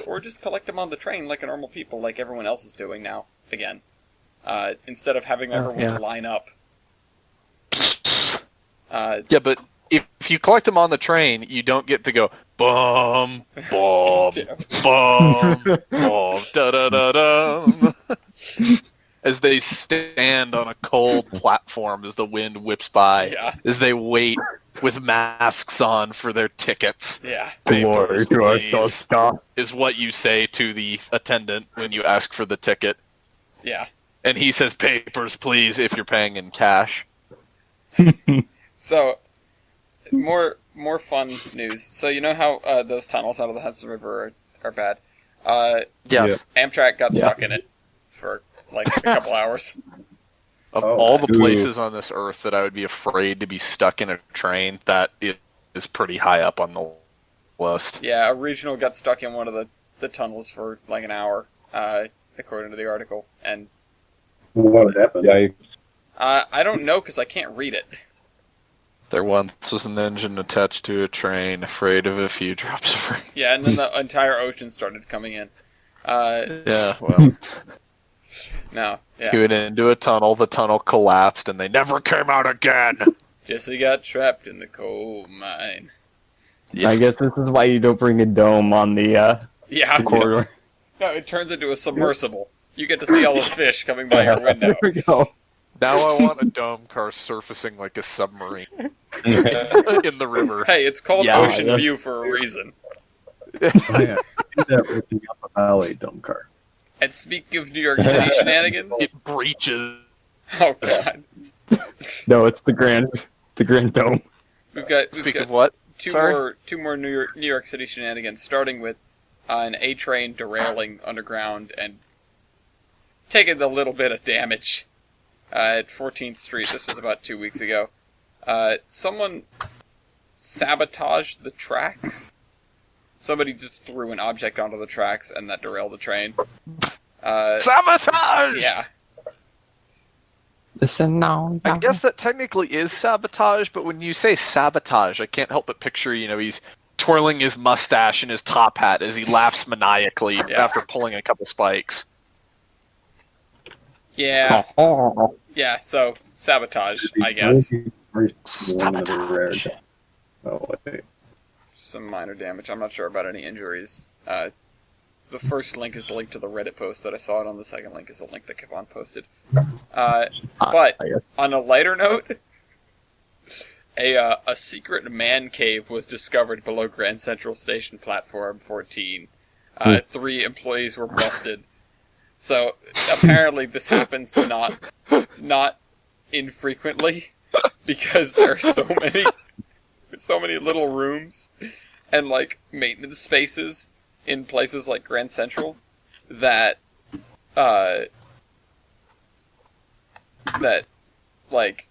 or just collect them on the train like a normal people, like everyone else is doing now. Again, instead of having everyone line up. Yeah, but if you collect them on the train, you don't get to go bum bum bum bum da da da dum as they stand on a cold platform as the wind whips by, as they wait with masks on for their tickets. Yeah. Papers, please, is what you say to the attendant when you ask for the ticket. Yeah. And he says, papers, please, if you're paying in cash. So, more fun news. So you know how those tunnels out of the Hudson River are bad? Yes. Amtrak got stuck in it for like a couple hours. Of all the places on this earth that I would be afraid to be stuck in a train, that is pretty high up on the list. Yeah, a regional got stuck in one of the tunnels for like an hour, according to the article. And what happened? I don't know because I can't read it. There once was an engine attached to a train, afraid of a few drops of rain. Yeah, and then the entire ocean started coming in. Yeah, well. No, yeah. He went into a tunnel, the tunnel collapsed, and they never came out again! Jesse got trapped in the coal mine. Yeah. I guess this is why you don't bring a dome on the corridor. No, it turns into a submersible. You get to see all the fish coming by your window. There we go. Now I want a dome car surfacing like a submarine in the river. Hey, it's called Ocean View for a reason. Do that with the Upper Valley dome car. And speaking of New York City shenanigans, it breaches. Oh god. No, it's the Grand Dome. We've got of what? Two more New York City shenanigans, starting with an A train derailing underground and taking a little bit of damage at 14th Street. This was about 2 weeks ago. Someone sabotaged the tracks. Somebody just threw an object onto the tracks and that derailed the train. Sabotage! Yeah. Listen now. I guess that technically is sabotage, but when you say sabotage, I can't help but picture, he's twirling his mustache and his top hat as he laughs maniacally after pulling a couple spikes. Yeah. Yeah, so sabotage, I guess. Sabotage. Oh, wait. Some minor damage. I'm not sure about any injuries. The first link is a link to the Reddit post that I saw it on. The second link is a link that Kevon posted. But on a lighter note, a secret man cave was discovered below Grand Central Station platform 14. 3 employees were busted. So apparently this happens not infrequently because there are so many little rooms and like maintenance spaces in places like Grand Central that like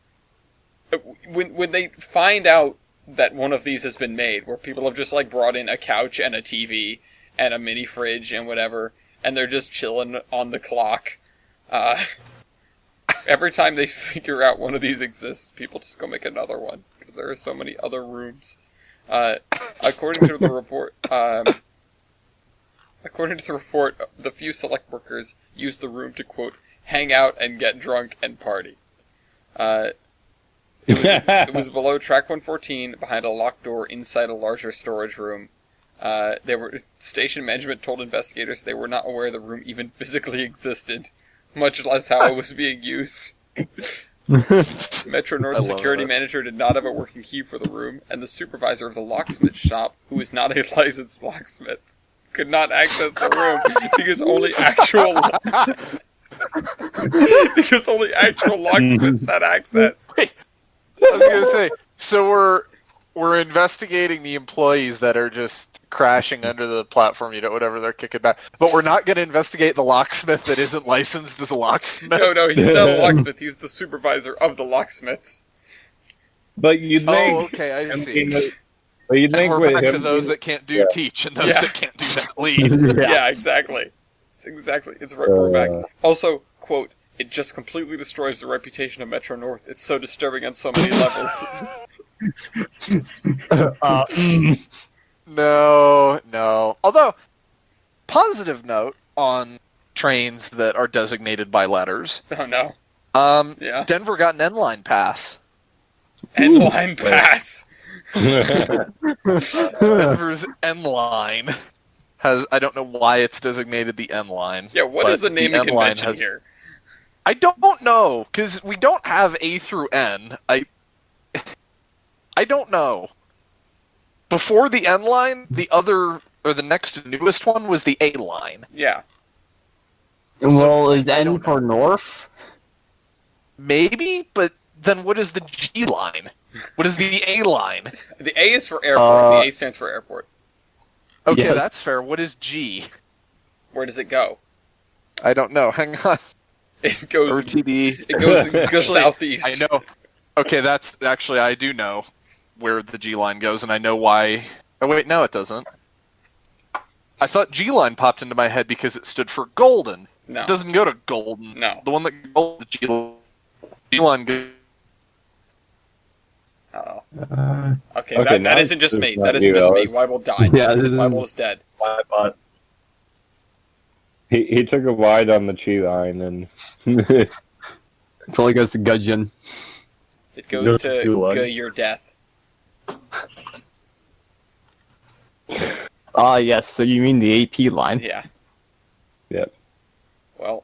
when they find out that one of these has been made, where people have just like brought in a couch and a TV and a mini fridge and whatever, and they're just chilling on the clock. Every time they figure out one of these exists, people just go make another one because there are so many other rooms. According to the report, the few select workers used the room to, quote, hang out and get drunk and party. It was below track 114, behind a locked door inside a larger storage room. Station management told investigators they were not aware the room even physically existed, much less how it was being used. Metro North security manager did not have a working key for the room, and the supervisor of the locksmith shop, who is not a licensed locksmith, could not access the room because only actual locksmiths had access. I was gonna say, so we're investigating the employees that are just crashing under the platform, whatever they're kicking back. But we're not going to investigate the locksmith that isn't licensed as a locksmith. No, he's not a locksmith. He's the supervisor of the locksmiths. But you'd think... Oh, okay, I see. But you'd think we're back to those that can't do teach and those that can't do that lead. Yeah, exactly. It's we're back. Also, quote, it just completely destroys the reputation of Metro North. It's so disturbing on so many levels. No. Although, positive note on trains that are designated by letters. Oh no. Yeah. Denver got an N-line pass. N-line pass. Denver's N-line has, I don't know why it's designated the N-line. Yeah, what is the naming convention here? I don't know, because we don't have A through N. I don't know. Before the N-line, the next newest one was the A-line. Yeah. Well, is N for North? Maybe, but then what is the G line? What is the A line? The A is for airport. The A stands for airport. Okay, Yes. that's fair. What is G? Where does it go? I don't know. Hang on. It goes. RTD. It goes Actually, southeast. I know. Okay, that's actually I do know where the G line goes, and I know why. Oh wait, no, it doesn't. I thought G line popped into my head because it stood for golden. No. It doesn't go to golden. No. The one that goes to G line goes. Uh-oh. Okay, Okay, that now isn't just it's me. not That isn't you, just me. Alex. Weibel died. Yeah, this is- Weibel is dead. My butt. He took a wide on the Chi line and It only goes to Gudgeon. It goes Go to Gulag. your death. Ah, yes. So you mean the AP line? Yeah. Yep. Well,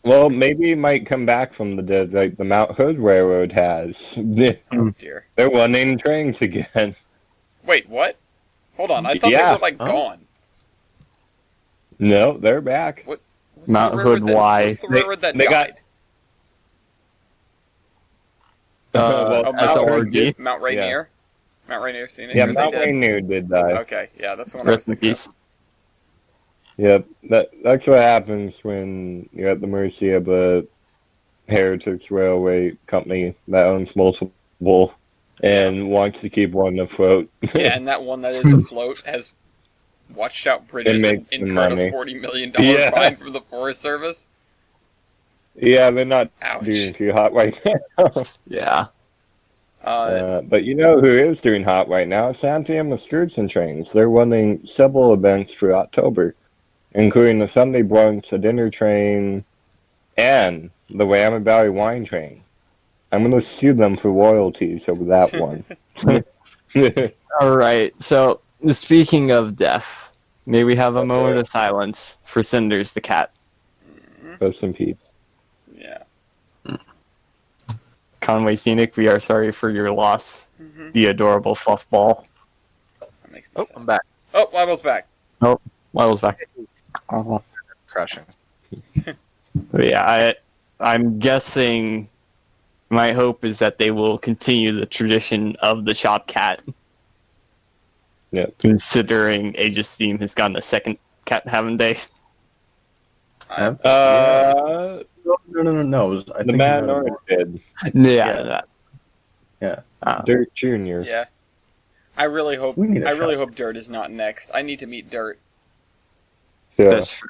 well, maybe it might come back from the dead like the Mount Hood Railroad has. oh dear. They're running trains again. Wait, what? Hold on. I thought Yeah. they were like gone. No, they're back. What's Mount the railroad Hood that, Y. What's the railroad that They got- died? Well, Oh, Mount Hood SRD. did- Mount Rainier. Mount Rainier Scenic. Yeah, Are they Mount dead? Rainier did die. Okay, yeah, that's the one I was Rest in thinking peace. of. Yep, that's what happens when you're at the mercy of a heritage railway company that owns multiple and wants to keep one afloat. Yeah, and that one that is afloat has watched out bridges It and makes incurred money. a $40 million Yeah. fine from the Forest Service. Yeah, they're not Ouch. doing too hot right now. Yeah. But you know who is doing hot right now? Santiam Sturgeon trains. They're running several events for October, including the Sunday brunch, a dinner train, and the Willamette Valley wine train. I'm going to sue them for royalties over that one. All right. So speaking of death, may we have a moment of silence for Cinders the cat? Rest in peace. Yeah. Conway Scenic, we are sorry for your loss. Mm-hmm. The adorable fluff ball. That makes me Oh, sad. I'm back. Oh, Weibel's back. Wild's back. Oh. Crashing. Yeah, I'm guessing. My hope is that they will continue the tradition of the shop cat. Yep. Considering Aegis Steam has gotten a second cat having day. Have- Uh, No. It was, I the think Man it was- Orange did. Yeah. Yeah. Dirt Jr. Yeah. I really hope We need a hope Dirt is not next. I need to meet Dirt. Yeah. That's true.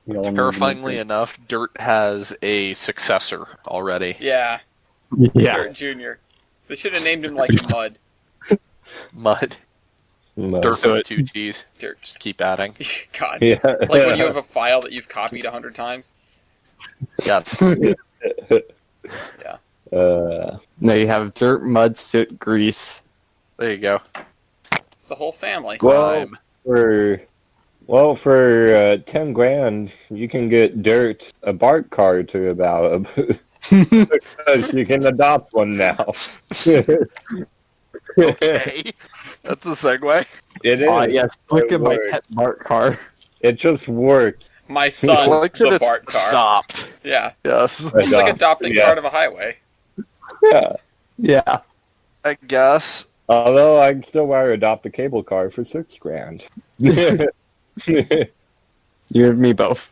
We all need to Terrifyingly meet enough, Dirt has a successor already. Yeah. Yeah. Dirt Jr. They should have named him like Mud. Mud. No. Dirt So with two T's. Dirt. Just keep adding. God. Yeah. Like when you have a file that you've copied 100 times. Yes. Now you have dirt, mud, soot, grease. There you go. It's the whole family. Well, Crime. for 10 grand, you can get Dirt a BART card to about because you can adopt one now. Okay. That's a segue. It is. Yes, look It at my works. pet Bart car. It just works. My son, I like that the it's BART car. stopped. Yeah. Yes. It's like adopting Yeah. part of a highway. Yeah. Yeah. I guess. Although I'd still rather adopt a cable car for 6 grand. You and me both.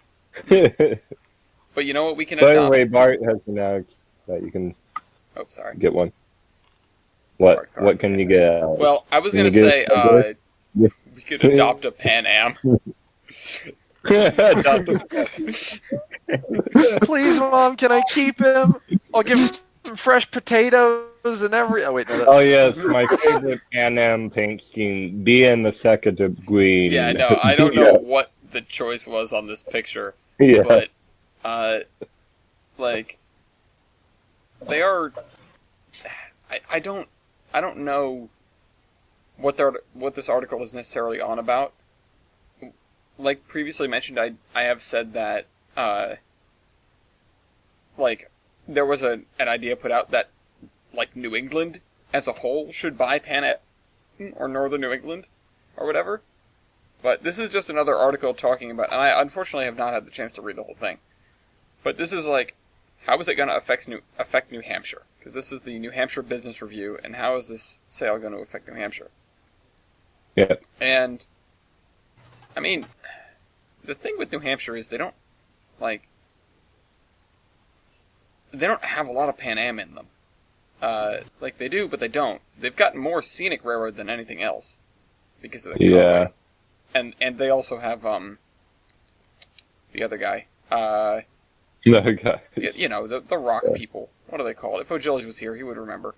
But you know what we can By the adopt? way, BART has announced that you can Oh, sorry. get one. What? BART card. What can you get? Alex? Well, I was Can going you to get say a- we could adopt a Pan Am. Please, Mom, can I keep him? I'll give him fresh potatoes and every. Oh wait, no. Oh yes, my favorite Pan Am paint scheme. Be in the second of green. Yeah, no, I don't know what the choice was on this picture, Yeah. but like they are. I don't know what this article is necessarily on about. Like previously mentioned, I have said that like there was an idea put out that like New England as a whole should buy Pan Am or Northern New England or whatever. But this is just another article talking about, and I unfortunately have not had the chance to read the whole thing. But this is like, how is it going to affect New Hampshire? Because this is the New Hampshire Business Review, and how is this sale going to affect New Hampshire? Yeah. And I mean, the thing with New Hampshire is they don't have a lot of Pan Am in them. Like they do, but they don't. They've got more scenic railroad than anything else because of the Conway. And they also have the other guy. No guy. You know, the rock people. What do they call it? If O'Gillies was here, he would remember.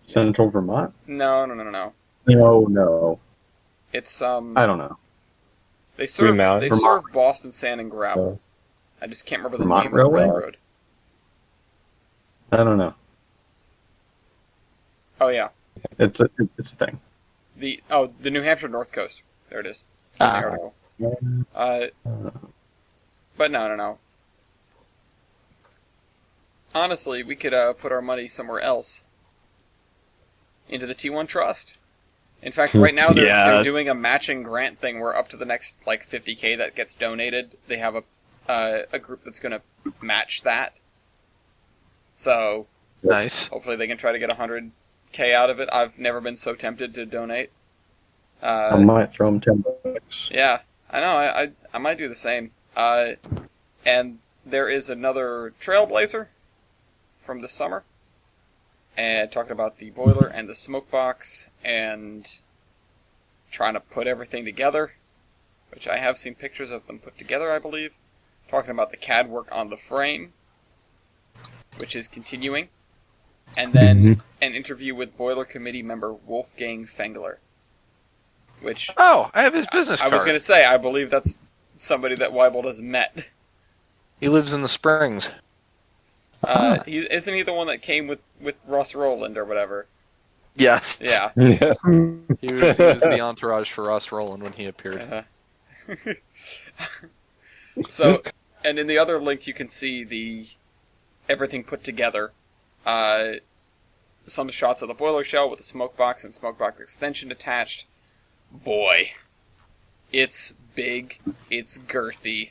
Central Vermont? No. No. It's I don't know. They serve Vermont. Boston Sand and Gravel. I just can't remember the Vermont name of the Railway? railroad. I don't know. Oh yeah, It's a thing. the New Hampshire North Coast. There it is. In the article. But no. Honestly, we could put our money somewhere else. Into the T1 Trust. In fact, right now they're doing a matching grant thing where up to the next like $50,000 that gets donated, they have a group that's going to match that. So Nice. hopefully they can try to get $100,000 out of it. I've never been so tempted to donate. I might throw them $10. Yeah, I know. I might do the same. And there is another Trailblazer from this summer. And talking about the boiler and the smoke box and trying to put everything together, which I have seen pictures of them put together, I believe. Talking about the CAD work on the frame, which is continuing. And then an interview with Boiler Committee member Wolfgang Fengler. Which Oh, I have his business I card. was going to say, I believe that's somebody that Weibold has met. He lives in the Springs. Isn't he the one that came with Ross Rowland or whatever? Yes. Yeah. Yeah. He was the entourage for Ross Rowland when he appeared. So, and in the other link you can see the everything put together. Some shots of the boiler shell with the smoke box and smoke box extension attached. Boy, it's big, it's girthy,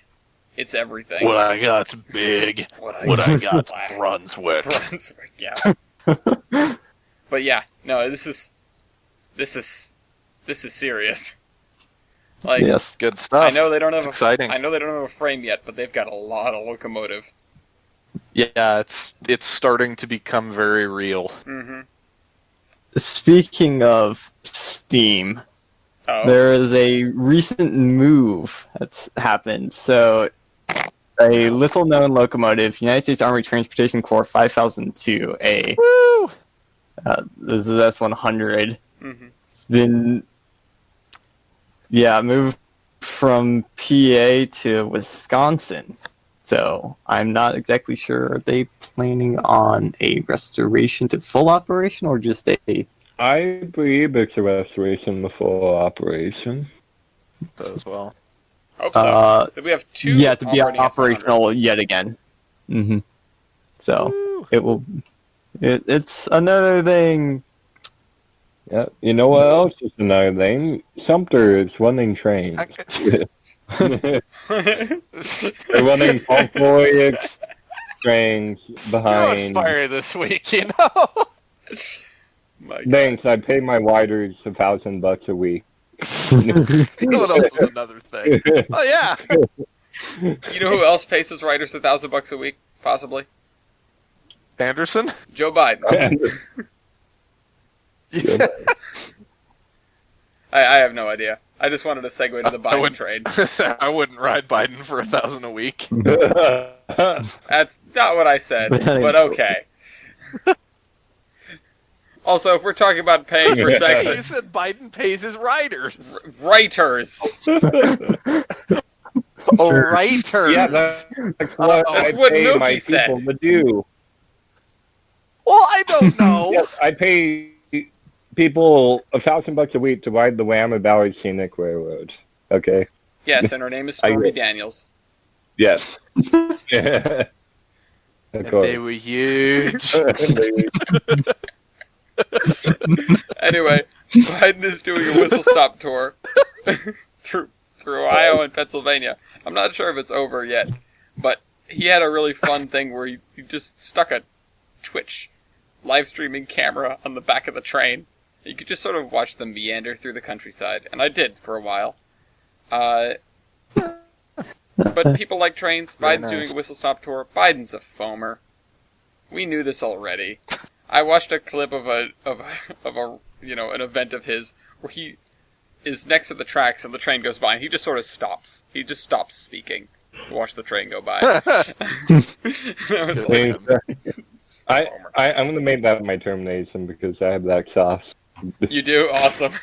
it's everything. What I got's big. What I got's Brunswick. Brunswick, yeah. But yeah, no, this is serious. Like, Yes. Good stuff. I know they don't have exciting. I know they don't have a frame yet, but they've got a lot of locomotive. Yeah, it's starting to become very real. Mm-hmm. Speaking of Steam, there is a recent move that's happened. So, a little-known locomotive, United States Army Transportation Corps 5002, Woo! this is S100. Mm-hmm. It's been, moved from PA to Wisconsin. So, I'm not exactly sure. Are they planning on a restoration to full operation or just a... I believe it's a restoration of full operation. So as well. Hope so. We have two. Yeah, to be operating operational S100s. yet again. Mm-hmm. So Woo! it will. It's another thing. Yeah. You know what else is another thing? Sumter is running trains. They're running Voyage trains You're on behind. fire this week, you know? My God. Thanks, I pay my widers $1,000 a week. You know what else is another thing? Oh, yeah. You know who else pays his writers $1,000 a week? Possibly Anderson? Joe Biden. I have no idea. I just wanted to segue to the Biden trade. I wouldn't ride Biden for $1,000 a week. That's not what I said, but okay. Also, if we're talking about paying for sex, You said Biden pays his riders. writers. Oh, writers. Yeah, that's what That's I what pay Mookie my said. people to do. Well, I don't know. Yes, I pay people $1,000 a week to ride the Willamette Valley Scenic Railroad. Okay. Yes, and her name is Stormy Daniels. Yes. And they were huge. Anyway, Biden is doing a whistle-stop tour through Ohio and Pennsylvania. I'm not sure if it's over yet, but he had a really fun thing where he just stuck a Twitch live streaming camera on the back of the train. You could just sort of watch them meander through the countryside, and I did for a while. But people like trains. Biden's doing a whistle-stop tour. Biden's a foamer. We knew this already. I watched a clip of a an event of his where he is next to the tracks and the train goes by and he just sort of stops. He just stops speaking to watch the train go by. I was like, I'm going to make that my termination because I have that sauce. you do? Awesome.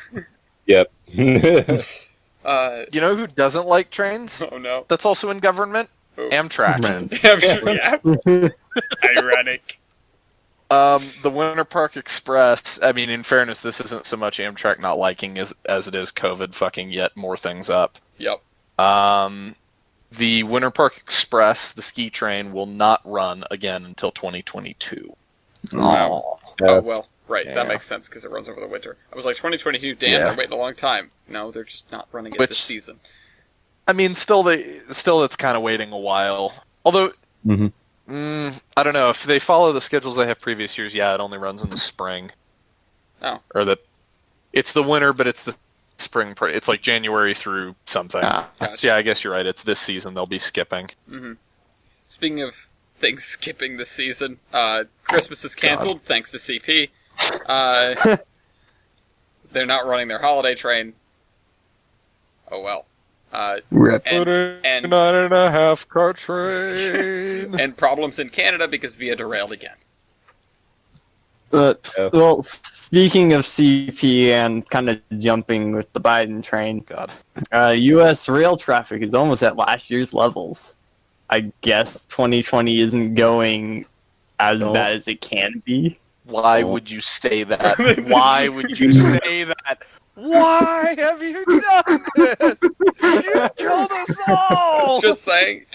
Yep. You know who doesn't like trains? Oh no. That's also in government? Who? Amtrak. Yeah. Ironic. The Winter Park Express, I mean, in fairness, this isn't so much Amtrak not liking as it is COVID fucking yet more things up. Yep. The Winter Park Express, the ski train, will not run again until 2022. Wow. Oh, well, right. Yeah. That makes sense because it runs over the winter. I was like, 2022, damn, Yeah. They're waiting a long time. No, they're just not running it this season. I mean, still it's kind of waiting a while. Although, I don't know. If they follow the schedules they have previous years, yeah, it only runs in the spring. Oh. Or it's the winter, but it's the spring. It's like January through something. Gotcha. So yeah, I guess you're right. It's this season they'll be skipping. Mm-hmm. Speaking of things skipping this season, Christmas is canceled thanks to CP. They're not running their holiday train. Oh well. Rip. And 9.5 car train. And problems in Canada because Via derailed again. But, well, speaking of CP and kind of jumping with the Biden train, U.S. rail traffic is almost at last year's levels. I guess 2020 isn't going as bad as it can be. Why would you say that? Why would you say that? Why have you done this? You killed us all! Just saying.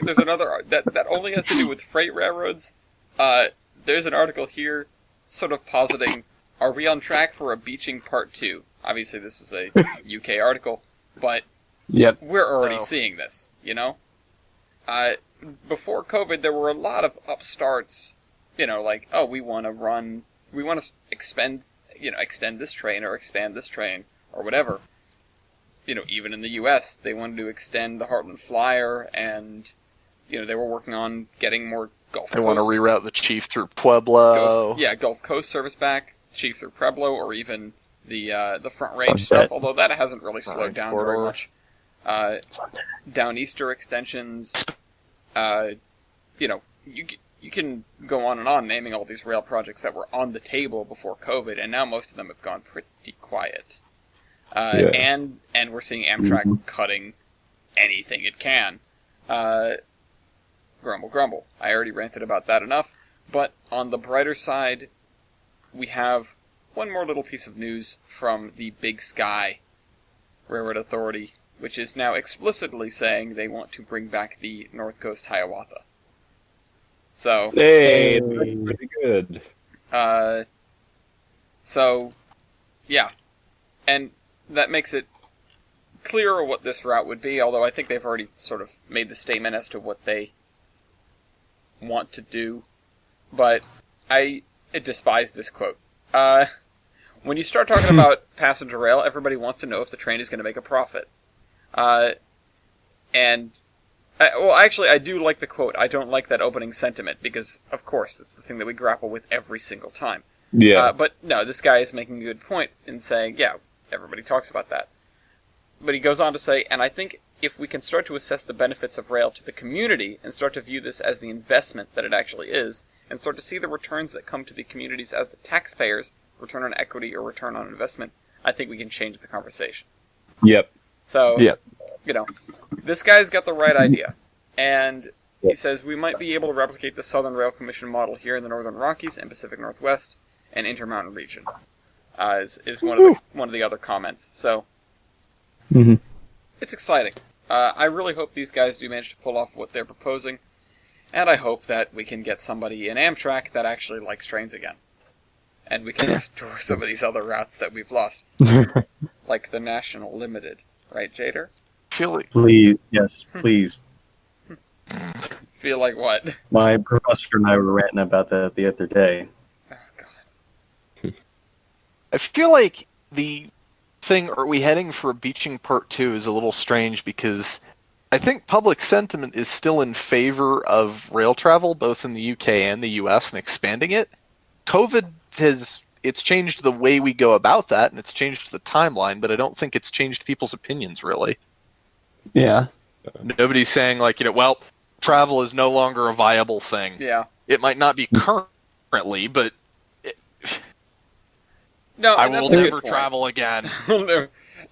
There's another that only has to do with freight railroads. There's an article here, sort of positing: are we on track for a beaching part 2? Obviously, this was a UK article, but we're already seeing this. You know, before COVID, there were a lot of upstarts. You know, like, oh, we want to extend this train or expand this train or whatever. You know, even in the U.S., they wanted to extend the Heartland Flyer, and they were working on getting more Gulf Coast. They want to reroute the Chief through Pueblo. Gulf Coast service back, Chief through Pueblo, or even the Front Range stuff. Although that hasn't really slowed down very much. Downeaster extensions. You can go on and on naming all these rail projects that were on the table before COVID, and now most of them have gone pretty quiet. And we're seeing Amtrak cutting anything it can. Grumble. I already ranted about that enough. But on the brighter side, we have one more little piece of news from the Big Sky Railroad Authority, which is now explicitly saying they want to bring back the North Coast Hiawatha. So, hey, that's pretty good. Yeah. And that makes it clearer what this route would be, although I think they've already sort of made the statement as to what they want to do. But I despise this quote. When you start talking about passenger rail, everybody wants to know if the train is going to make a profit. Actually, I do like the quote. I don't like that opening sentiment, because, of course, it's the thing that we grapple with every single time. Yeah. But, no, this guy is making a good point in saying, yeah, everybody talks about that. But he goes on to say, and I think if we can start to assess the benefits of rail to the community and start to view this as the investment that it actually is, and start to see the returns that come to the communities as the taxpayers, return on equity or return on investment, I think we can change the conversation. Yep. So, Yep. you know, this guy's got the right idea. And he says we might be able to replicate the Southern Rail Commission model here in the Northern Rockies and Pacific Northwest and Intermountain region, is one of the other comments. So, it's exciting. I really hope these guys do manage to pull off what they're proposing, and I hope that we can get somebody in Amtrak that actually likes trains again. And we can restore some of these other routes that we've lost. Like the National Limited. Right, Jader? Please, yes, please. Feel like what? My professor and I were ranting about that the other day. Oh, God. I feel like the thing, are we heading for a beaching part 2 is a little strange because I think public sentiment is still in favor of rail travel, both in the UK and the US, and expanding it. COVID it's changed the way we go about that, and it's changed the timeline, but I don't think it's changed people's opinions, really. Yeah. Nobody's saying, like, well, travel is no longer a viable thing. Yeah. It might not be currently, but No, I and will that's a good never point. travel again.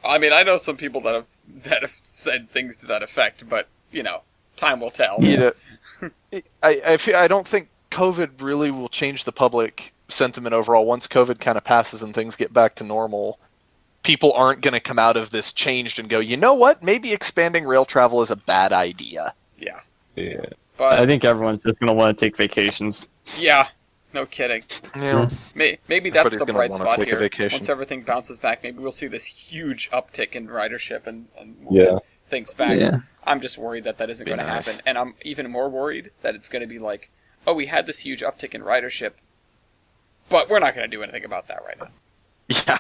I mean, I know some people that have said things to that effect, but, time will tell. I don't think COVID really will change the public sentiment overall. Once COVID kind of passes and things get back to normal, people aren't going to come out of this changed and go, you know what, maybe expanding rail travel is a bad idea. Yeah. Yeah. But I think everyone's just going to want to take vacations. yeah, no kidding. Yeah. Maybe that's Everybody's the gonna bright wanna spot take a here. vacation. Once everything bounces back, maybe we'll see this huge uptick in ridership and more things back. Yeah. I'm just worried that isn't going to happen. And I'm even more worried that it's going to be like, oh, we had this huge uptick in ridership, but we're not going to do anything about that right now. Yeah.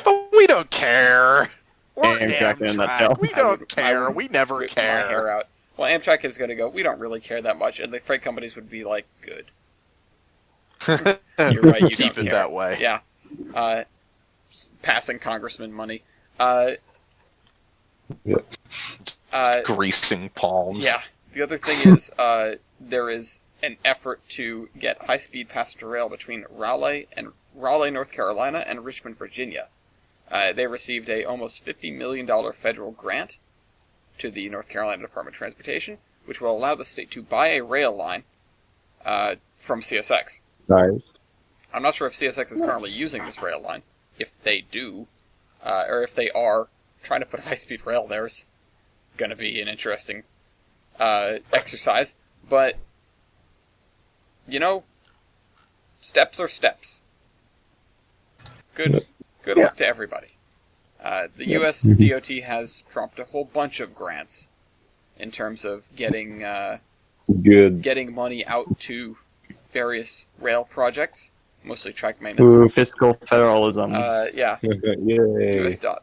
But we don't care. We're Amtrak in a Amtrak. nutshell. We don't care. We never Rip care. my hair out. Well, Amtrak is going to go, we don't really care that much, and the freight companies would be like, good. You're right, you Keep don't it care. that way. Yeah. Passing congressman money. Greasing palms. Yeah. The other thing is, there is an effort to get high-speed passenger rail between Raleigh, North Carolina, and Richmond, Virginia. They received a almost $50 million federal grant to the North Carolina Department of Transportation, which will allow the state to buy a rail line from CSX. Nice. I'm not sure if CSX is currently using this rail line. If they do, or if they are trying to put high-speed rail there, is going to be an interesting exercise. But, steps are steps. Good luck to everybody. The U.S. DOT has trumped a whole bunch of grants in terms of getting money out to various rail projects, mostly track maintenance. Ooh, fiscal federalism. Yeah. Yay. U.S. DOT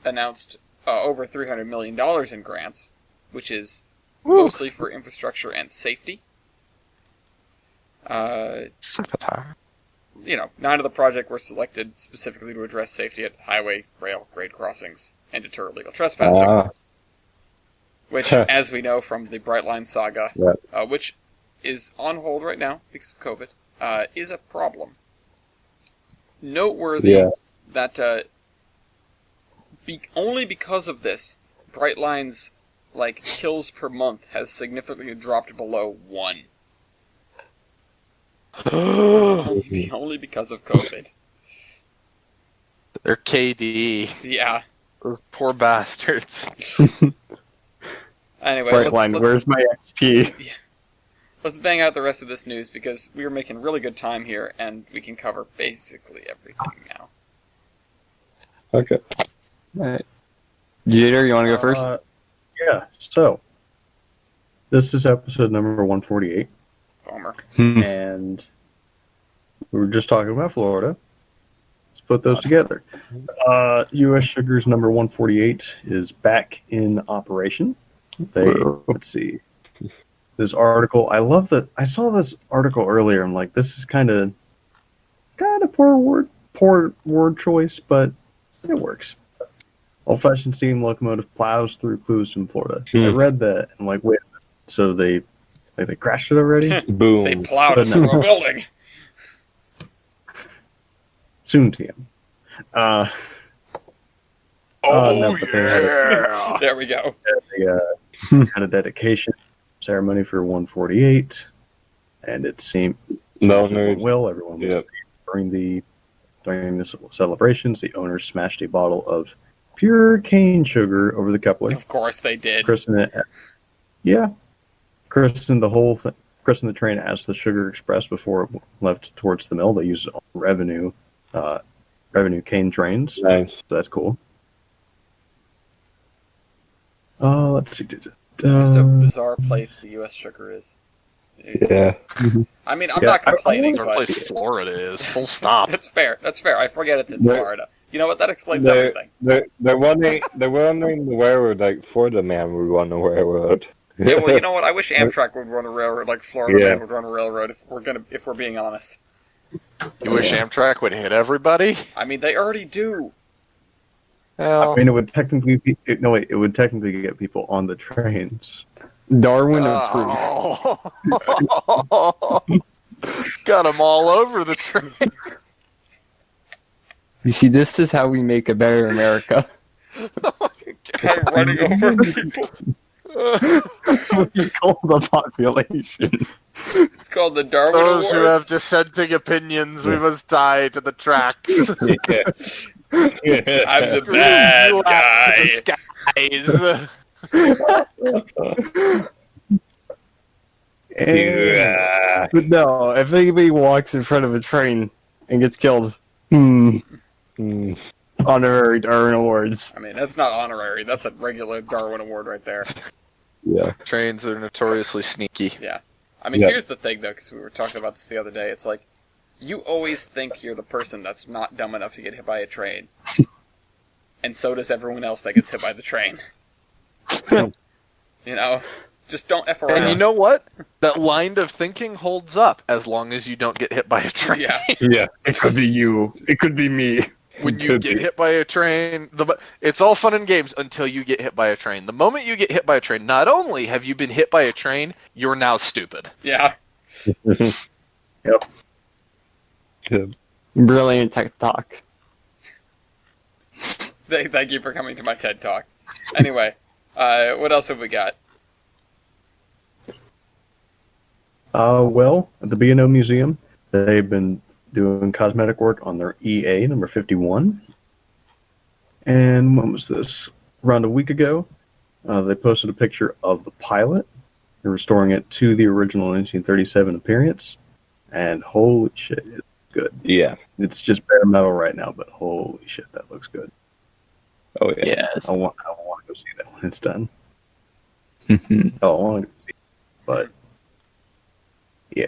announced over $300 million in grants, which is mostly for infrastructure and safety. 9 of the projects were selected specifically to address safety at highway, rail, grade crossings, and deter illegal trespassing. Which, as we know from the Brightline saga, which is on hold right now because of COVID, is a problem. Noteworthy that only because of this, Brightline's kills per month has significantly dropped below 1. Only because of COVID. They're KD. Yeah. Poor bastards. Anyway, Brightline, where's my XP? Let's bang out the rest of this news because we are making really good time here and we can cover basically everything now. Okay. Alright. Jeter, you want to go first? Yeah, so this is episode number 148. Homer. And we were just talking about Florida. Let's put those together. U.S. Sugars number 148 is back in operation. Let's see. This article, I love that. I saw this article earlier. I'm like, this is kind of poor word choice, but it works. Old-fashioned steam locomotive plows through Clewiston, Florida. I read that. I'm like, wait. So they crashed it already? Boom. They plowed it through a building. Soon, TM. Oh, but they had There we go. had a dedication ceremony for 148, and it seemed owners, everyone was during the celebrations. The owners smashed a bottle of pure cane sugar over the coupler. Of course they did. Christened the christened the train as the Sugar Express before it left towards the mill. They used revenue cane trains. Nice. So that's cool. Let's see. Just a bizarre place the U.S. sugar is. Yeah. I mean, I'm not complaining, Bizarre but place Florida is. Full stop. that's fair. That's fair. I forget it's in They're- Florida. You know what? That explains everything. They're wondering the railroad like Florida man would run a railroad. Yeah, well, you know what? I wish Amtrak would run a railroad like Florida Yeah. Man would run a railroad. If we're being honest. You wish Amtrak would hit everybody? I mean, they already do. Well, I mean, it would technically get people on the trains. Darwin approved. oh. Got them all over the train. You see, this is how we make a better America. By running over people. We call the population. It's called the Darwin Those who have Awards. dissenting opinions, we must tie to the tracks. I'm the bad You guy. to the Yeah. But no, if anybody walks in front of a train and gets killed, honorary Darwin Awards. I mean, that's not honorary. That's a regular Darwin Award right there. Yeah. Trains are notoriously sneaky. Yeah. I mean, Yeah. here's the thing, though, because we were talking about this the other day. It's like, you always think you're the person that's not dumb enough to get hit by a train. And so does everyone else that gets hit by the train. You know? Just don't F around. And you know what? That line of thinking holds up as long as you don't get hit by a train. Yeah. Yeah. It could be you. It could be me. When you Could get be. hit by a train, it's all fun and games until you get hit by a train. The moment you get hit by a train, not only have you been hit by a train, you're now stupid. Yeah. Yep. Brilliant tech talk. Thank you for coming to my TED Talk. Anyway, what else have we got? Well, at the B&O Museum, they've been doing cosmetic work on their EA number 51. And when was this? Around a week ago, they posted a picture of the pilot. They're restoring it to the original 1937 appearance. And holy shit, it's good. Yeah. It's just bare metal right now, but holy shit, that looks good. Oh yeah. Yes. I want to go see that when it's done. I want to go see it. But, yeah.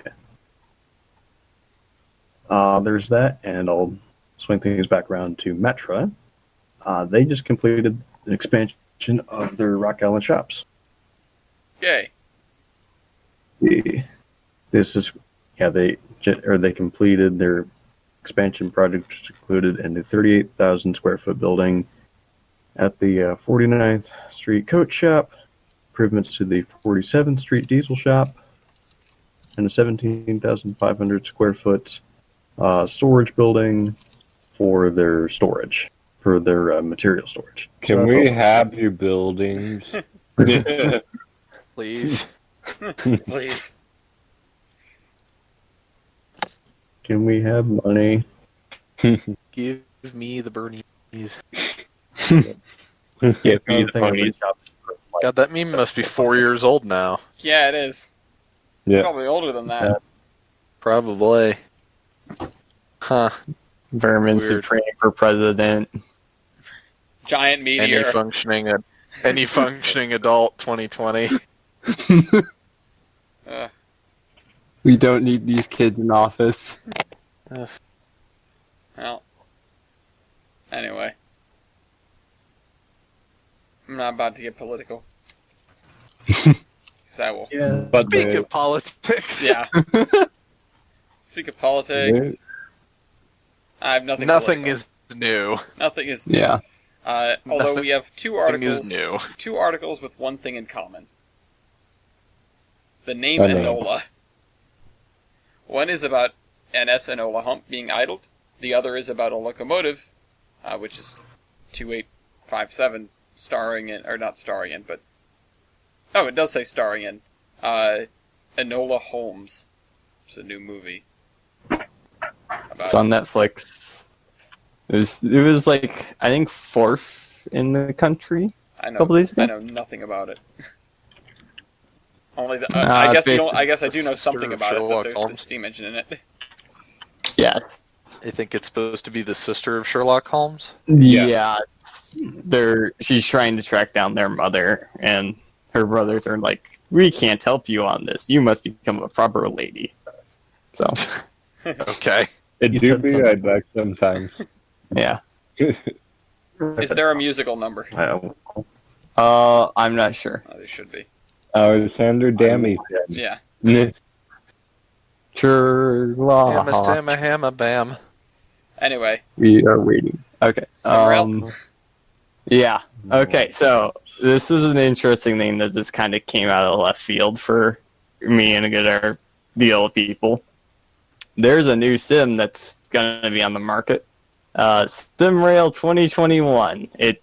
There's that, and I'll swing things back around to Metra. They just completed an expansion of their Rock Island shops. Yay. See, this is they completed their expansion project, which included a new 38,000 square foot building at the 49th Street Coach Shop, improvements to the 47th Street Diesel Shop, and a 17,500 square foot storage building for their storage, for their material storage. Can So that's we all. have your buildings? Please. Please. Can we have money? Give me the Bernies. Give me the Another thing I ponies. reached out to, God, that meme must be 4 years old now. Yeah, it is. Yeah. Probably older than that. Probably. Huh. Vermin Weird. Supreme for president. Giant meteor. Any functioning adult 2020. We don't need these kids in office. Well. Anyway. I'm not about to get political. Because I will. Yeah. But Speak the- of politics. Yeah. Speak of politics. I have nothing. Nothing political. is new. Nothing is. Yeah. Although Nothing we have two is articles with one thing in common. The name Oh, no. Enola. One is about an Enola hump being idled. The other is about a locomotive, which is 2857, starring in, or not starring in, but... Oh, it does say starring in. Enola Holmes. It's a new movie. It's on Netflix. It was like, I think 4th in the country. I know. Couple days ago? I know nothing about it. Only I guess I do know something about it. That there's the steam engine in it. Yes. I think it's supposed to be the sister of Sherlock Holmes. Yeah. She's trying to track down their mother, and her brothers are like, "We can't help you on this. You must become a proper lady." So. Okay. It do be right back sometimes. Yeah. Is there a musical number? I'm not sure. Oh, there should be. Alexander Dammy. Yeah. Sherlock. Hammer, hammer, bam. Anyway. We are waiting. Okay. Simrail? Yeah. Okay, so this is an interesting thing that just kind of came out of left field for me and a good deal of people. There's a new sim that's going to be on the market. SimRail 2021. It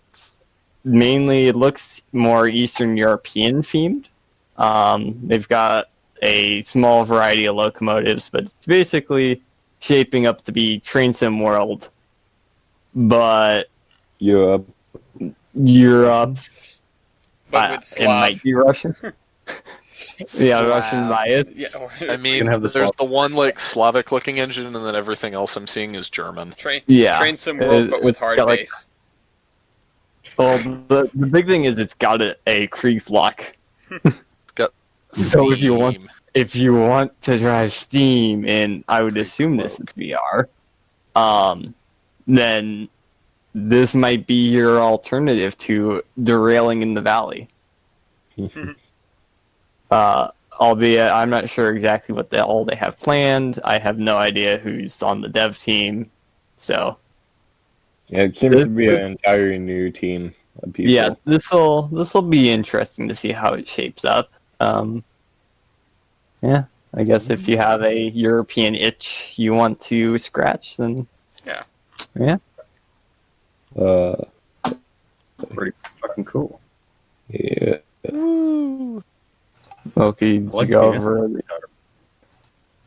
looks more Eastern European themed. They've got a small variety of locomotives, but it's basically shaping up to be Train Sim World. But Europe. But with it Slav. might be Russian. Yeah, Russian bias. Yeah. I mean, have the there's the one like Slavic-looking engine, and then everything else I'm seeing is German. Train Sim Yeah. World, but with hard got, base. Well, the big thing is it's got a Kriegslock. It's got So if you steam. want to drive Steam, and I would assume this is VR, then this might be your alternative to derailing in the valley. Albeit, I'm not sure exactly what all they have planned. I have no idea who's on the dev team. So, Yeah, it seems to be an entirely new team of people. yeah, this will be interesting to see how it shapes up. Yeah, I guess if you have a European itch you want to scratch, then yeah. Pretty fucking cool. Yeah. Okay, to like go the over.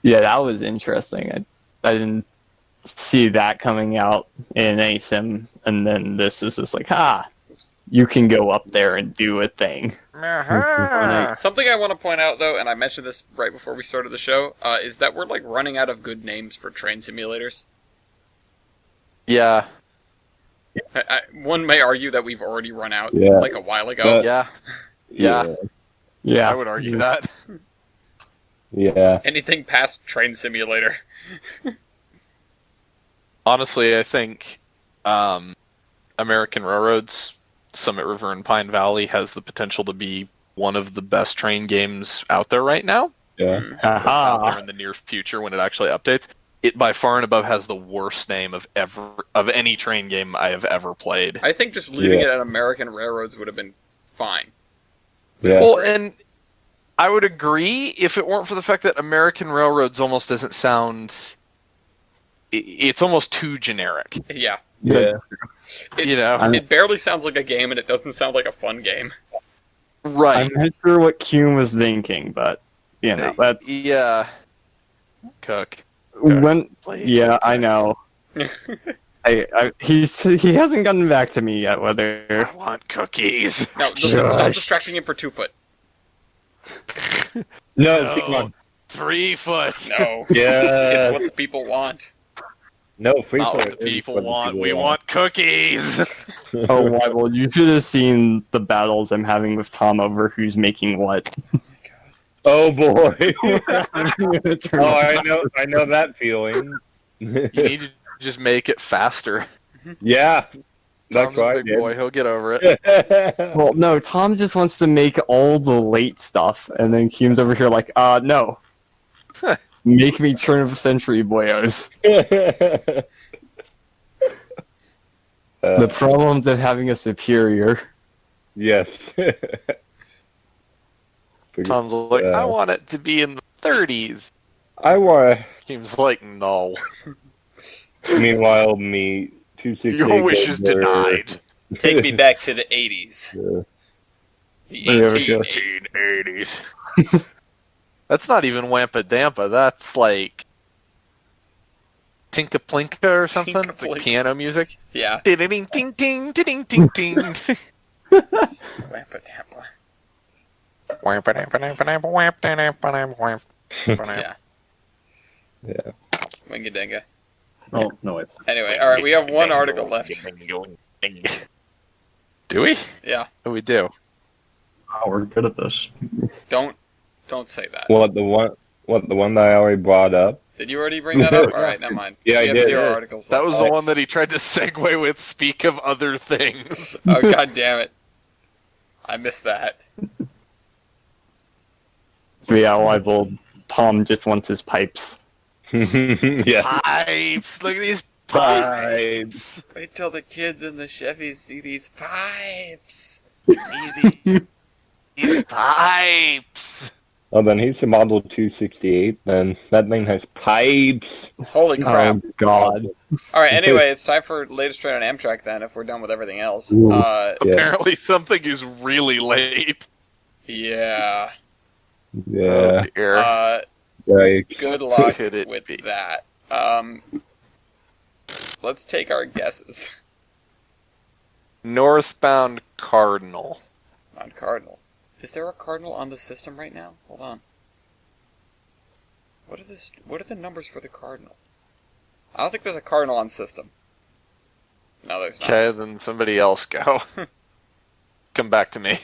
Yeah, that was interesting. I didn't see that coming out in a sim, and then this is just like, you can go up there and do a thing. Something I want to point out, though, and I mentioned this right before we started the show, is that we're like running out of good names for train simulators. Yeah. One may argue that we've already run out like a while ago. Yeah. Yeah, I would argue that. Yeah. Anything past train simulator. Honestly, I think American Railroads, Summit River and Pine Valley has the potential to be one of the best train games out there right now. Yeah. Out there in the near future when it actually updates. It by far and above has the worst name of any train game I have ever played. I think just leaving it at American Railroads would have been fine. Yeah. Well, and I would agree if it weren't for the fact that American Railroads almost doesn't sound... It's almost too generic. Yeah. Yeah. It barely sounds like a game, and it doesn't sound like a fun game. Right. I'm not sure what Kuhn was thinking, but that's Yeah. Cook. Yeah, I know. He hasn't gotten back to me yet. Whether I want cookies. No, listen, stop distracting him for 2 foot. No, come on. 3 foot. No. Yeah. It's what the people want. No, free Not for what the people want. We want cookies. Oh, why? Well, you should have seen the battles I'm having with Tom over who's making what. Oh boy. I'm gonna turn I know that feeling. You need to just make it faster. Yeah. That's Tom's right. a big boy. He'll get over it. Well, no, Tom just wants to make all the late stuff, and then Kuhn's over here like, no. Make me turn-of-century boyos. Yeah. Tom's a big boy. He'll get over it. That's right. Tom's a big boy. He'll get over it. Yeah. The problems of having a superior. Yes. Tom's like, I want it to be in the 30s. I want. Seems like, no. Meanwhile, me 268. Your wish is denied. Take me back to the 80s. Yeah. The There we go. 1880s. That's not even Wampa Dampa. That's like Tinka Plinka or something. It's Tinka-Plinka. like piano music. Yeah. Ding ding ding ding ding ding ding. Wampa Dampa. Wampa dampa dampa dampa wampa dampa dampa wampa. Yeah. Yeah. Winga dinga. Oh, no, wait. Anyway, alright, we have one article left. Do we? Yeah. Oh, we do. Oh, we're good at this. Don't say that. What the one that I already brought up? Did you already bring that up? Alright, never mind. Yeah, we I have did. 0 articles That left. was the one that he tried to segue with. Speak of other things. Oh, god damn it. I missed that. Yeah, well, Tom just wants his pipes. Yeah. Pipes. Look at these pipes. Wait till the kids in the Chevys see these pipes. These pipes. Oh, then he's a Model 268. Then that thing has pipes. Holy crap. Oh, God. Alright, anyway, it's time for latest train on Amtrak then, if we're done with everything else. Ooh. Yeah. Apparently something is really late. Yeah. Oh dear. Yikes. Good luck Could it with be? that. Let's take our guesses Northbound Cardinal. on Cardinal. Is there a Cardinal on the system right now? Hold on. What are the numbers for the Cardinal? I don't think there's a Cardinal on system. No, there's not. Okay, then somebody else go. Come back to me.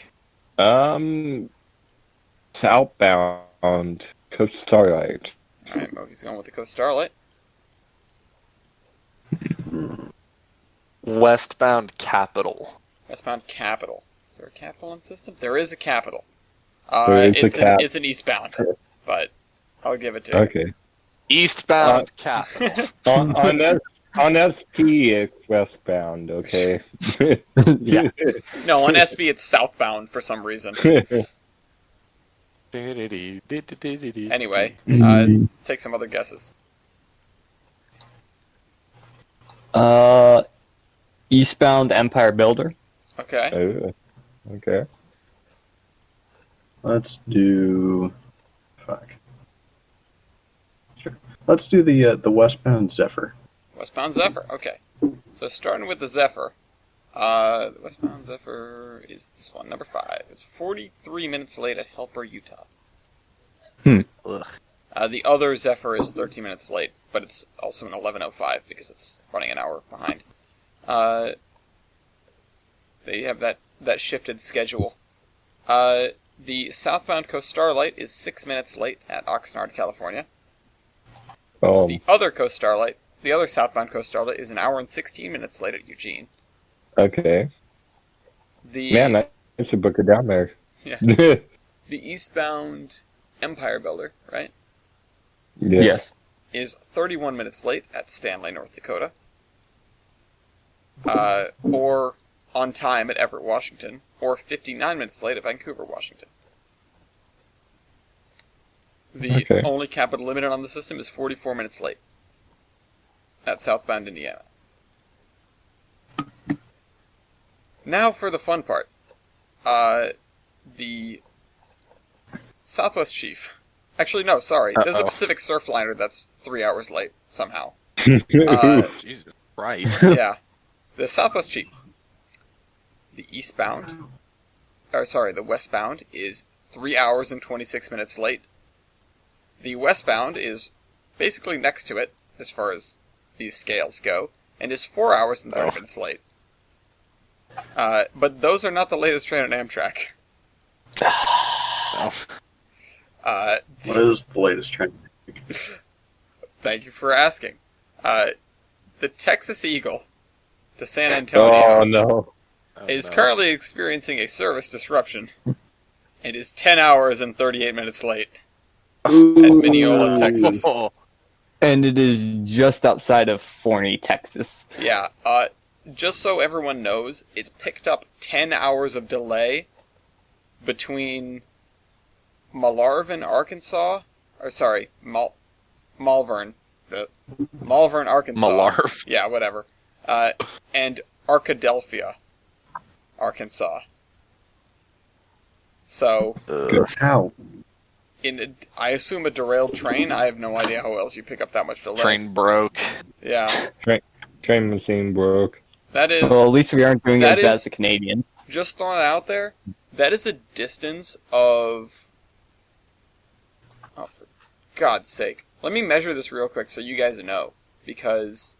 Southbound Coast Starlight. Alright, Moki's going with the Coast Starlight. Westbound Capital. Westbound Capital. Is there a Capital on system? There is a Capital. There is a It's an eastbound, but I'll give it to you. Okay. Eastbound Capital. On SP it's westbound. Okay. Yeah. No, on SB it's southbound for some reason. Anyway, let's take some other guesses. Eastbound Empire Builder. Okay. Oh, okay. Let's do. Fuck. Sure. Let's do the westbound Zephyr. Westbound Zephyr. Okay. So starting with the Zephyr. The westbound Zephyr is this one, number 5. It's 43 minutes late at Helper, Utah. Ugh. The other Zephyr is 13 minutes late, but it's also an 11:05 because it's running an hour behind. They have that shifted schedule. The southbound Coast Starlight is 6 minutes late at Oxnard, California. The other Coast Starlight, the other southbound Coast Starlight, is an hour and 16 minutes late at Eugene. Okay. Man, I should book it down there. Yeah. The eastbound Empire Builder, right, Yeah. Yes. is 31 minutes late at Stanley, North Dakota. Or on time at Everett, Washington, or 59 minutes late at Vancouver, Washington. The only capital limited on the system is 44 minutes late at southbound Indiana. Now for the fun part. The Southwest Chief. Actually, no, sorry. There's a Pacific Surfliner that's 3 hours late, somehow. Jesus Christ. Yeah. The Southwest Chief. The the westbound is 3 hours and 26 minutes late. The westbound is basically next to it, as far as these scales go, and is 4 hours and 30 minutes late. But those are not the latest train on Amtrak. What is the latest trend? Thank you for asking. The Texas Eagle to San Antonio is currently experiencing a service disruption. It is 10 hours and 38 minutes late at Mineola, Texas. And it is just outside of Forney, Texas. Yeah, just so everyone knows, it picked up 10 hours of delay between Malvern, Arkansas. Or sorry, Malvern. Malvern, Arkansas. Malarv. Yeah, whatever. And Arkadelphia, Arkansas. So, How? I assume a derailed train. I have no idea how else you pick up that much delay. Train broke. Yeah. Train machine broke. That is. Well, at least we aren't doing it that as bad is- as the Canadians. Just throwing it out there, that is a distance of... Oh, for God's sake. Let me measure this real quick so you guys know. Because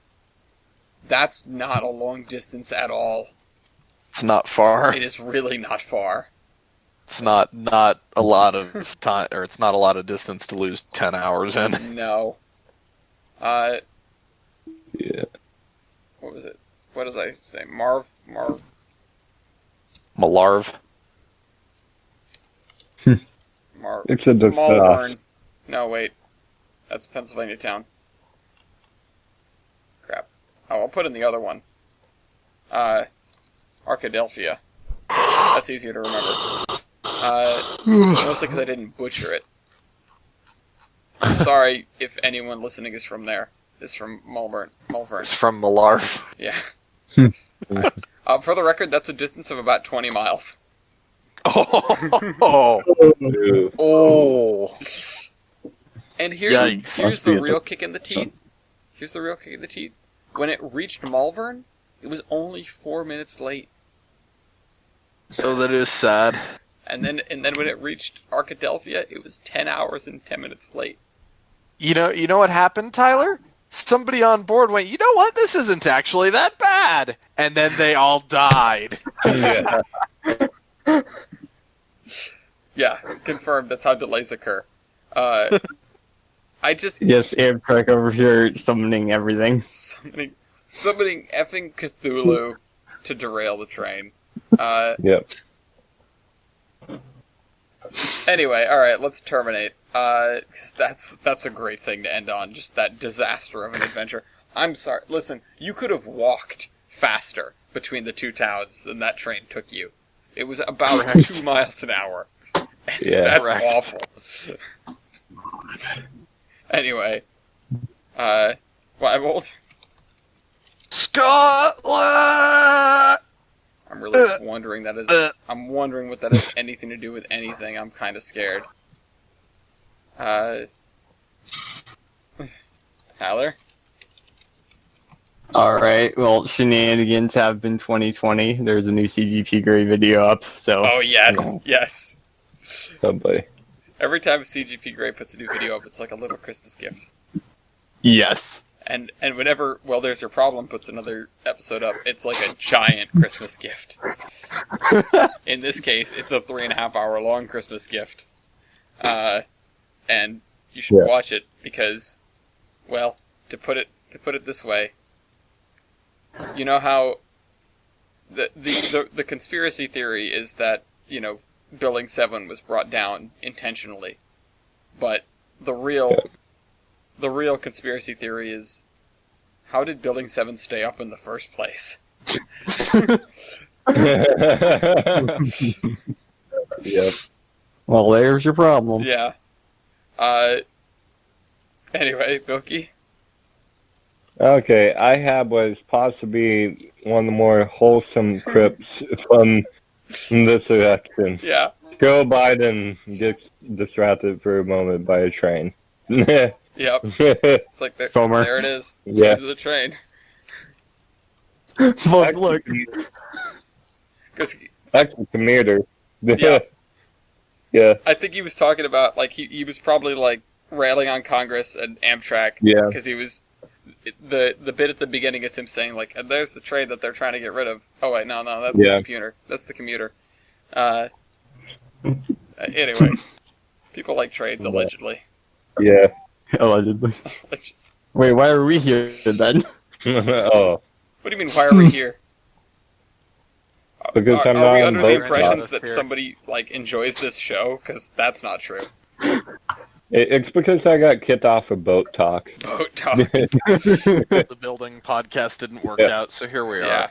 that's not a long distance at all. It's not far. It is really not far. It's not a lot of time, or it's not a lot of distance to lose 10 hours in. No. Yeah. What was it? What does I say? Malarv? It's a Malvern. No, wait. That's Pennsylvania town. Crap. Oh, I'll put in the other one. Arkadelphia. That's easier to remember. Mostly because I didn't butcher it. I'm sorry if anyone listening is from there. Is from Malvern. It's from Malarv. Yeah. For the record, that's a distance of about 20 miles. Oh. Oh. And here's Yikes. the real kick in the teeth. Here's the real kick in the teeth. When it reached Malvern, it was only 4 minutes late. Oh, that is sad. And then when it reached Arkadelphia, it was 10 hours and 10 minutes late. You know what happened, Tyler? Somebody on board went, you know what? This isn't actually that bad. And then they all died. Yeah. Yeah, confirmed. That's how delays occur. I just Yes, Amtrak over here summoning everything. summoning effing Cthulhu to derail the train. Yep. Anyway, all right, let's terminate. 'Cause that's a great thing to end on. Just that disaster of an adventure. I'm sorry. Listen, you could have walked faster between the two towns than that train took you. It was about 2 miles an hour. That's Correct. awful. Anyway, Wild. Scotland! I'm really wondering that is. I'm wondering what that has anything to do with anything. I'm kind of scared. Tyler? Alright, well, shenanigans have been 2020. There's a new CGP Grey video up, so... Oh, yes, yes. Somebody. Every time CGP Grey puts a new video up, it's like a little Christmas gift. Yes. And whenever Well There's Your Problem puts another episode up, it's like a giant Christmas gift. In this case, it's a 3.5 hour long Christmas gift. And you should watch it because, well, to put it this way, you know how the conspiracy theory is that, you know, Building 7 was brought down intentionally. But the real conspiracy theory is, how did Building 7 stay up in the first place? Yep. Well, there's your problem. Yeah. Anyway, Bilky? Okay, I have what is possibly one of the more wholesome clips from this election. Yeah. Joe Biden gets distracted for a moment by a train. Yep. It's like, there it is. Yeah. To the train. Folks, look. That's a commuter. Yeah. Yeah. I think he was talking about, like, he was probably, like, railing on Congress and Amtrak. Yeah. Because he was... The bit at the beginning is him saying, like, and there's the train that they're trying to get rid of. Oh, wait, no, that's the computer. That's the commuter. Anyway. People like trains, allegedly. Yeah. Allegedly. Wait, why are we here then? Oh. What do you mean, why are we here? Because I'm are not we on under the both impressions sides. that somebody, like, enjoys this show? Because that's not true. It's because I got kicked off of Boat Talk. Boat talk. The building podcast didn't work out, so here we are. Yeah.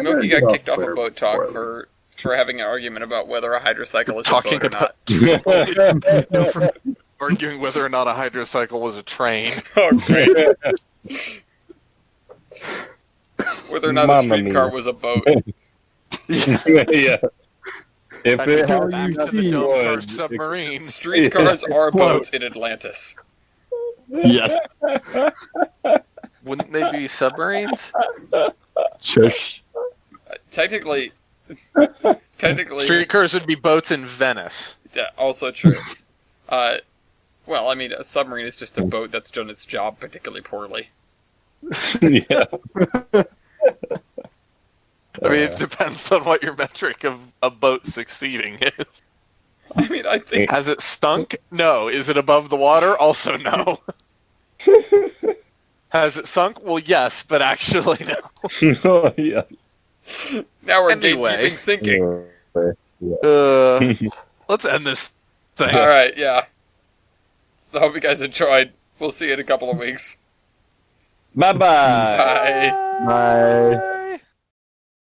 Milky got kicked off of Boat Talk for having an argument about whether a hydrocycle is a boat or not. No, for arguing whether or not a hydrocycle was a train. Oh, great. Whether or not a streetcar was a boat. Yeah. If And it we go had back to the Dunkirk submarine. Streetcars are boats in Atlantis. Yes. Wouldn't they be submarines? Shush. Technically, Streetcars would be boats in Venice. yeah, also true. Well, I mean, a submarine is just a boat that's done its job particularly poorly. Yeah. I mean, it depends on what your metric of a boat succeeding is. I mean, I think Has it stunk? No. Is it above the water? Also no. Has it sunk? Well, yes, but actually no. Oh, yeah. now we're Anyway. gatekeeping sinking. Let's end this thing. All right, yeah. I hope you guys enjoyed. We'll see you in a couple of weeks. Bye-bye. Bye. Bye.